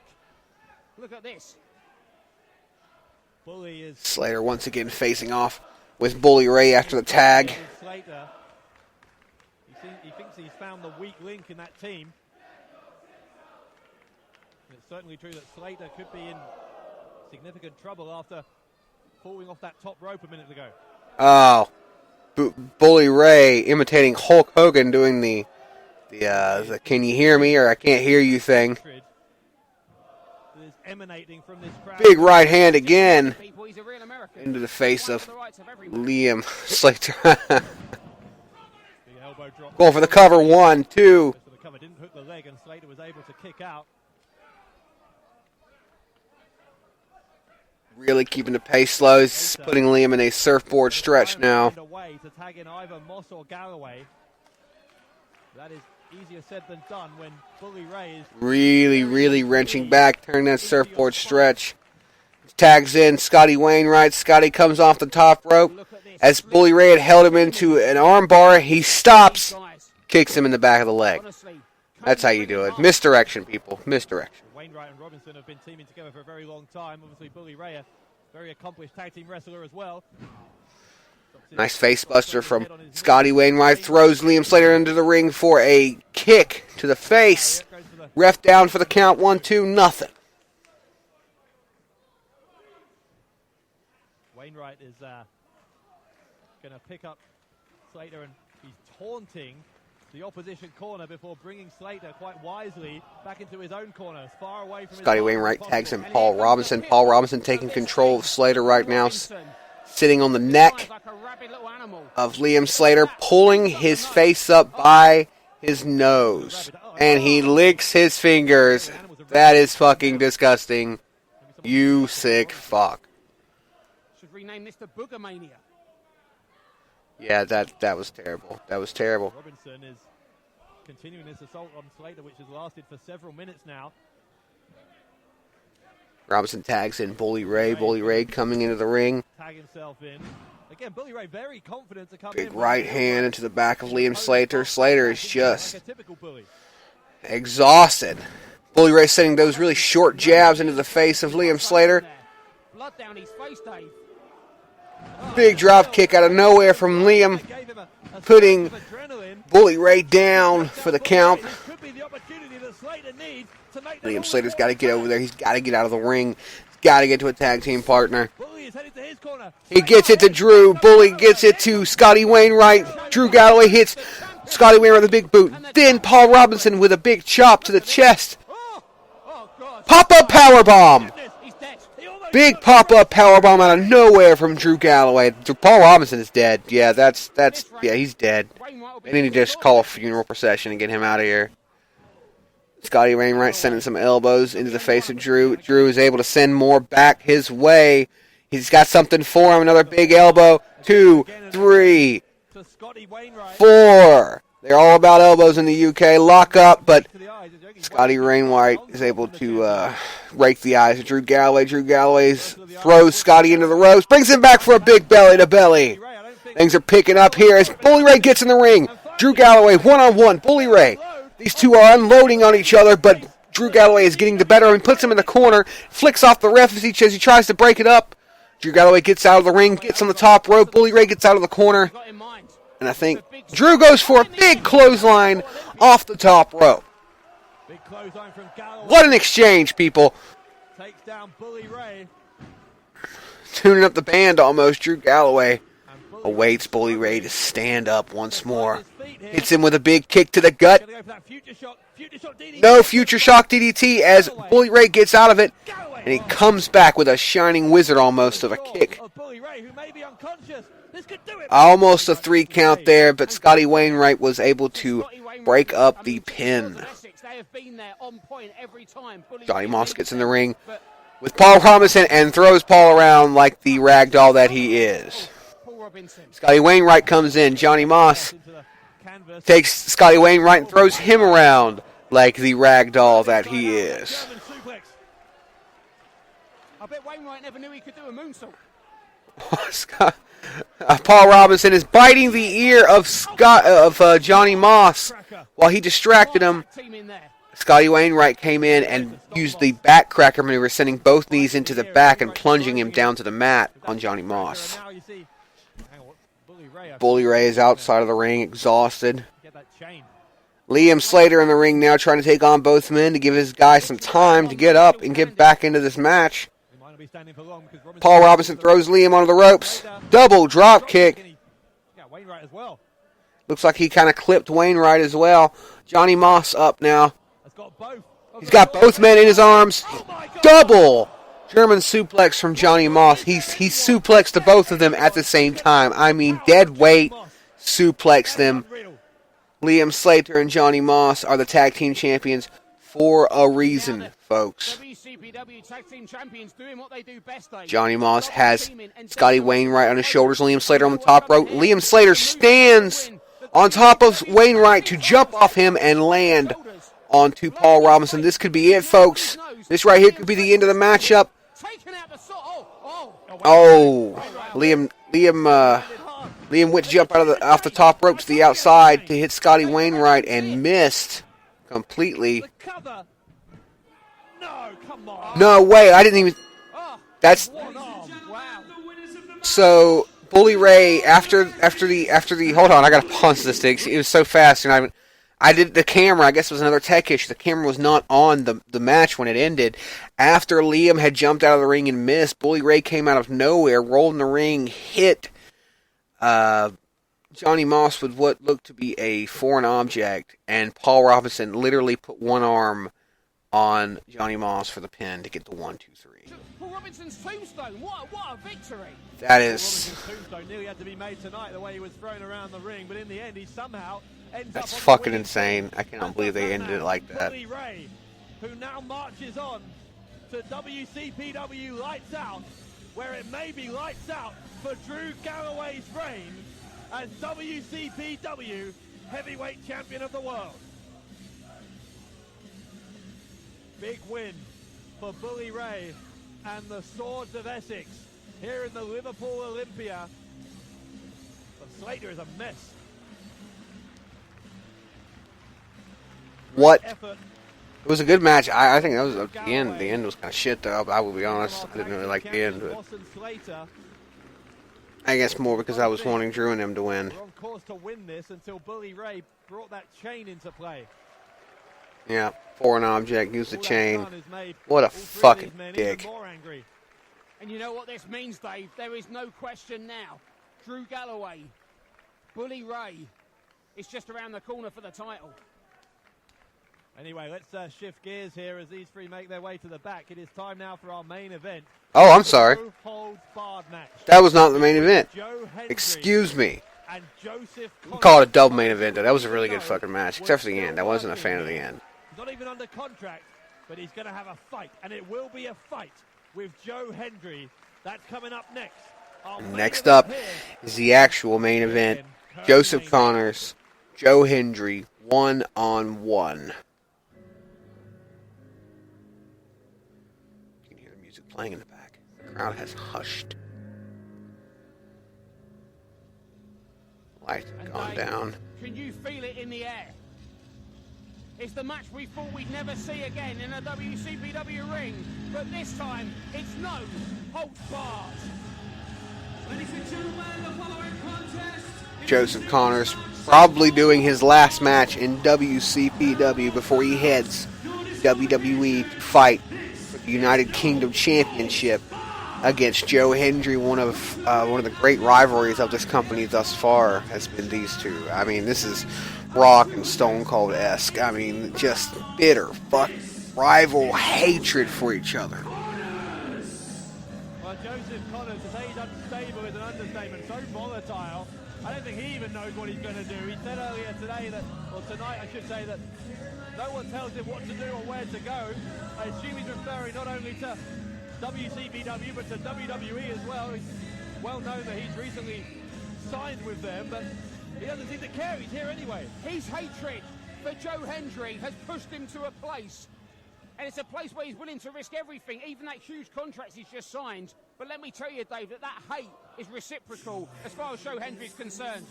Look at this. Slater once again facing off with Bully Ray after the tag. Slater, he thinks he's found the weak link in that team. And it's certainly true that Slater could be in significant trouble after falling off that top rope a minute ago. Oh, Bully Ray imitating Hulk Hogan doing the "Can you hear me?" or "I can't hear you" thing. Big right hand again into the face of Liam Slater. Going for the cover. 1, 2. Didn't hook the leg, and Slater was able to kick out. Really keeping the pace slow. He's putting Liam in a surfboard stretch now. To tag in either Moss or Galloway. That is easier said than done when Bully Ray is really wrenching back, turning that surfboard stretch. Tags in Scotty Wainwright. Scotty comes off the top rope. As Bully Ray had held him into an armbar, he stops, kicks him in the back of the leg. That's how you do it. Misdirection, people. Misdirection. Wainwright and Robinson have been teaming together for a very long time. Obviously, Bully Ray, a very accomplished tag team wrestler as well. Nice facebuster from Scotty Wainwright. Throws Liam Slater into the ring for a kick to the face. Ref down for the count. 1, 2, nothing. Wainwright is going to pick up Slater, and he's taunting the opposition corner before bringing Slater quite wisely back into his own corner, as far away from Scotty Wainwright tags in Paul Robinson. Paul Robinson taking control of Slater right now, sitting on the neck of Liam Slater, pulling his face up by his nose. And he licks his fingers. That is fucking disgusting. You sick fuck. Should rename this to Boogermania. Yeah, that was terrible. That was terrible. Robinson is continuing this assault on Slater, which has lasted for several minutes now. Robinson tags in Bully Ray. Bully Ray coming into the ring. Tag himself in. Again, Bully Ray very confident to come Big right hand into the back of Liam Slater. Slater is just exhausted. Bully Ray sending those really short jabs into the face of Liam Slater. Blood down his face, Dave. Big drop kick out of nowhere from Liam, putting Bully Ray down for the count. Liam Slater's got to get over there. He's got to get out of the ring. He's got to get to a tag team partner. He gets it to Drew. Bully gets it to Scotty Wainwright. Drew Galloway hits Scotty Wainwright with a big boot. Then Paul Robinson with a big chop to the chest. Pop-up powerbomb. Big pop-up powerbomb out of nowhere from Drew Galloway. Paul Robinson is dead. Yeah, he's dead. They need to just call a funeral procession and get him out of here. Scotty Wainwright sending some elbows into the face of Drew. Drew is able to send more back his way. He's got something for him. Another big elbow. 2, 3, 4. They're all about elbows in the UK. Lock up, but Scotty Wainwright is able to rake the eyes of Drew Galloway. Drew Galloway throws Scotty into the ropes, brings him back for a big belly-to-belly. Things are picking up here as Bully Ray gets in the ring. Drew Galloway one-on-one. Bully Ray. These two are unloading on each other, but Drew Galloway is getting the better and puts him in the corner, flicks off the ref as he tries to break it up. Drew Galloway gets out of the ring, gets on the top rope. Bully Ray gets out of the corner. And I think Drew goes for a big clothesline off the top rope. What an exchange, people. Takes down Bully Ray. Tuning up the band almost. Drew Galloway awaits Bully Ray to stand up once more. Hits him with a big kick to the gut. No future shock DDT as Bully Ray gets out of it. And he comes back with a shining wizard almost of a kick. Almost a 3 count there, but Scotty Wainwright was able to break up the pin. They have been there on point every time. Johnny Moss gets in the ring with Paul Robinson and throws Paul around like the ragdoll that he is. Scotty Wainwright comes in. Johnny Moss takes Scotty Wainwright and throws him around like the ragdoll that he is. I bet Wainwright never knew he could do a moonsault. Paul Robinson is biting the ear of Johnny Moss while he distracted him. Scotty Wainwright came in and used the backcracker maneuver, sending both knees into the back and plunging him down to the mat on Johnny Moss. Bully Ray is outside of the ring, exhausted. Liam Slater in the ring now, trying to take on both men to give his guy some time to get up and get back into this match. Paul Robinson throws Liam onto the ropes. Double drop kick. Looks like he kind of clipped Wainwright as well. Johnny Moss up now. He's got both men in his arms. Double German suplex from Johnny Moss. He suplexed to both of them at the same time. I mean, dead weight suplexed them. Liam Slater and Johnny Moss are the tag team champions for a reason, folks. WCPW tag team champions doing what they do best. Johnny Moss has Scotty Wainwright on his shoulders, Liam Slater on the top rope. Liam Slater stands on top of Wainwright to jump off him and land onto Paul Robinson. This could be it, folks. This right here could be the end of the matchup. Oh, Liam went to jump off the top rope to the outside to hit Scotty Wainwright and missed completely. No way! I didn't even. That's so. Bully Ray after the. Hold on, I gotta pause this thing. It was so fast, and I did the camera. I guess it was another tech issue. The camera was not on the match when it ended. After Liam had jumped out of the ring and missed, Bully Ray came out of nowhere, rolled in the ring, hit Johnny Moss with what looked to be a foreign object, and Paul Robinson literally put one arm on Johnny Moss for the pin to get the 1, 2, 3. Paul Robinson's tombstone. What a victory! That is. Tombstone nearly had to be made tonight the way he was thrown around the ring, but in the end he somehow ends That's up on fucking the insane. I cannot believe they ended it like that. Bully Ray, who now marches on to WCPW Lights Out, where it may be lights out for Drew Galloway's reign as WCPW Heavyweight Champion of the World. Big win for Bully Ray and the Swords of Essex here in the Liverpool Olympia. But Slater is a mess. What? It was a good match. I think that was the end. The end was kind of shit, though. I will be honest. I didn't really like the end. But I guess more because I was wanting Drew and him to win. On course to win this until Bully Ray brought that chain into play. Yeah, foreign object, use the chain. What a fucking dick. And you know what this means, Dave? There is no question now. Drew Galloway, Bully Ray, is just around the corner for the title. Anyway, let's shift gears here as these three make their way to the back. It is time now for our main event. Oh, I'm sorry. That was not the main event. Excuse me. Call it a double main event, though. That was a really good fucking match, except for the end. I wasn't a fan of the end. Not even under contract, but he's going to have a fight, and it will be a fight with Joe Hendry. That's coming up next. Next up is the actual main event. Joseph Connors, Joe Hendry, 1-on-1. You can hear the music playing in the back. The crowd has hushed. Lights have gone down. Can you feel it in the air? It's the match we thought we'd never see again in a WCPW ring, but this time it's no holds barred. Ladies and gentlemen, the following contest. Joseph Connors probably doing his last match in WCPW before he heads WWE to fight for the United Kingdom Championship against Joe Hendry. One of the great rivalries of this company thus far has been these two. I mean, this is Rock and Stone Cold-esque. I mean, just bitter, rival hatred for each other. Well, Joseph Connors, to say he's unstable is an understatement. So volatile, I don't think he even knows what he's going to do. He said earlier today that, or tonight I should say, that no one tells him what to do or where to go. I assume he's referring not only to WCPW but to WWE as well. It's well known that he's recently signed with them, but he doesn't seem to care. He's here anyway. His hatred for Joe Hendry has pushed him to a place, and it's a place where he's willing to risk everything, even that huge contract he's just signed. But let me tell you, Dave, that hate is reciprocal as far as Joe Hendry is concerned.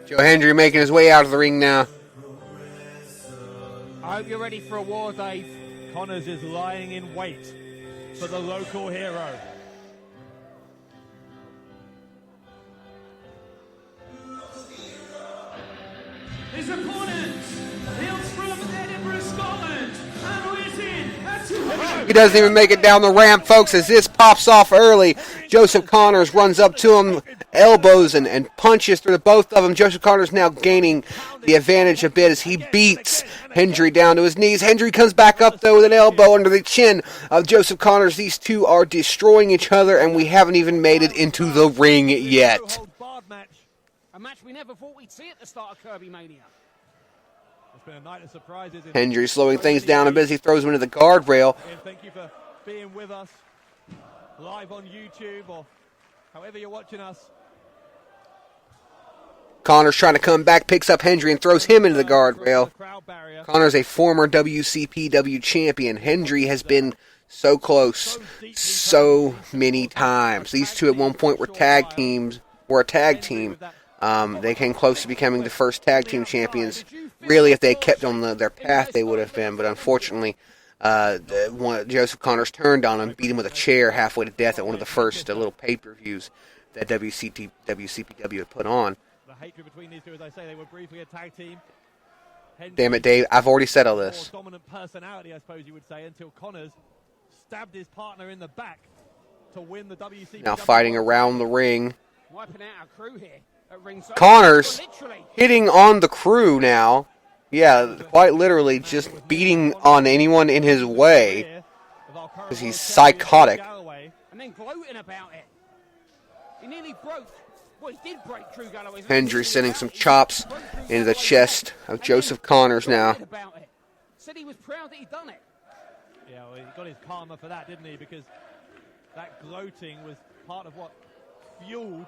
Joe Hendry making his way out of the ring now. I hope you're ready for a war, Dave. Connors is lying in wait for the local hero. His opponent hails from Edinburgh, Scotland, and weighs in at 200. He doesn't even make it down the ramp, folks, as this pops off early. Joseph Connors runs up to him, elbows and punches through the both of them. Joseph Connors now gaining the advantage a bit as he beats Hendry down to his knees. Hendry comes back up, though, with an elbow under the chin of Joseph Connors. These two are destroying each other, and we haven't even made it into the ring yet. A match we never thought we'd see at the start of Kirbymania. It's been a night of surprises. Hendry slowing things down a bit as he throws him into the guardrail. Thank you for being with us live on YouTube or however you're watching us. Connors trying to come back, picks up Hendry and throws him into the guardrail. Connors a former WCPW champion. Hendry has been so close so many times. These two at one point were a tag team. They came close to becoming the first tag team champions. Really, if they kept on their path, they would have been. But unfortunately, Joseph Connors turned on him, beat him with a chair halfway to death at one of the first little pay-per-views that WCPW had put on. The hatred between these two, as I say, they were briefly a tag team. Damn it, Dave, I've already said all this. More dominant personality, I suppose you would say, until Connors stabbed his partner in the back to win the WCPW. Now fighting around the ring. Wiping out our crew here at ringside. Connors hitting on the crew now. Yeah, quite literally just beating on anyone in his way because he's psychotic. And then gloating about it. He nearly broke. Well, he did break Drew Galloway's. Hendry sending some chops into the chest of Joseph Connors now. Said he was proud that he'd done it. Yeah, well, he got his karma for that, didn't he? Because that gloating was part of what fueled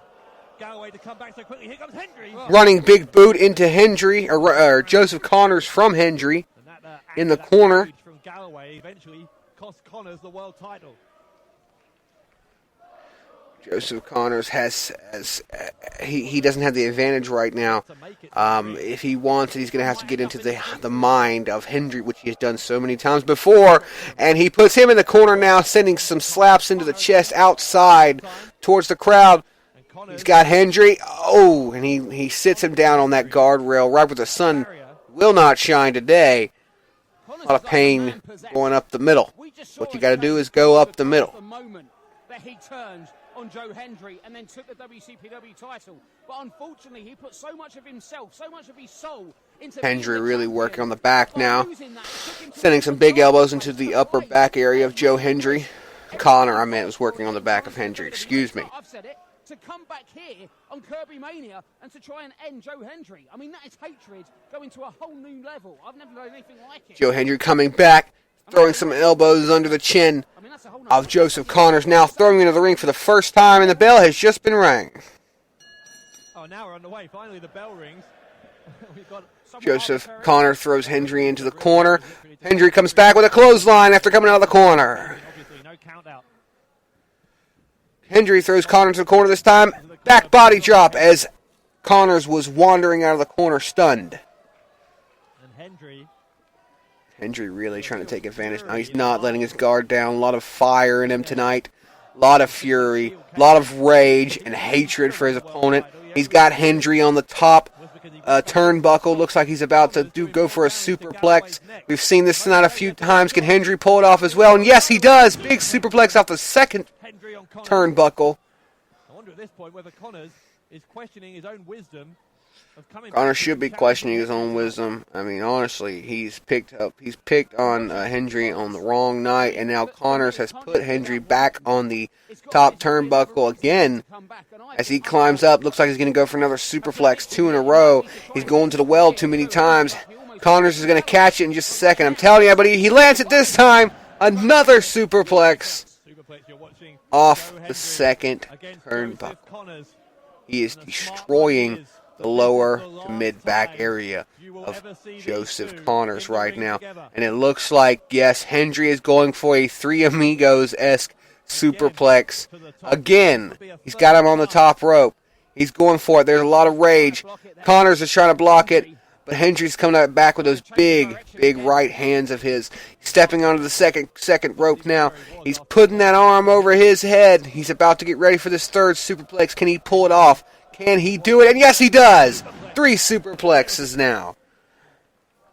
Galloway to come back so quickly. Here comes Hendry. Running big boot into Hendry, or Joseph Connors from Hendry in the corner. From Galloway eventually cost Connors the world title. Joseph Connors he doesn't have the advantage right now. If he wants it, he's going to have to get into the mind of Hendry, which he has done so many times before. And he puts him in the corner now, sending some slaps into the chest outside towards the crowd. He's got Hendry. Oh, and he sits him down on that guardrail right where the sun will not shine today. A lot of pain going up the middle. What you got to do is go up the middle. The moment that he turned on Joe Hendry and then took the WCPW title. But unfortunately, he put so much of himself, so much of his soul into Hendry really working on the back now. Sending some big elbows into the upper back area of Joe Hendry. Connor, I meant, was working on the back of Hendry. Excuse me. I've said it. To come back here on Kirbymania and to try and end Joe Hendry. I mean, that is hatred going to a whole new level. I've never known anything like it. Joe Hendry coming back, throwing some elbows under the chin of Joseph Connors. Now throwing into the ring for the first time, and the bell has just been rang. Oh, now we're on the way. Finally, the bell rings. We've got Joseph Connor throws Hendry into the corner. Hendry comes back with a clothesline after coming out of the corner. Obviously, no count out. Hendry throws Connors to the corner this time. Back body drop as Connors was wandering out of the corner stunned. And Hendry really trying to take advantage. Now he's not letting his guard down. A lot of fire in him tonight. A lot of fury. A lot of rage and hatred for his opponent. He's got Hendry on the top turnbuckle. Looks like he's about to go for a superplex. We've seen this tonight a few times. Can Hendry pull it off as well? And yes, he does. Big superplex off the second turnbuckle. I wonder at this point whether Connors is questioning his own wisdom Connor should be questioning his own wisdom. I mean, honestly, he's picked on Hendry on the wrong night, and now Connors has put Hendry back on the top turnbuckle again as he climbs up. Looks like he's going to go for another superplex, 2 in a row. He's going to the well too many times. Connors is going to catch it in just a second. I'm telling you, but he lands it this time. Another superplex off the second turnbuckle. He is destroying the lower to mid-back area of Joseph Connors right now. And it looks like, yes, Hendry is going for a Three Amigos-esque superplex. Again, he's got him on the top rope. He's going for it. There's a lot of rage. Connors is trying to block it, but Hendry's coming back with those big right hands of his. He's stepping onto the second rope now. He's putting that arm over his head. He's about to get ready for this third superplex. Can he pull it off? Can he do it? And yes, he does. 3 superplexes now.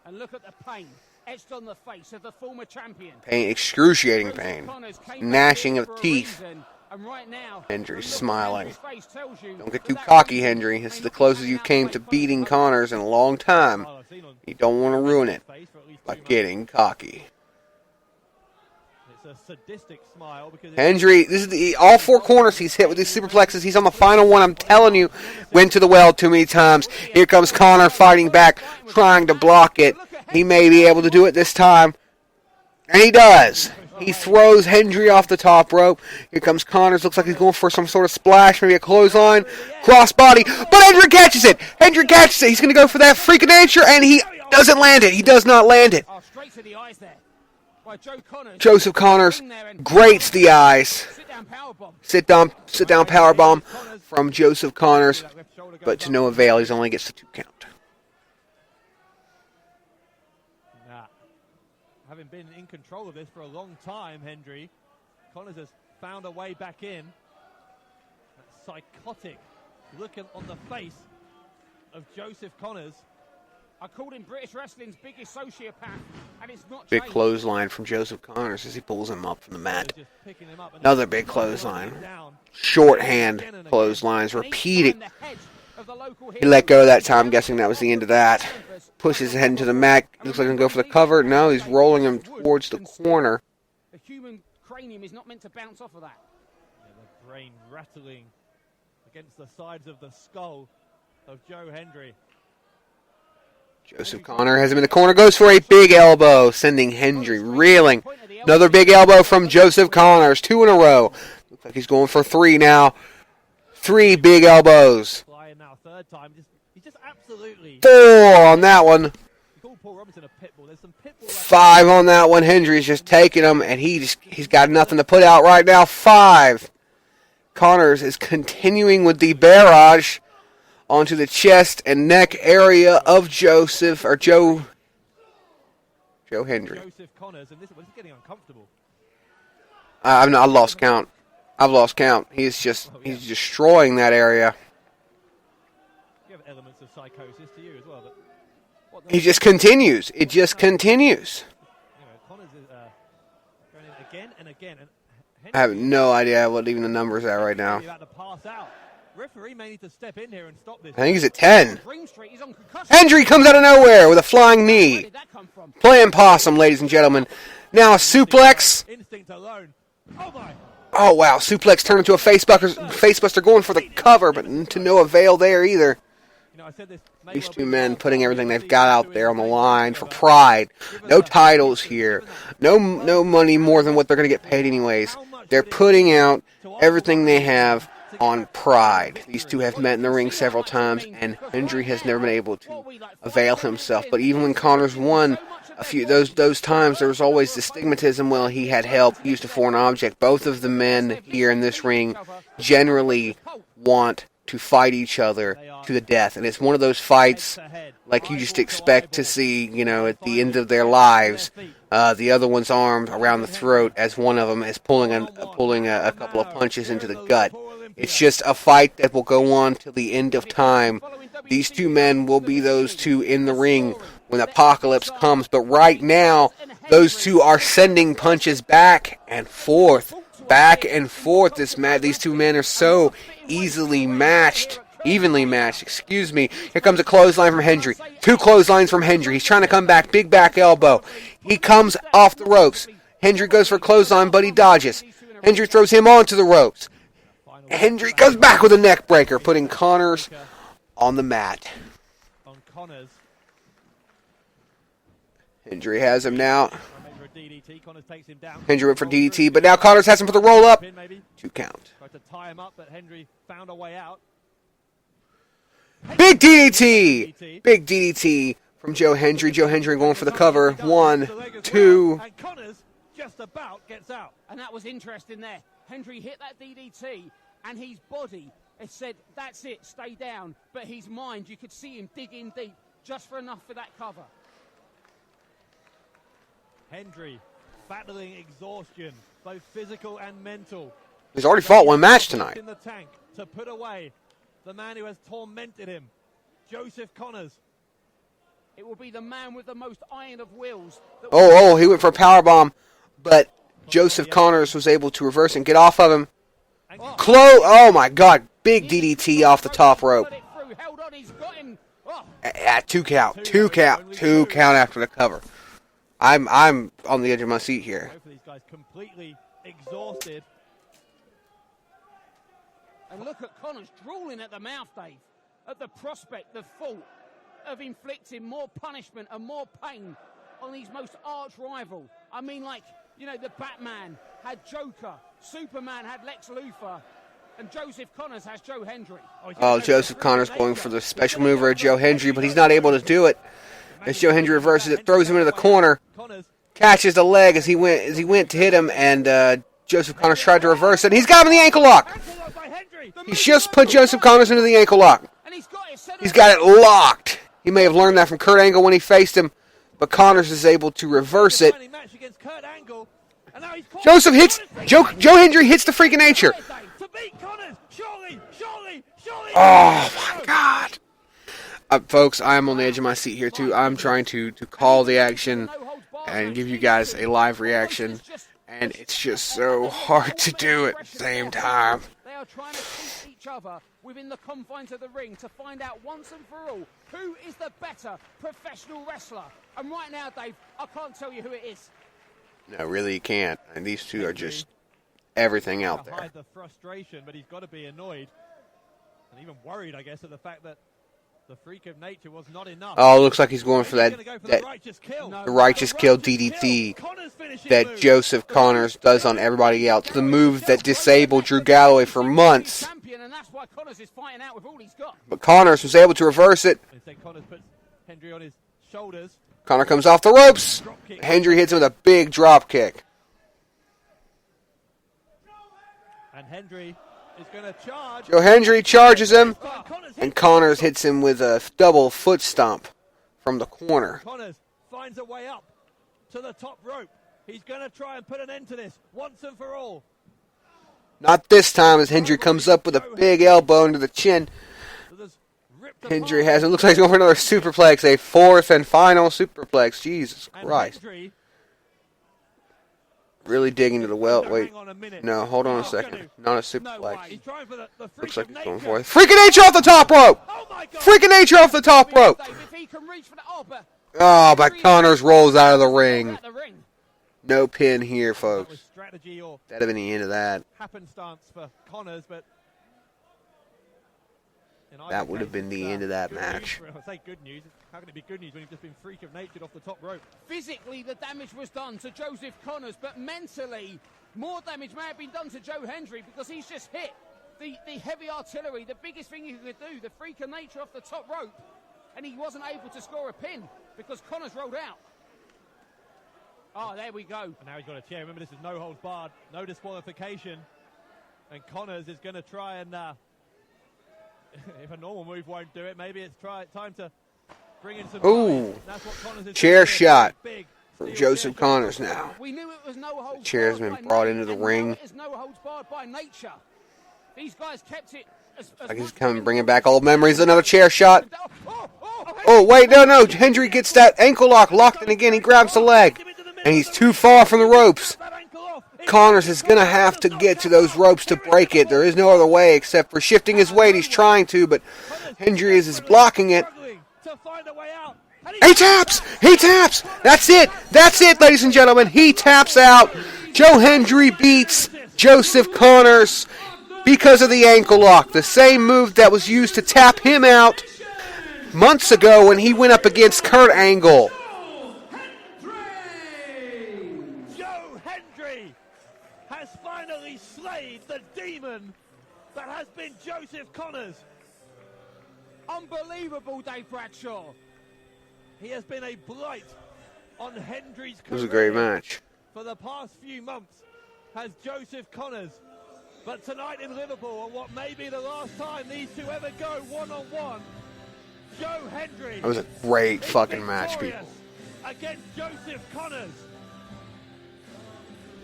And look at the pain etched on the face of the former champion. Pain, excruciating pain. Gnashing of teeth. Hendry's smiling. Don't get too cocky, Hendry. This is the closest you came to beating Connors in a long time. You don't want to ruin it by getting cocky. A sadistic smile because Hendry, this is all 4 corners he's hit with these superplexes. He's on the final one. I'm telling you, went to the well too many times. Here comes Connor fighting back, trying to block it. He may be able to do it this time, and he does. He throws Hendry off the top rope. Here comes Connors. Looks like he's going for some sort of splash, maybe a clothesline, crossbody. But Hendry catches it. Hendry catches it. He's going to go for that freak of nature, and he doesn't land it. He does not land it. Joseph Connors grates the eyes. Sit down powerbomb from Joseph Connors, but to no avail. He only gets the 2 count. Having been in control of this for a long time, Hendry, Connors has found a way back in. That psychotic look on the face of Joseph Connors. I called him British wrestling's biggest sociopath, and it's not Big clothesline from Joseph Connors as he pulls him up from the mat. Another big clothesline. Shorthand clotheslines, repeating. He let go that time, guessing that was the end of that. Pushes his head into the mat. Looks like he's going to go for the cover. No, he's rolling him towards the corner. The human cranium is not meant to bounce off of that. The brain rattling against the sides of the skull of Joe Hendry. Joseph Connor has him in the corner, goes for a big elbow, sending Hendry reeling. Another big elbow from Joseph Connors, 2 in a row. Looks like he's going for 3 now. 3 big elbows. 4 on that one. 5 on that one. Hendry's just taking him, and he's got nothing to put out right now. 5. Connors is continuing with the barrage onto the chest and neck area of Joe Hendry. Joseph Connors, and this is getting uncomfortable. I lost count. I've lost count. He's destroying that area. You have elements of psychosis to you as well, but he just continues. It just continues. Connors is going in again and again. And I have no idea what even the numbers are right now. Referee may need to step in here and stop this. I think he's at 10. Hendry comes out of nowhere with a flying knee. Playing possum, ladies and gentlemen. Now a suplex. Instinct alone. Oh, wow. Suplex turned into a facebuster going for the cover, but to no avail there either. These 2 men putting everything they've got out there on the line for pride. No titles here. No money more than what they're going to get paid anyways. They're putting out everything they have on pride. These 2 have met in the ring several times, and Hendry has never been able to avail himself. But even when Connors won a few those times, there was always the stigmatism. Well, he had help, he used a foreign object. Both of the men here in this ring generally want to fight each other to the death, and it's one of those fights like you just expect to see, at the end of their lives. The other one's arm around the throat as one of them is pulling a couple of punches into the gut. It's just a fight that will go on till the end of time. These 2 men will be those 2 in the ring when the apocalypse comes. But right now, those 2 are sending punches back and forth. These 2 men are so easily matched Evenly matched, excuse me. Here comes a clothesline from Hendry. 2 clotheslines from Hendry. He's trying to come back. Big back elbow. He comes off the ropes. Hendry goes for a clothesline, but he dodges. Hendry throws him onto the ropes. Hendry goes back with a neck breaker, putting Connors on the mat. On Connors. Hendry has him now. Connors takes him down. Hendry went for DDT, but now Connors has him for the roll-up. 2 count. Tried to tie him up, but Hendry found a way out. Big DDT! Big DDT from Joe Hendry. Joe Hendry going for the cover. 1, 2. And Connors just about gets out. And that was interesting there. Hendry hit that DDT, and his body has said, that's it, stay down. But his mind, you could see him dig in deep, just for enough for that cover. Hendry battling exhaustion, both physical and mental. He's already fought 1 match tonight. In the tank to put away the man who has tormented him, Joseph Connors. It will be the man with the most iron of wills. He went for a powerbomb, but Joseph Connors was able to reverse and get off of him. Oh my God, big DDT off the top rope. 2 count, 2 count, 2 count after the cover. I'm on the edge of my seat here. Both of these guys completely exhausted. And look at Connors drooling at the mouth, Dave, at the prospect, the thought of inflicting more punishment and more pain on his most arch rival. I mean, like, you know, the Batman had Joker, Superman had Lex Luthor, and Joseph Connors has Joe Hendry. Joseph Connors going for the special mover of Joe Hendry, but he's not able to do it. As Joe Hendry reverses it, throws him into the corner, catches the leg as he went to hit him, and Joseph Connors tried to reverse it. He's got him in the ankle lock. He just put Joseph Connors into the ankle lock. He's got it locked. He may have learned that from Kurt Angle when he faced him, but Connors is able to reverse it. Joseph hits, Joe Hendry hits the freak of nature. Oh my God. Folks, I'm on the edge of my seat here too. I'm trying to call the action and give you guys a live reaction, and it's just so hard to do at the same time. They are trying to keep each other within the confines of the ring to find out once and for all who is the better professional wrestler. And right now, Dave, I can't tell you who it is. No, really you can't. And these two are just everything out there. Hide the frustration, but he's got to be annoyed and even worried, I guess, at the fact that the freak of nature was not enough. Oh, it looks like he's going for the righteous kill DDT that Joseph Connors does on everybody else. The move that disabled Drew Galloway for months. But Connors was able to reverse it. Connor comes off the ropes. Hendry hits him with a big drop kick. And Hendry is going to charge. Joe Hendry charges him, and Connors hits him with a double foot stomp from the corner. Connors finds a way up to the top rope. He's going to try and put an end to this once and for all. Not this time, as Hendry comes up with a big elbow into the chin. Hendry has it. Looks like he's going for another superplex, a 4th and final superplex. Jesus Christ. Really digging to the well. Wait. No, hold on a second. Not a superplex. Looks like he's going for it. Freaking nature off the top rope! Freaking nature off the top rope! Oh, but Connors rolls out of the ring. No pin here, folks. That'd have been the end of that. Happenstance for Connors, but that would have been the end of that match. I say good news. How can it be good news when you've just been freak of natured off the top rope? Physically, the damage was done to Joseph Connors, but mentally, more damage may have been done to Joe Hendry because he's just hit the heavy artillery, the biggest thing he could do, the freak of nature off the top rope, and he wasn't able to score a pin because Connors rolled out. Oh, there we go. And now he's got a chair. Remember, this is no holds barred, no disqualification, and Connors is going to try and if a normal move won't do it, maybe it's time to bring in some. Ooh, chair shot from Joseph Connors now. We knew it was no holds the chair has been brought into the ring. It is no holds barred by nature. These guys kept it. Like he's coming, bringing back old memories. Another chair shot. Oh, wait, no. Hendry gets that ankle locked in again. He grabs the leg, and he's too far from the ropes. Connors is going to have to get to those ropes to break it. There is no other way except for shifting his weight. He's trying to, but Hendry is blocking it. He taps! He taps! That's it! That's it, ladies and gentlemen. He taps out. Joe Hendry beats Joseph Connors because of the ankle lock. The same move that was used to tap him out months ago when he went up against Kurt Angle. Joe Hendry has finally slayed the demon that has been Joseph Connors. Unbelievable, Dave Bradshaw. He has been a blight on Hendry's career. It was a great match. For the past few months has Joseph Connors. But tonight in Liverpool, on what may be the last time these two ever go one-on-one, Joe Hendry. That was a great fucking match, people. Against Joseph Connors.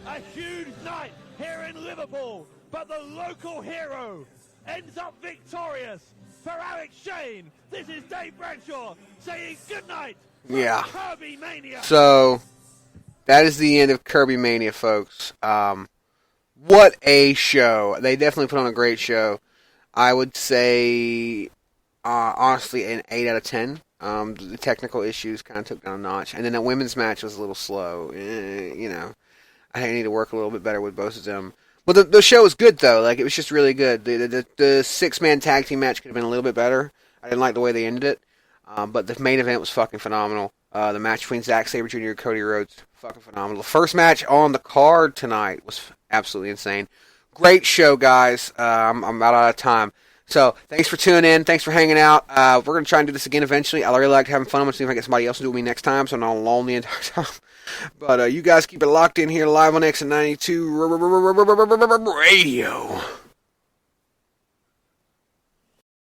A huge night here in Liverpool, but the local hero ends up victorious. For Alex Shane, this is Dave Bradshaw saying good night. Yeah. Kirbymania. So that is the end of Kirbymania, folks. What a show. They definitely put on a great show. I would say, honestly, an 8 out of 10. The technical issues kind of took down a notch. And then the women's match was a little slow. I need to work a little bit better with both of them. Well, the show was good, though. Like, it was just really good. The six-man tag team match could have been a little bit better. I didn't like the way they ended it. But the main event was fucking phenomenal. The match between Zack Sabre Jr. and Cody Rhodes, fucking phenomenal. The first match on the card tonight was absolutely insane. Great show, guys. I'm about out of time. So, thanks for tuning in. Thanks for hanging out. We're going to try and do this again eventually. I really like having fun. I'm going to see if I can get somebody else to do it with me next time, so I'm not alone the entire time. But you guys keep it locked in here live on X92 Radio.